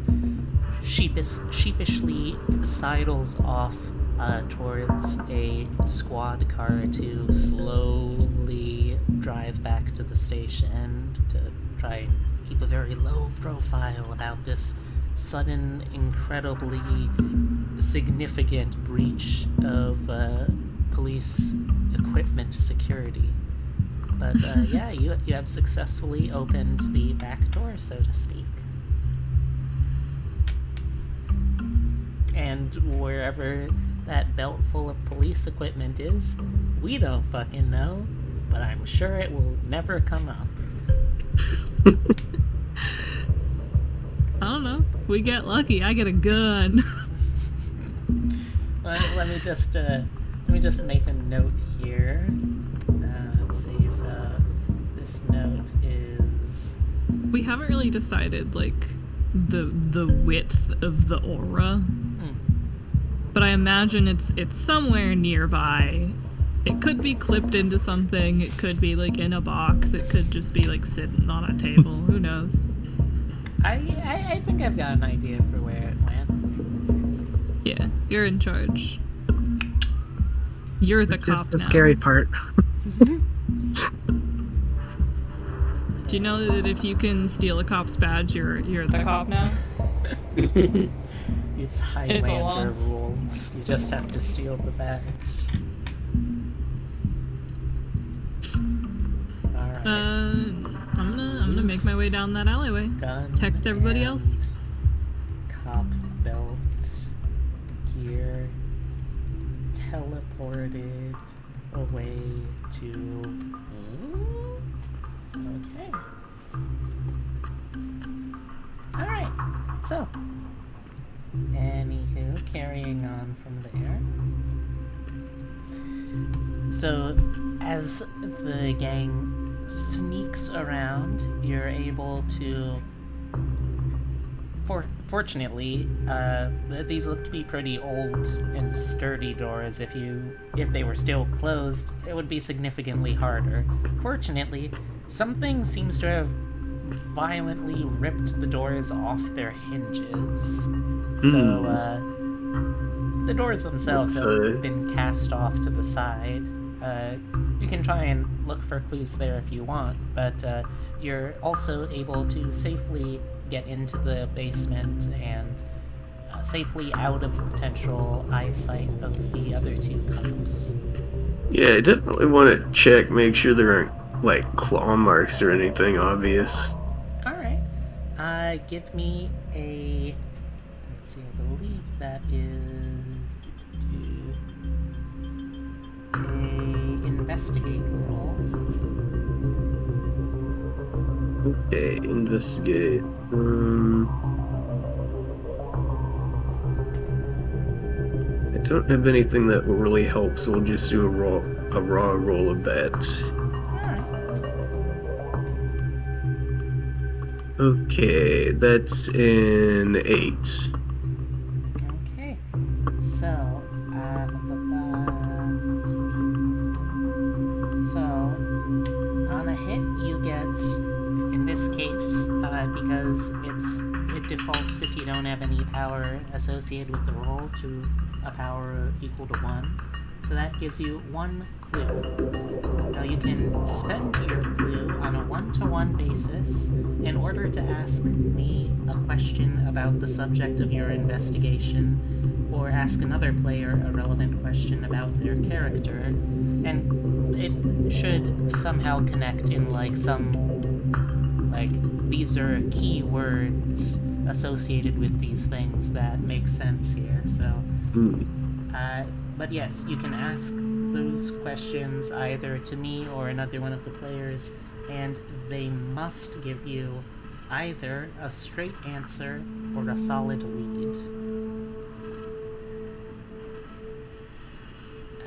sheepishly sidles off towards a squad car to slowly drive back to the station to try and keep a very low profile about this sudden, incredibly significant breach of police equipment security. But yeah, you have successfully opened the back door, so to speak. And wherever that belt full of police equipment is, we don't fucking know, but I'm sure it will never come up. I don't know. We get lucky. I get a gun. Let me just make a note here. Let's see. So this note is. We haven't really decided like the width of the aura, but I imagine it's somewhere nearby. It could be clipped into something. It could be like in a box. It could just be like sitting on a table. Who knows? I think I've got an idea for where it went. Yeah, you're in charge. You're the cop Just the now. scary part. Do you know that if you can steal a cop's badge, you're the cop now? It's Highlander law. rules. You just have to steal the badge. Alright. I'm gonna make my way down that alleyway. Gun Text everybody and else. Cop belt. Gear. Teleported away to... Okay. Alright, so. Anywho, carrying on from there. So, as the gang sneaks around, you're able to... Fortunately, these look to be pretty old and sturdy doors. If they were still closed, it would be significantly harder. Fortunately, something seems to have violently ripped the doors off their hinges. So, the doors themselves have been cast off to the side. You can try and look for clues there if you want, but you're also able to safely get into the basement and safely out of the potential eyesight of the other two cops. Yeah, I definitely want to check, make sure there aren't, like, claw marks or anything obvious. Alright. Give me a... Let's see, I believe that is... a investigate roll. Okay, investigate. I don't have anything that will really help, so we'll just do a raw roll of that. Alright. Okay, that's an 8. Okay. So, So, on a hit, you get, in this case, because it defaults if you don't have any power associated with the roll to a power equal to 1. So that gives you 1 clue. Now you can spend your clue on a 1-to-1 basis in order to ask me a question about the subject of your investigation, or ask another player a relevant question about their character, and it should somehow connect in these are keywords associated with these things that make sense here, so... but yes, you can ask those questions either to me or another one of the players, and they must give you either a straight answer or a solid lead.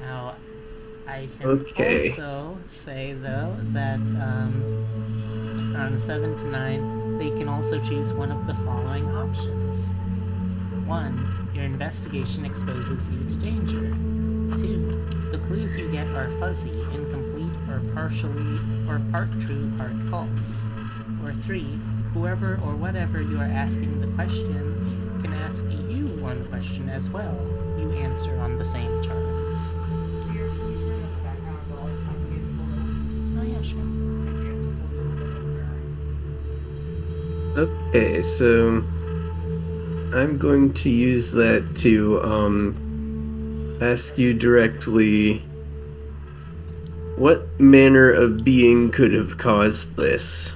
Now, I can also say, though, that on 7 to 9, they can also choose one of the following options. 1. Your investigation exposes you to danger. 2. The clues you get are fuzzy, incomplete, or part true, part false. Or 3. Whoever or whatever you are asking the questions can ask you one question as well. You answer on the same terms. Oh yeah, sure. Okay, so I'm going to use that to ask you directly, what manner of being could have caused this?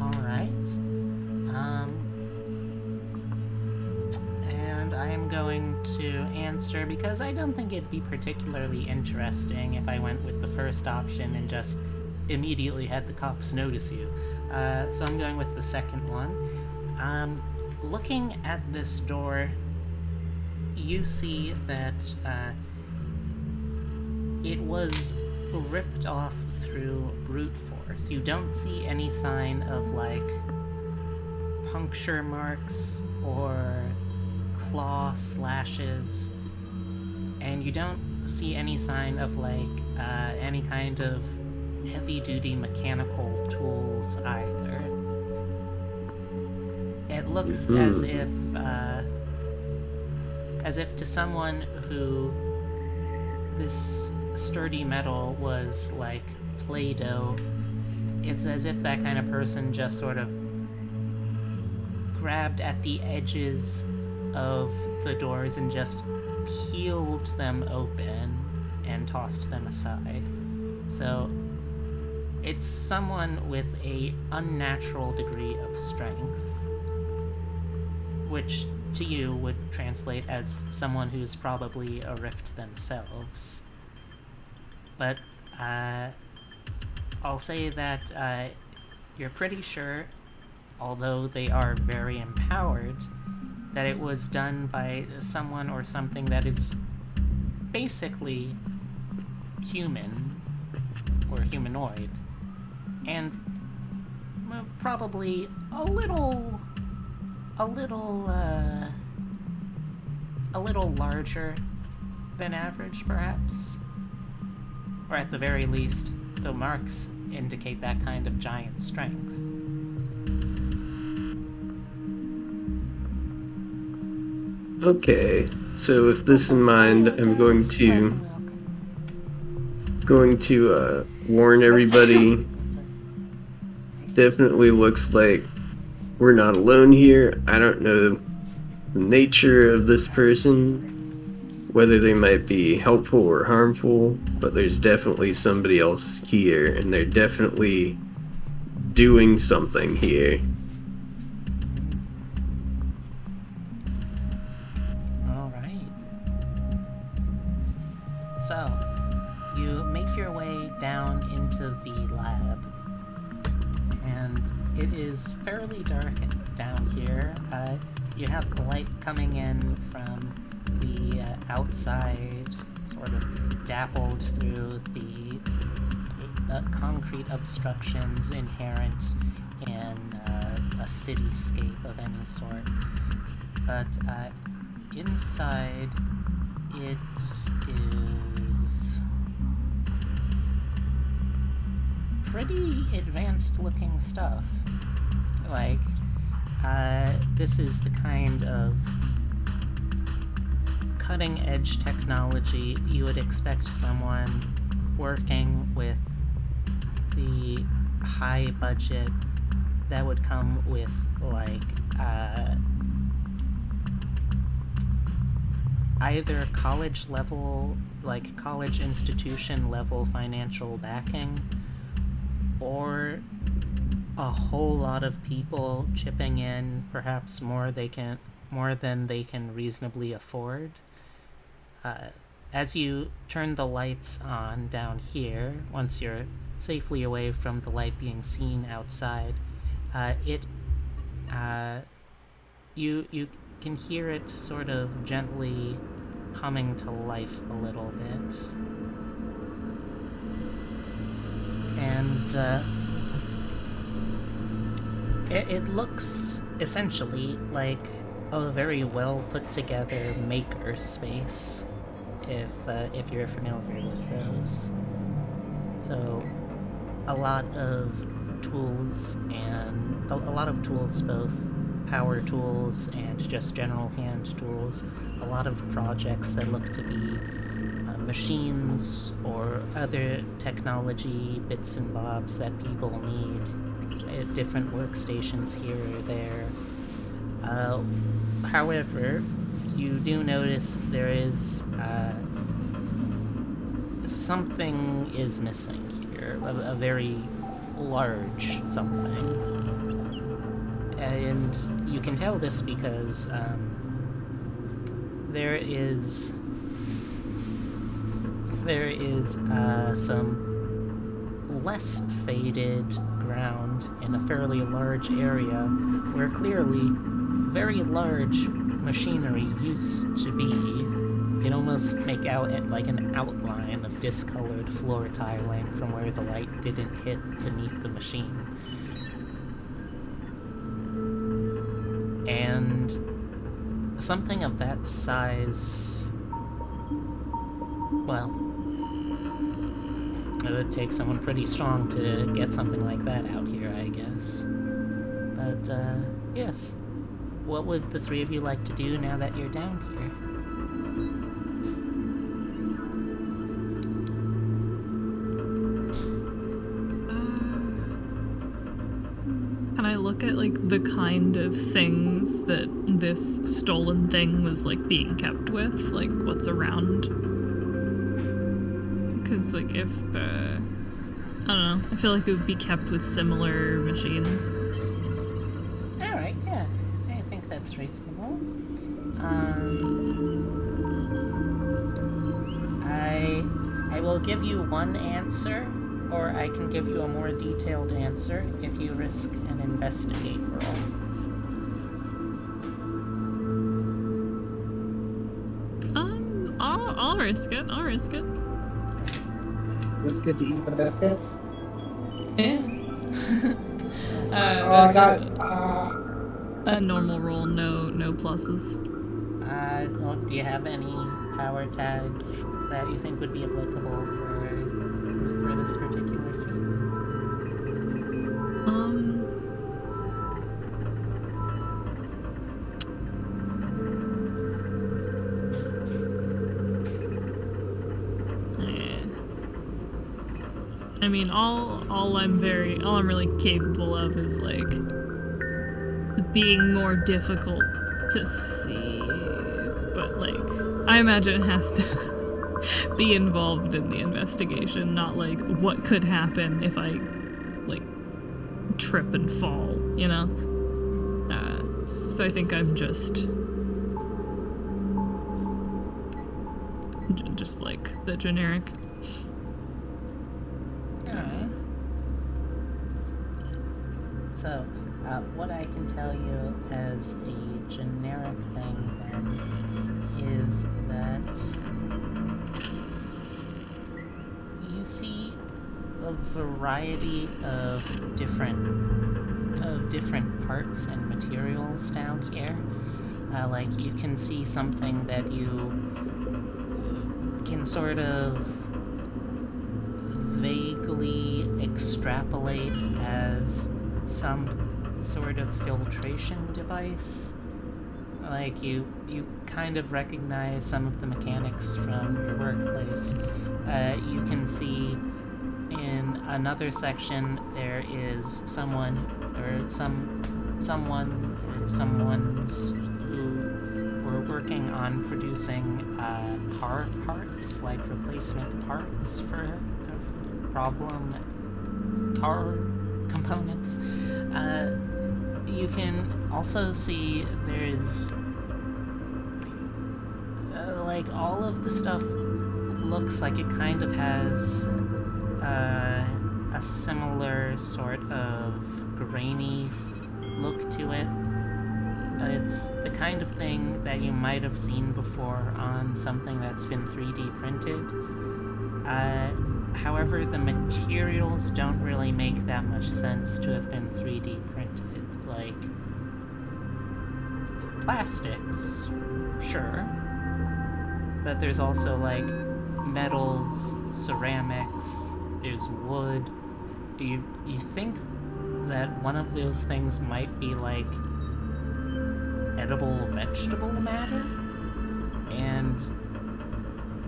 Alright. And I am going to answer because I don't think it'd be particularly interesting if I went with the first option and just immediately had the cops notice you. So I'm going with the second one. Looking at this door, you see that it was ripped off through brute force. You don't see any sign of, like, puncture marks or claw slashes, and you don't see any sign of, like, any kind of heavy-duty mechanical tools either. It looks as if to someone who this sturdy metal was like Play-Doh, it's as if that kind of person just sort of grabbed at the edges of the doors and just peeled them open and tossed them aside. So it's someone with a unnatural degree of strength, which to you would translate as someone who's probably a rift themselves. But I'll say that you're pretty sure, although they are very empowered, that it was done by someone or something that is basically human or humanoid, and probably a little larger than average, perhaps, or at the very least, the marks indicate that kind of giant strength. Okay, so with this in mind, I'm going to warn everybody. Definitely looks like we're not alone here. I don't know the nature of this person, whether they might be helpful or harmful, but there's definitely somebody else here, and they're definitely doing something here. Alright. So, you make your way down into the lab, and it is fairly dark down here. You have the light coming in from the outside, sort of dappled through the concrete obstructions inherent in a cityscape of any sort. But inside, it is pretty advanced looking stuff. Like, this is the kind of cutting edge technology you would expect someone working with the high budget that would come with, like, either college level, like college institution level financial backing, or a whole lot of people chipping in, perhaps more than they can reasonably afford. As you turn the lights on down here, once you're safely away from the light being seen outside, you can hear it sort of gently humming to life a little bit. And it looks essentially like a very well put together maker space, if you're familiar with those. So a lot of tools, and a lot of tools, both power tools and just general hand tools, a lot of projects that look to be machines or other technology bits and bobs that people need at different workstations here or there. However, you do notice there is something is missing here, a very large something. And you can tell this because there is some less faded ground in a fairly large area where clearly very large machinery used to be. You can almost make out like an outline of discolored floor tiling from where the light didn't hit beneath the machine. And something of that size, well, it would take someone pretty strong to get something like that out here, I guess. But, yes. What would the three of you like to do now that you're down here? I look at like the kind of things that this stolen thing was like being kept with, like what's around? Because like if I don't know, I feel like it would be kept with similar machines. Alright, yeah. I think that's reasonable. I will give you one answer, or I can give you a more detailed answer if you risk an investigate roll. I'll risk it. I'll risk it. It's good to eat the biscuits. Yeah. I That's just got a normal roll, no pluses. Well, do you have any power tags that you think would be applicable for this particular scene? I mean, all I'm really capable of is like being more difficult to see, but like I imagine it has to be involved in the investigation, not like what could happen if I like trip and fall, you know? So I think I'm just like the generic. So, what I can tell you as a generic thing then is that you see a variety of different parts and materials down here. Like you can see something that you can sort of vaguely extrapolate as some sort of filtration device. Like you kind of recognize some of the mechanics from your workplace. You can see in another section there is someones who were working on producing car parts, like replacement parts for problem car components. You can also see there's like all of the stuff looks like it kind of has a similar sort of grainy look to it. It's the kind of thing that you might have seen before on something that's been 3D printed. However, the materials don't really make that much sense to have been 3D printed. Like, plastics, sure. But there's also, like, metals, ceramics, there's wood. You think that one of those things might be, like, edible vegetable matter? And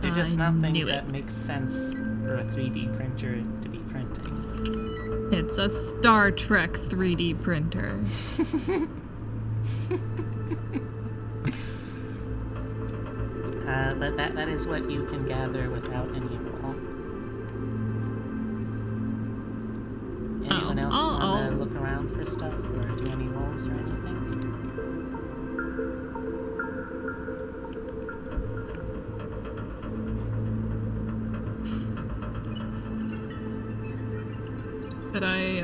they're just not things that make sense for a 3D printer to be printing. It's a Star Trek 3D printer. But that is what you can gather without any roll. Anyone else want to look around for stuff or do any rolls or anything? Could I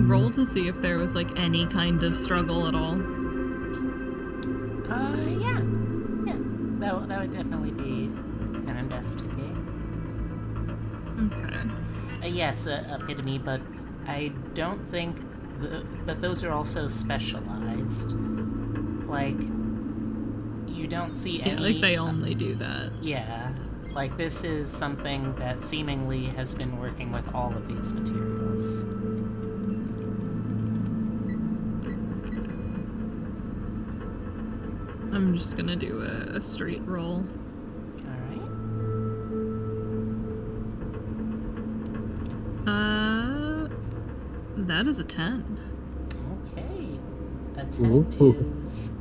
roll to see if there was like any kind of struggle at all? Yeah. That would definitely be an investigate. Okay. Yes, epitome, but I don't think but those are also specialized. Like, you don't see any. Yeah, like they only do that. Yeah. Like, this is something that seemingly has been working with all of these materials. I'm just gonna do a straight roll. Alright. That is a 10. Okay. A 10 Ooh. is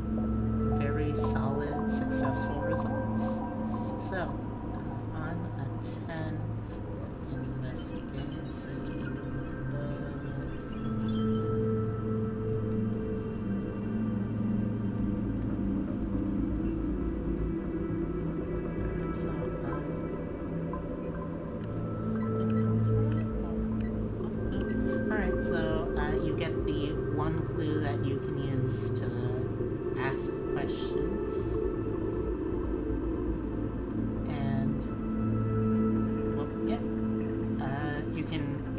very solid, successful results. So, on a 10 for investigation. Alright, so you get the one clue that you can use to ask questions. And well, yeah. You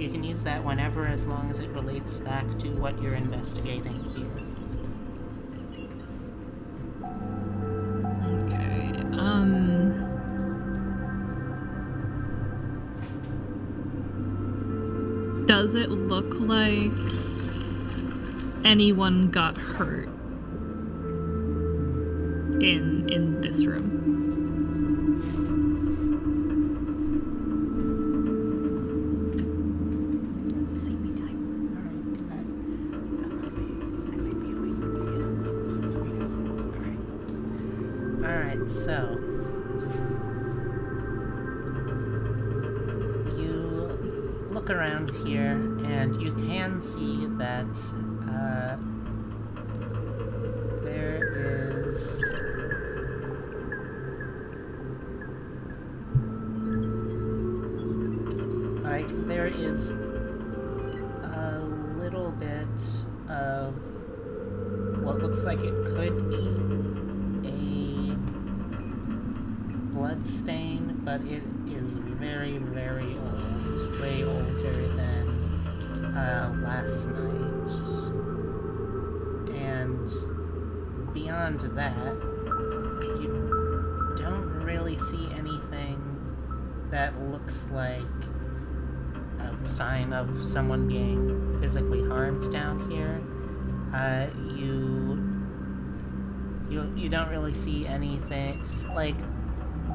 can use that whenever, as long as it relates back to what you're investigating here. Okay. Does it look like anyone got hurt in this room? Alright, so you look around here and you can see that there is a little bit of what looks like it could be a blood stain, but it is very, very old, way older than last night. And beyond that, you don't really see anything that looks like a sign of someone being physically harmed down here. You don't really see anything, like,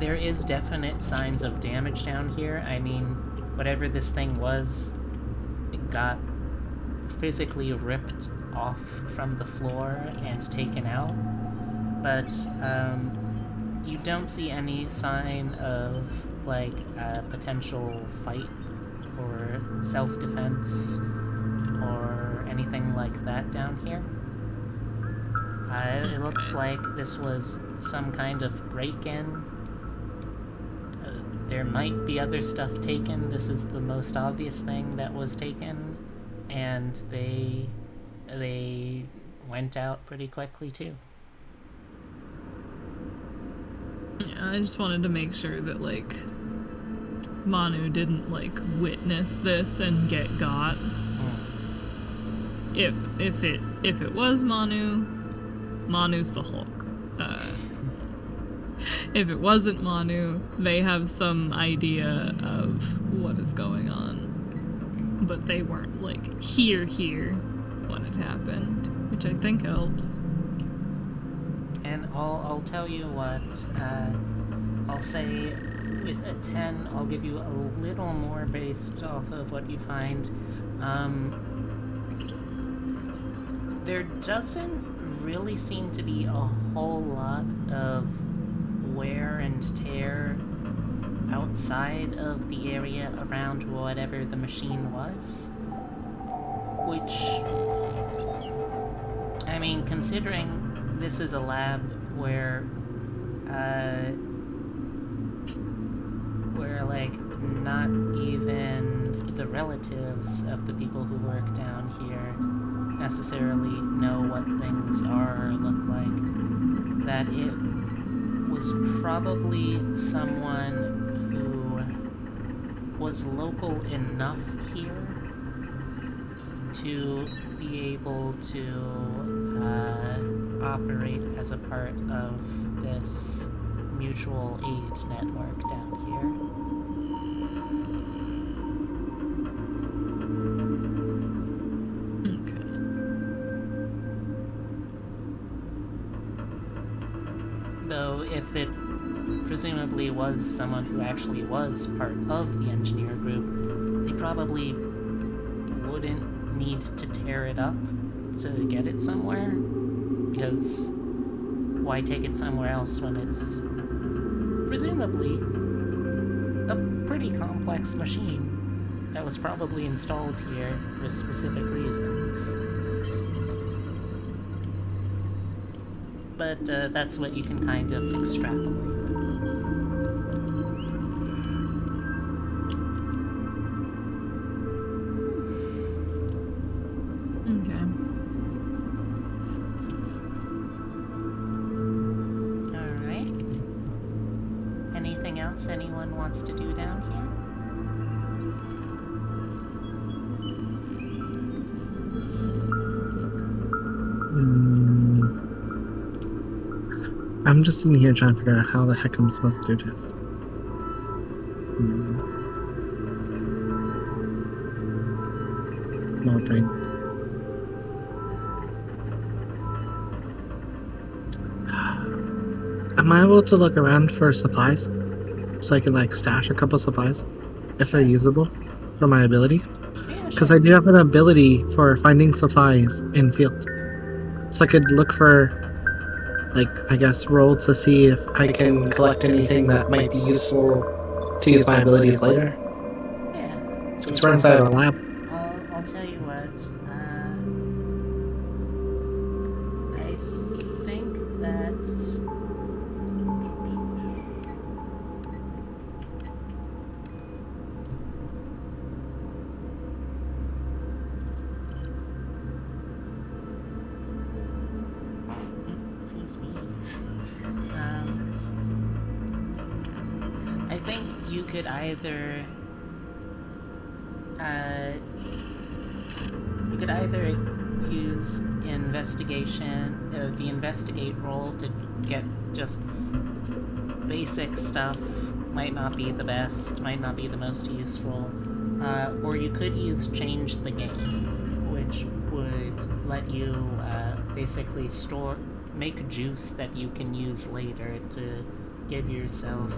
there is definite signs of damage down here. I mean, whatever this thing was, it got physically ripped off from the floor and taken out, but you don't see any sign of, like, a potential fight or self-defense or anything like that down here. It looks like this was some kind of break-in. There might be other stuff taken. This is the most obvious thing that was taken, and they went out pretty quickly too. Yeah, I just wanted to make sure that, like, Manu didn't, like, witness this and get got. If it was Manu's the Hulk. If it wasn't Manu, they have some idea of what is going on. But they weren't, like, here when it happened, which I think helps. And I'll tell you what, I'll say with a 10, I'll give you a little more based off of what you find. There doesn't really seem to be a whole lot of wear and tear outside of the area around whatever the machine was. Which, I mean, considering this is a lab where like, not even the relatives of the people who work down here necessarily know what things are or look like, that it was probably someone who was local enough here to be able to operate as a part of this mutual aid network down here. Though if it presumably was someone who actually was part of the engineer group, they probably wouldn't need to tear it up to get it somewhere, because why take it somewhere else when it's presumably a pretty complex machine that was probably installed here for specific reasons. But that's what you can kind of extrapolate. Okay. Alright. Anything else anyone wants to do down here? I'm just sitting here trying to figure out how the heck I'm supposed to do this. Nothing. Am I able to look around for supplies? So I can like stash a couple supplies if they're usable for my ability? Yeah, Because sure. I do have an ability for finding supplies in field. So I could look for, like, I guess, roll to see if I can collect anything that might be useful to use my abilities later. Yeah. Since we're inside a lab. I'll tell you what. I think that. Excuse me. I think you could either. You could either use investigation, the investigate roll to get just basic stuff. Might not be the best, might not be the most useful. Or you could use change the game, which would let you basically make juice that you can use later to give yourself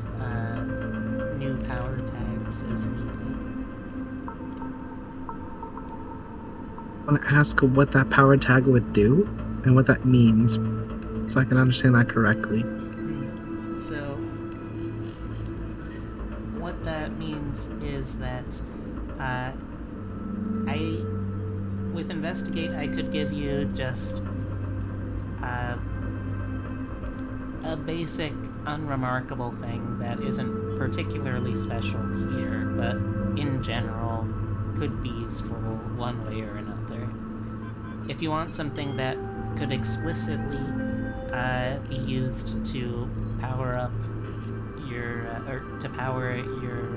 new power tags as needed. I want to ask what that power tag would do and what that means, so I can understand that correctly. So, what that means is that with investigate, I could give you just a basic, unremarkable thing that isn't particularly special here, but in general could be useful one way or another. If you want something that could explicitly be used to power up your or to power your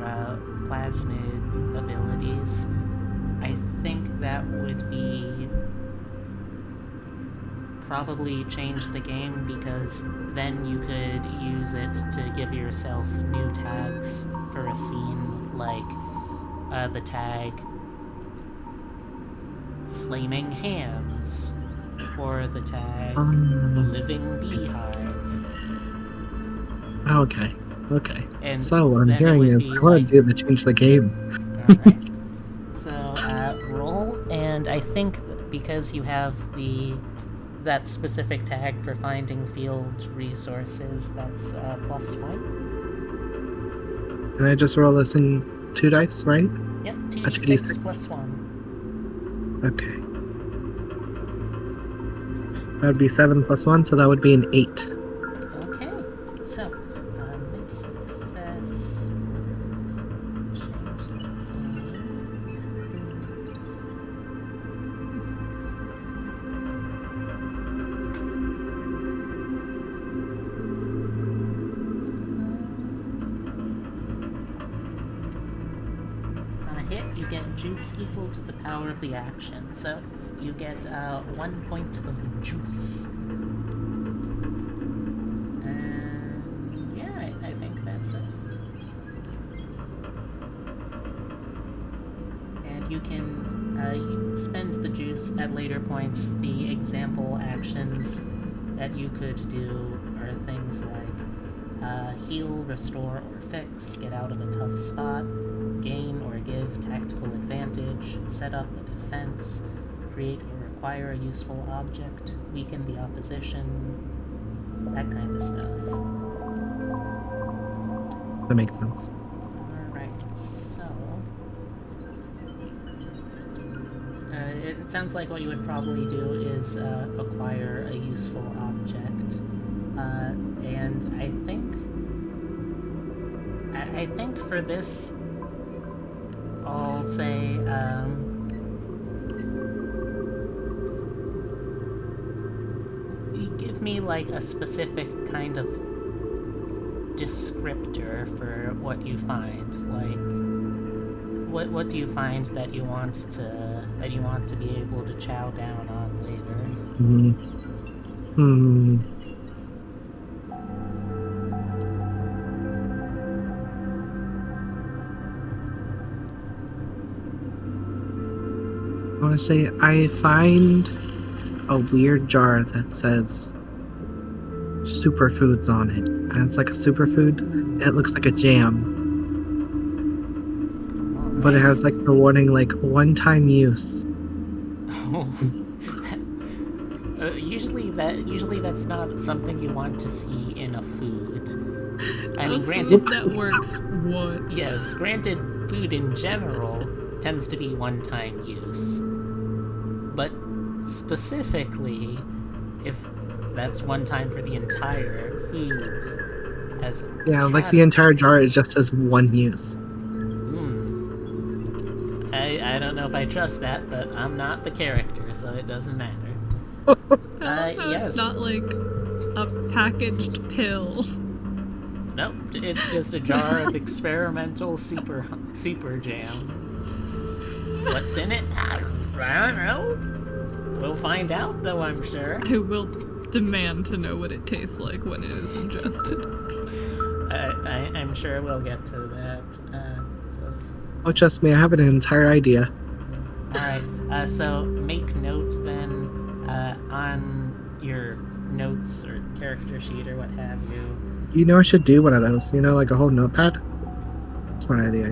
plasmid abilities, I think that would be probably change the game, because then you could use it to give yourself new tags for a scene, like the tag Flaming Hands, or the tag Living Beehive. Okay. And So what I'm then it hearing would is be I want like- to do the change the game. Alright. So, roll, and I think because you have that specific tag for finding field resources, that's +1. Can I just roll this in 2 dice, right? Yep, A 2d6 2d6. +1. Okay. That would be 7 plus 1, so that would be an 8. Okay, so, mixed success. Change the game. On a hit, you get juice equal to the power of the action, so you get 1 point of juice. And yeah, I think that's it. And you can spend the juice at later points. The example actions that you could do are things like heal, restore, or fix, get out of a tough spot, gain or give tactical advantage, set up a defense, create or acquire a useful object, weaken the opposition, that kind of stuff. That makes sense. Alright, so... it sounds like what you would probably do is acquire a useful object. And I think for this, I'll say, give me like a specific kind of descriptor for what you find. Like, what do you find that you want to be able to chow down on later? I want to say I find a weird jar that says superfoods on it, and it's like a superfood. It looks like a jam, but it has like the warning, like one-time use. Usually that's not something you want to see in a food. I mean, granted, that works once. Yes, granted, food in general tends to be one-time use, but specifically, if that's one time for the entire food, as like the entire jar, it just says one use. I don't know if I trust that, but I'm not the character, so it doesn't matter. Yes. It's not like a packaged pill. Nope, it's just a jar of experimental super jam. What's in it? I don't know. We'll find out, though, I'm sure. I will demand to know what it tastes like when it is ingested. I'm sure we'll get to that. Oh, trust me, I have an entire idea. Alright, so make note then on your notes or character sheet or what have you. You know, I should do one of those, like a whole notepad. Smart idea,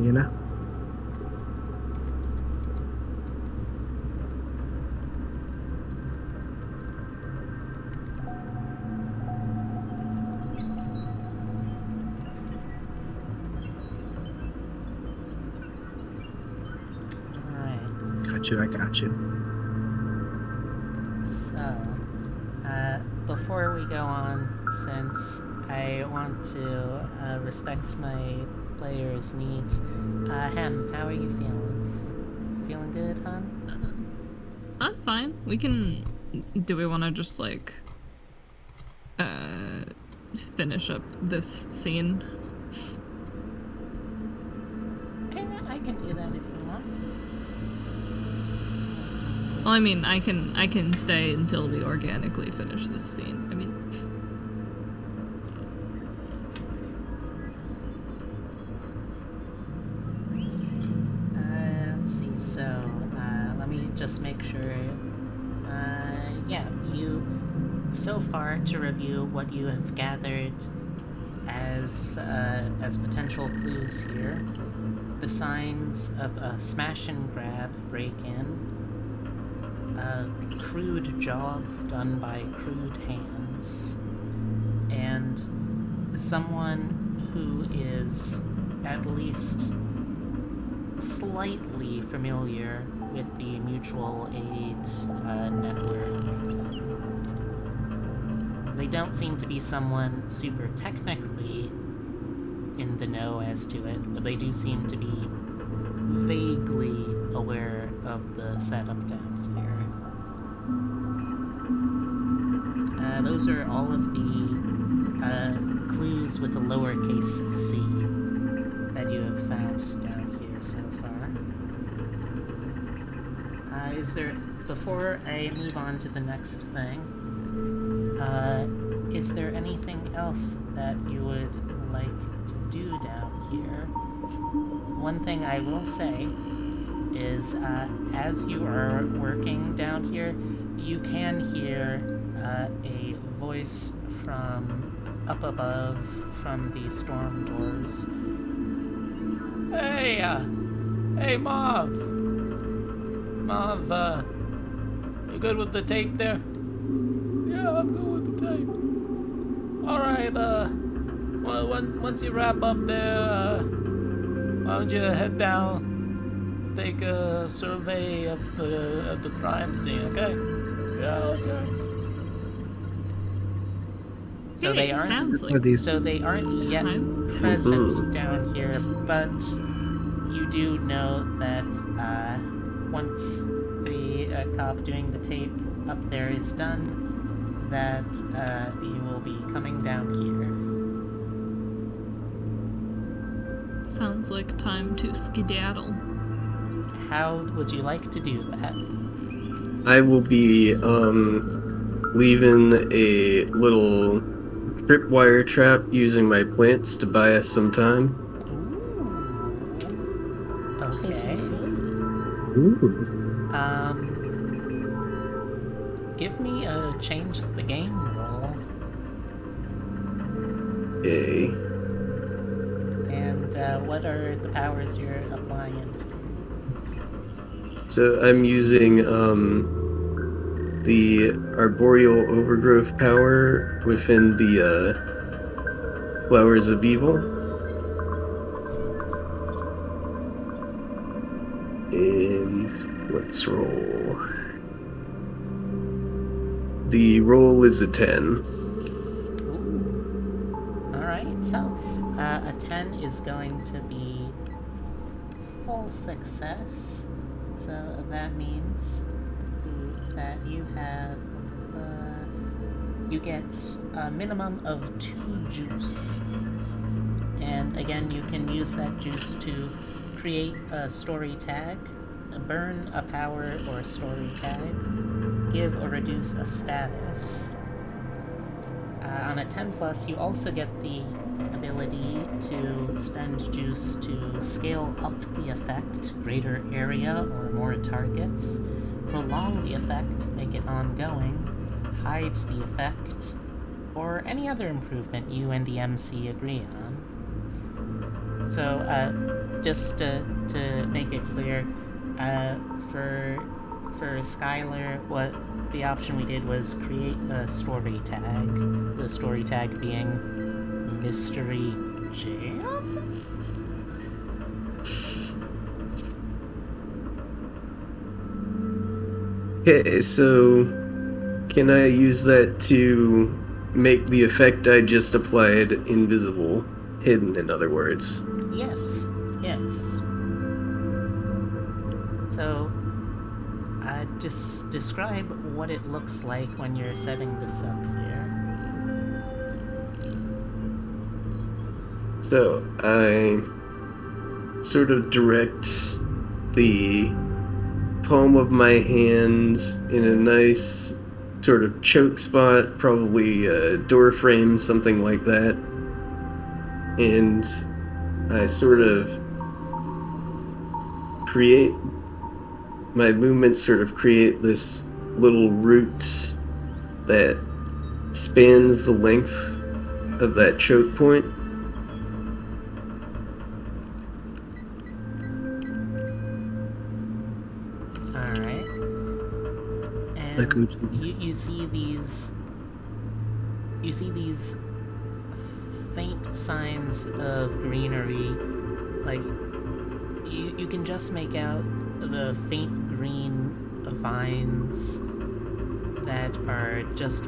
I got you. So, before we go on, since I want to respect my players' needs, Hem, how are you feeling? Feeling good, hon? I'm fine. We can... Do we want to just, like... finish up this scene? I can do that if you want. Well, I mean, I can stay until we organically finish this scene. I mean... Let's see, so, let me just make sure, so far, to review what you have gathered as potential clues here, the signs of a smash and grab break-in, a crude job done by crude hands, and someone who is at least slightly familiar with the mutual aid network. They don't seem to be someone super technically in the know as to it, but they do seem to be vaguely aware of the setup down here. Those are all of the clues with a lowercase c that you have found down here so far. Before I move on to the next thing, is there anything else that you would like to do down here? One thing I will say is, as you are working down here, you can hear a voice from up above, from the storm doors. Hey, Mav! Mav, you good with the tape there? Yeah, I'm good with the tape. Alright, well, once you wrap up there, why don't you head down, take a survey of the crime scene, okay? Yeah, okay. So Hey, they aren't. sounds One like of these. So they aren't yet time. present Mhm. down here, but you do know that once the cop doing the tape up there is done, that you will be coming down here. Sounds like time to skedaddle. How would you like to do that? I will be leaving a little tripwire trap using my plants to buy us some time. Ooh. Okay. Ooh. Give me a change the game roll. Okay. And what are the powers you're applying? So I'm using the arboreal overgrowth power within the flowers of evil. And let's roll. The roll is a 10. Ooh. Alright, so a 10 is going to be full success. So that means that you have. You get a minimum of 2 juice. And again, you can use that juice to create a story tag, burn a power or story tag, give or reduce a status. On a 10 plus, you also get the ability to spend juice to scale up the effect, greater area or more targets, prolong the effect, make it ongoing, hide the effect, or any other improvement you and the MC agree on. So, just to make it clear, for Skylar, what the option we did was create a story tag. The story tag being Mystery Jam? Okay, so can I use that to make the effect I just applied invisible? Hidden, in other words. Yes, yes. So, just describe what it looks like when you're setting this up here. So I sort of direct the palm of my hand in a nice sort of choke spot, probably a door frame, something like that. And I sort of create my movements sort of create this little route that spans the length of that choke point. Alright. Like And Uchi. you see these faint signs of greenery. Like you can just make out the faint green vines that are just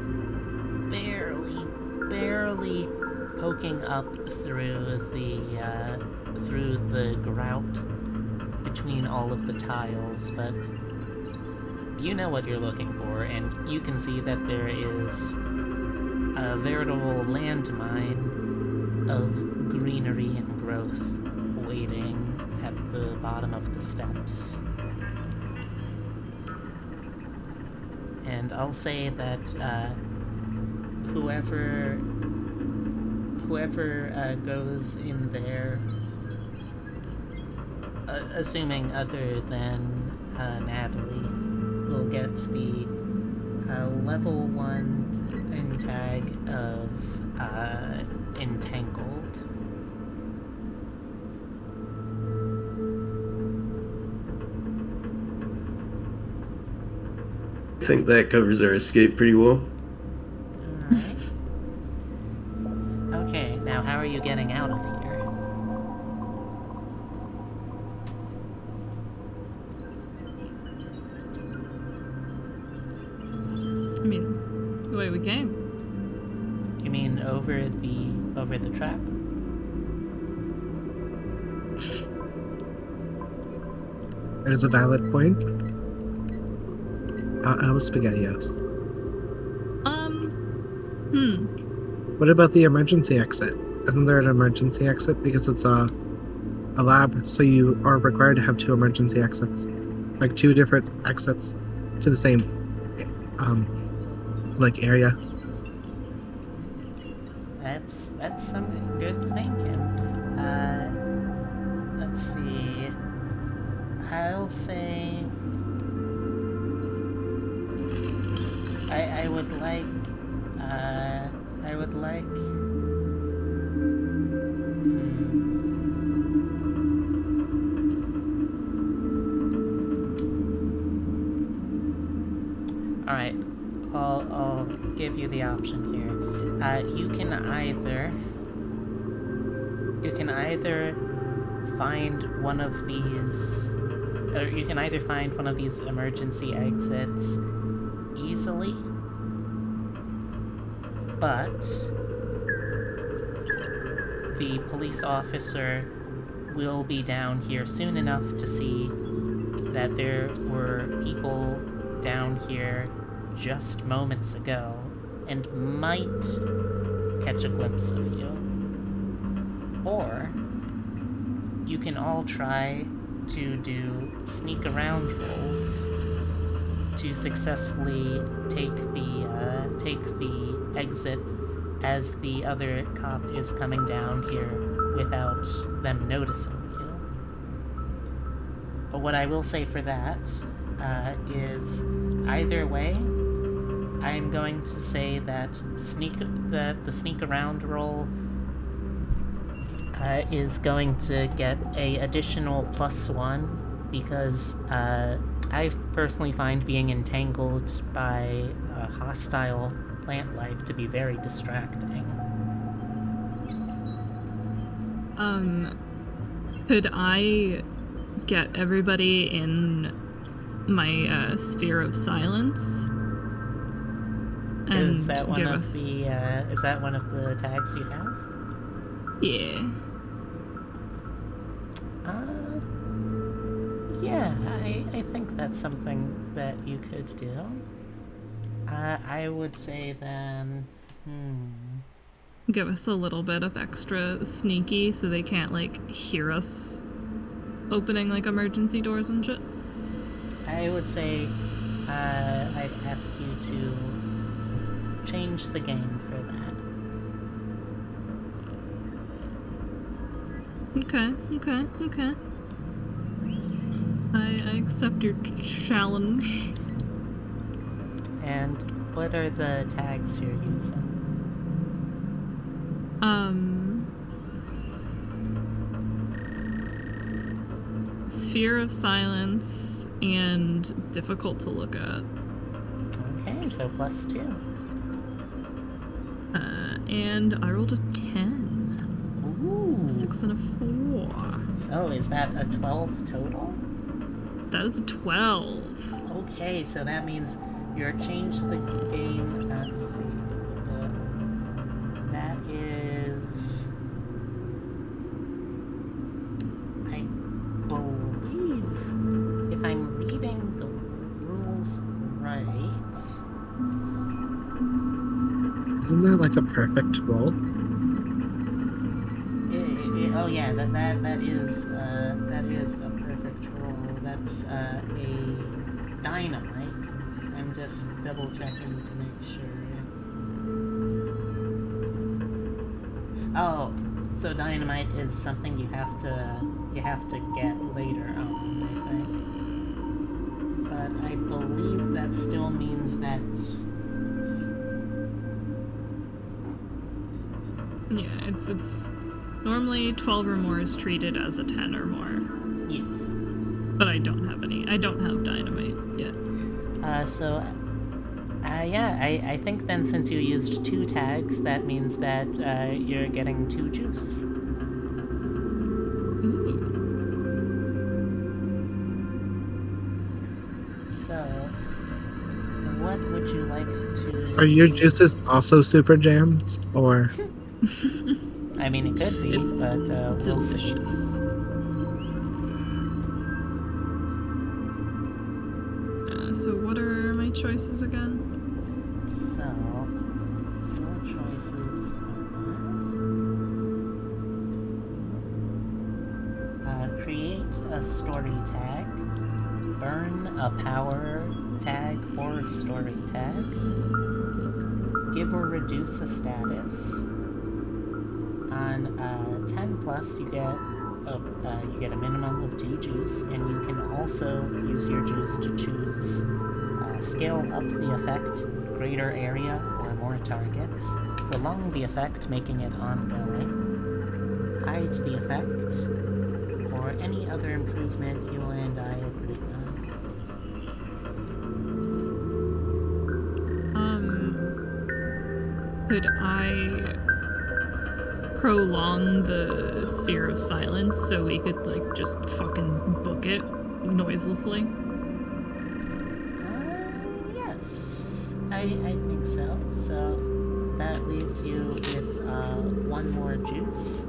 barely poking up through the grout between all of the tiles, but you know what you're looking for, and you can see that there is a veritable landmine of greenery and growth waiting at the bottom of the steps. And I'll say that whoever goes in there, assuming other than Natalie, will get the level 1 tag of Entangled. think that covers our escape pretty well. Alright. Okay, now how are you getting out of here? I mean, the way we came. You mean over the trap? It is a valid point. SpaghettiOs. What about the emergency exit? Isn't there an emergency exit? Because it's a lab, so you are required to have 2 emergency exits. Like 2 different exits to the same like area. That's some good thinking. Let's see. I'll say I would like Alright, I'll give you the option here. You can either find one of these, or you can either find one of these emergency exits easily, but the police officer will be down here soon enough to see that there were people down here just moments ago and might catch a glimpse of you. Or you can all try to do sneak around rolls to successfully take the exit as the other cop is coming down here without them noticing you. But what I will say for that is either way, I'm going to say that the sneak around roll is going to get a additional +1 because I personally find being entangled by hostile plant life to be very distracting. Could I get everybody in my sphere of silence? Is that one give of us... the is that one of the tags you have? Yeah. Yeah, I think that's something that you could do. I would say then, Give us a little bit of extra sneaky so they can't, like, hear us opening, like, emergency doors and shit. I would say I'd ask you to change the game for that. Okay. I accept your challenge. And what are the tags you're using? Sphere of silence and difficult to look at. Okay, so +2. And I rolled a 10. Ooh. 6 and a 4. So is that a 12 total? That is a 12. Okay, so that means you're changed the game. Let's see. That is, I believe, if I'm reading the rules right. Isn't that like a perfect roll? Oh yeah, that is a perfect roll. That's a dynamite. I'm just double checking to make sure. Oh, so dynamite is something you have to get later on, I think. But I believe that still means that. Yeah, it's normally 12 or more is treated as a 10 or more. Yes. But I don't have any. I don't have dynamite yet. So Yeah, I think then since you used 2 tags, that means that you're getting 2 juice. Ooh. So, what would you like to... Are your juices also super jams? Or I mean, it could be, It's but we'll see. delicious. So what are my choices again? So, your choices are... create a story tag, burn a power tag or story tag, give or reduce a status. On 10 plus, you get a minimum of 2 juice, and you can also use your juice to choose scale up the effect, greater area, or more targets, prolong the effect, making it ongoing, hide the effect, or any other improvement you and I agree on. Could I prolong the sphere of silence so we could, like, just fucking book it noiselessly? Yes, I think so. So that leaves you with 1 more juice.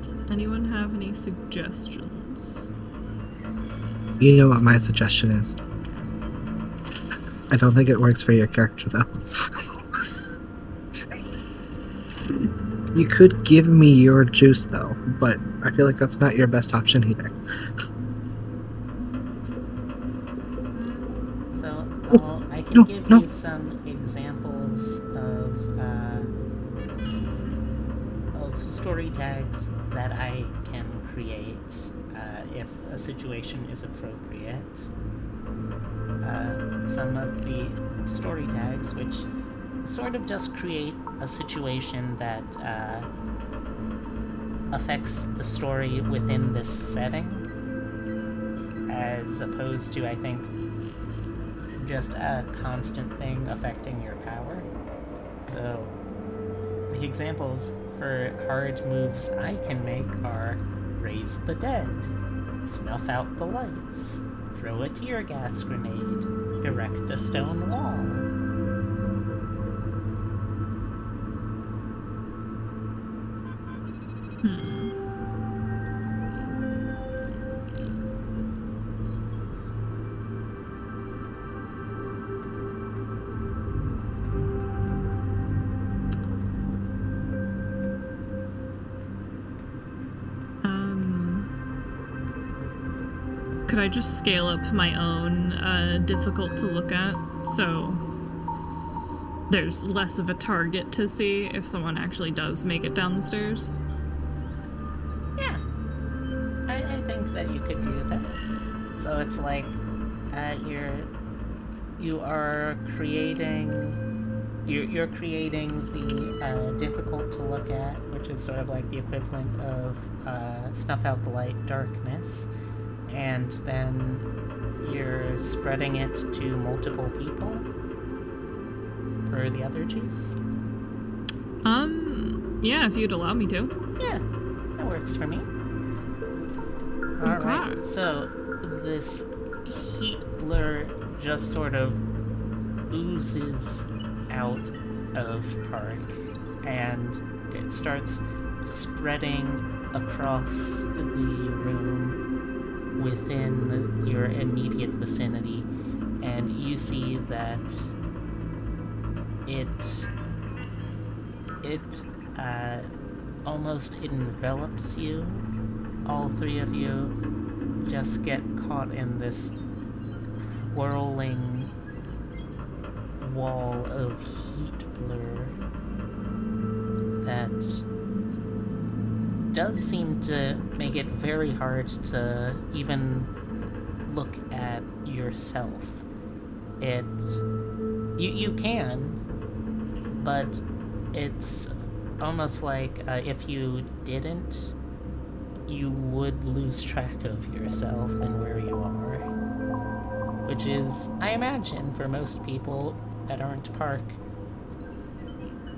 Does anyone have any suggestions? you know what my suggestion is? I don't think it works for your character though. You could give me your juice though, but I feel like that's not your best option either. So I can give you some examples of story tags that I can create if a situation is appropriate. Some of the story tags, which sort of just create a situation that affects the story within this setting, as opposed to, I think, just a constant thing affecting your power. So, the examples for hard moves I can make are raise the dead, snuff out the lights, throw a tear gas grenade, erect a stone wall. Could I just scale up my own difficult to look at so there's less of a target to see if someone actually does make it down the stairs? Yeah, I think that you could do that. So it's like you're creating the difficult to look at, which is sort of like the equivalent of snuff out the light darkness, and then you're spreading it to multiple people for the other juice. Yeah, if you'd allow me to. Yeah, that works for me. Alright, so this heat blur just sort of oozes out of Park, and it starts spreading across the room within your immediate vicinity, and you see that it almost envelops you. All 3 of you just get caught in this whirling wall of heat blur that does seem to make it very hard to even look at yourself. You can, but it's almost like if you didn't, you would lose track of yourself and where you are. Which is, I imagine, for most people at Orange Park,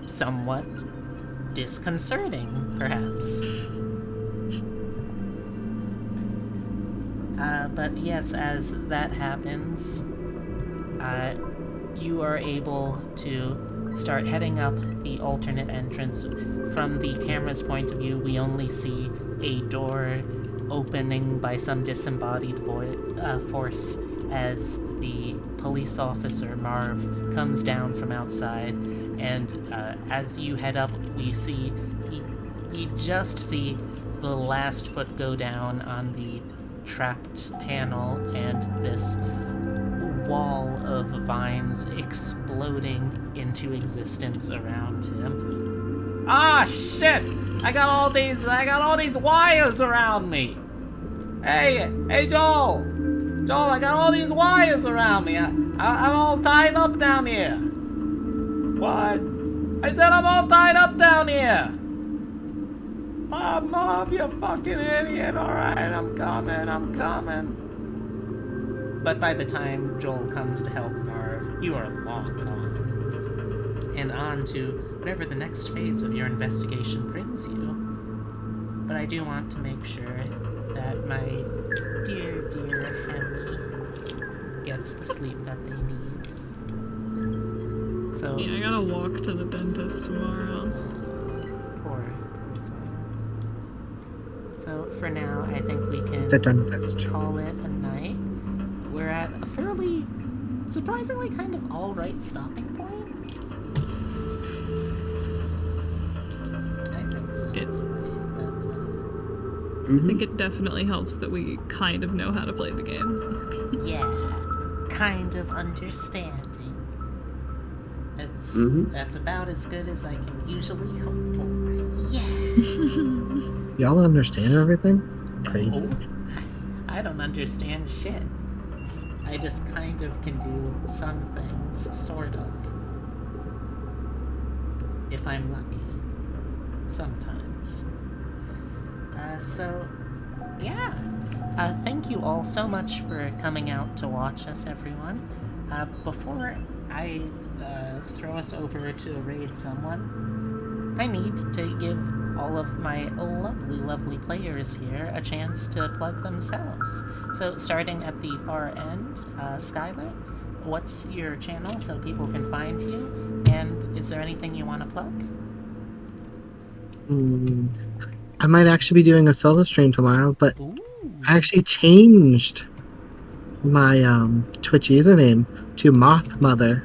somewhat disconcerting, perhaps. But yes, as that happens, you are able to start heading up the alternate entrance. From the camera's point of view, we only see a door opening by some disembodied force as the police officer, Marv, comes down from outside. And as you head up, we just see the last foot go down on the trapped panel, and this wall of vines exploding into existence around him. Ah, shit! I got all these wires around me. Hey, Joel, I got all these wires around me. I'm all tied up down here. What? I said I'm all tied up down here. Oh, Marv, you fucking idiot. Alright, I'm coming. But by the time Joel comes to help Marv, you are long gone. And on to whatever the next phase of your investigation brings you. But I do want to make sure that my dear Hemi gets the sleep that they need. So Yeah, I gotta walk to the dentist tomorrow. Poor thing. So for now, I think we can The dentist. call it a night. We're at a fairly, surprisingly kind of alright stopping point. I think so. I think it definitely helps that we kind of know how to play the game. Yeah, kind of understanding. That's about as good as I can usually hope for. Yeah. Y'all understand everything? Crazy. No, I don't understand shit. I just kind of can do some things, sort of. If I'm lucky. Sometimes. So, yeah. Thank you all so much for coming out to watch us, everyone. Before I throw us over to raid someone, I need to give all of my lovely players here a chance to plug themselves. So starting at the far end, Skylar, what's your channel so people can find you? And is there anything you want to plug? I might actually be doing a solo stream tomorrow, but Ooh. I actually changed my Twitch username to Moth Mother,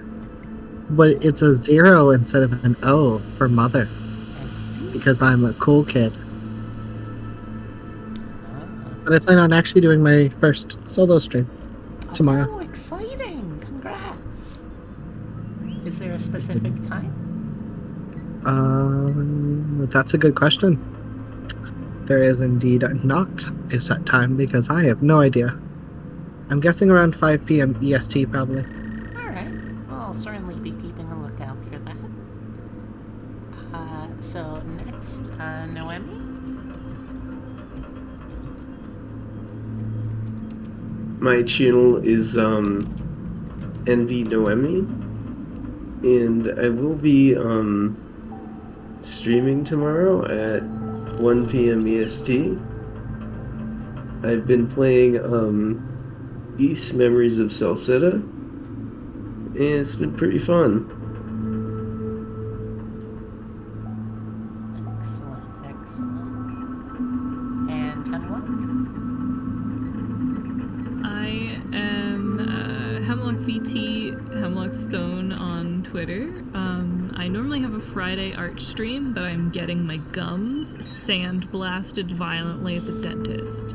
but it's a 0 instead of an O for mother. I see. Because I'm a cool kid. Ah. But I plan on actually doing my first solo stream tomorrow. Oh, exciting! Congrats! Is there a specific time? That's a good question. There is indeed not a set time because I have no idea. I'm guessing around 5 p.m. EST probably. Alright, well, I'll certainly be keeping a lookout for that. So next, Noemi? My channel is NV Noemi, and I will be streaming tomorrow at 1 p.m. EST. I've been playing East Memories of Salsetta, and it's been pretty fun. Excellent. And Hemlock? I am Hemlock VT, Hemlock Stone on Twitter. I normally have a Friday art stream, but I'm getting my gums sandblasted violently at the dentist.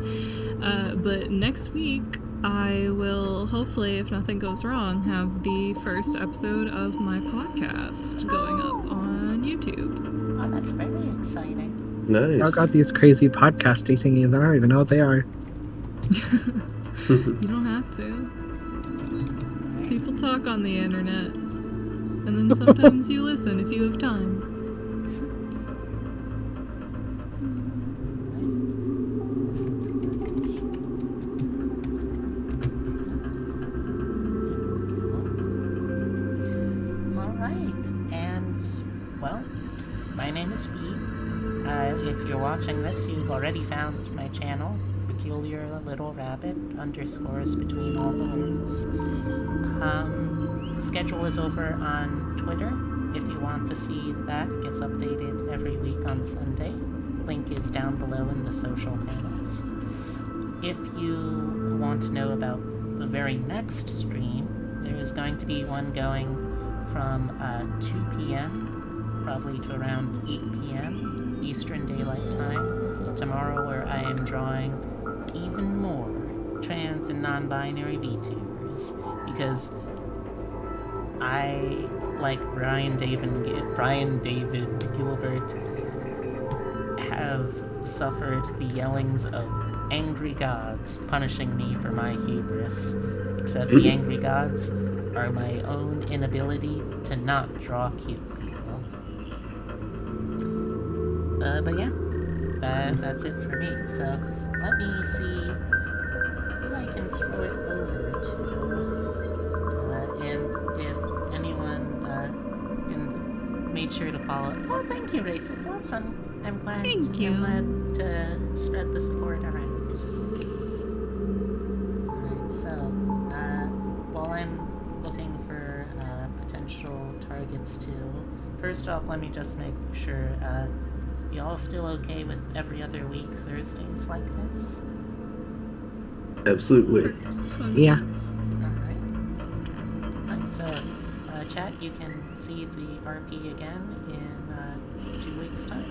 But next week, I will hopefully, if nothing goes wrong, have the first episode of my podcast going up on YouTube. Oh, that's very exciting. Nice. Y'all got these crazy podcasty thingies. I don't even know what they are. You don't have to. People talk on the internet. And then sometimes you listen if you have time. well, my name is V. If you're watching this, you've already found my channel, Peculiar Little Rabbit, underscores between all the words. Schedule is over on Twitter. If you want to see that, it gets updated every week on Sunday. Link is down below in the social panels. If you want to know about the very next stream, there is going to be one going from 2 p.m. probably to around 8 p.m. Eastern Daylight Time tomorrow, where I am drawing even more trans and non-binary VTubers, because I, like Brian David Gilbert, have suffered the yellings of angry gods punishing me for my hubris, except the angry gods are my own inability to not draw cute people. But yeah, that's it for me. So let me see who I can throw it over to, and if anyone made sure to follow. Oh, thank you, Racing Gloves. I'm glad. Thank you. I'm glad to spread the support around. Alright, so while I'm looking for potential targets too, first off, let me just make sure y'all still okay with every other week Thursdays like this? Absolutely. Yeah. Alright. Alright, so chat, you can see the RP again in 2 weeks' time.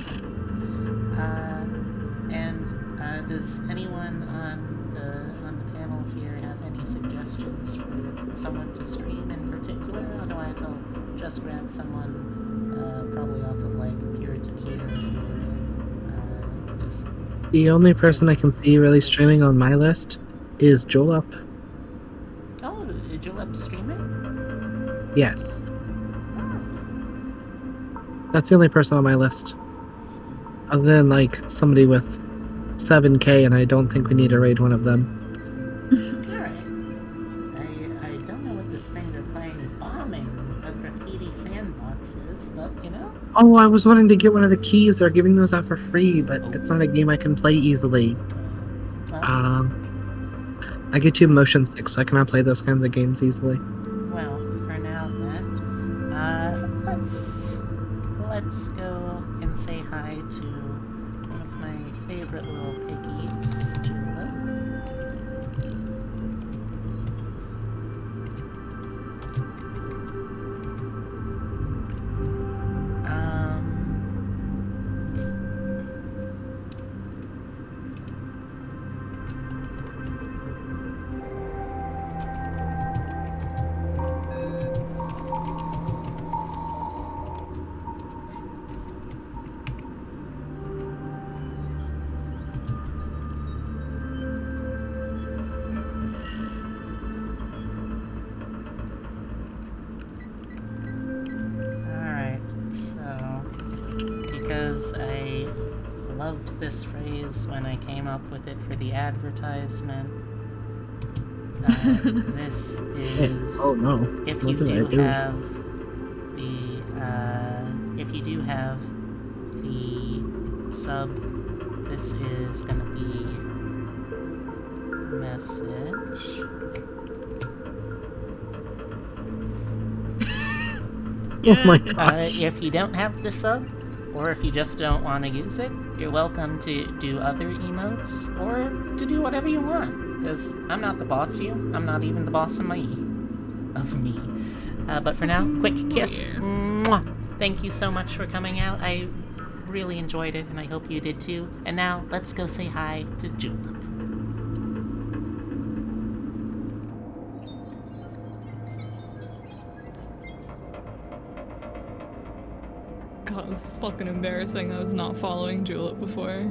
And does anyone on the panel here have any suggestions for someone to stream in particular? Otherwise, I'll just grab someone probably off of like peer-to-peer or just. The only person I can see really streaming on my list is Julep. Oh, Julep streaming? Yes. That's the only person on my list. Other than like somebody with 7K, and I don't think we need to raid one of them. Alright. I don't know what this thing they're playing, bombing a graffiti sandbox is, but you know? Oh, I was wanting to get one of the keys. They're giving those out for free, but it's not a game I can play easily. Well, I get too motion sick, so I cannot play those kinds of games easily. well, for now then, let's go and say hi to one of my favorite little piggies, Julep. I loved this phrase when I came up with it for the advertisement. This is Oh no. if What you did I do do? have the sub, this is gonna be message. Oh my gosh. If you don't have the sub, or if you just don't want to use it, you're welcome to do other emotes, or to do whatever you want, because I'm not the boss of you. I'm not even the boss of me. But for now, quick kiss. Mwah. Thank you so much for coming out. I really enjoyed it, and I hope you did too. And now, let's go say hi to Julep. God, it's fucking embarrassing. I was not following Julep before.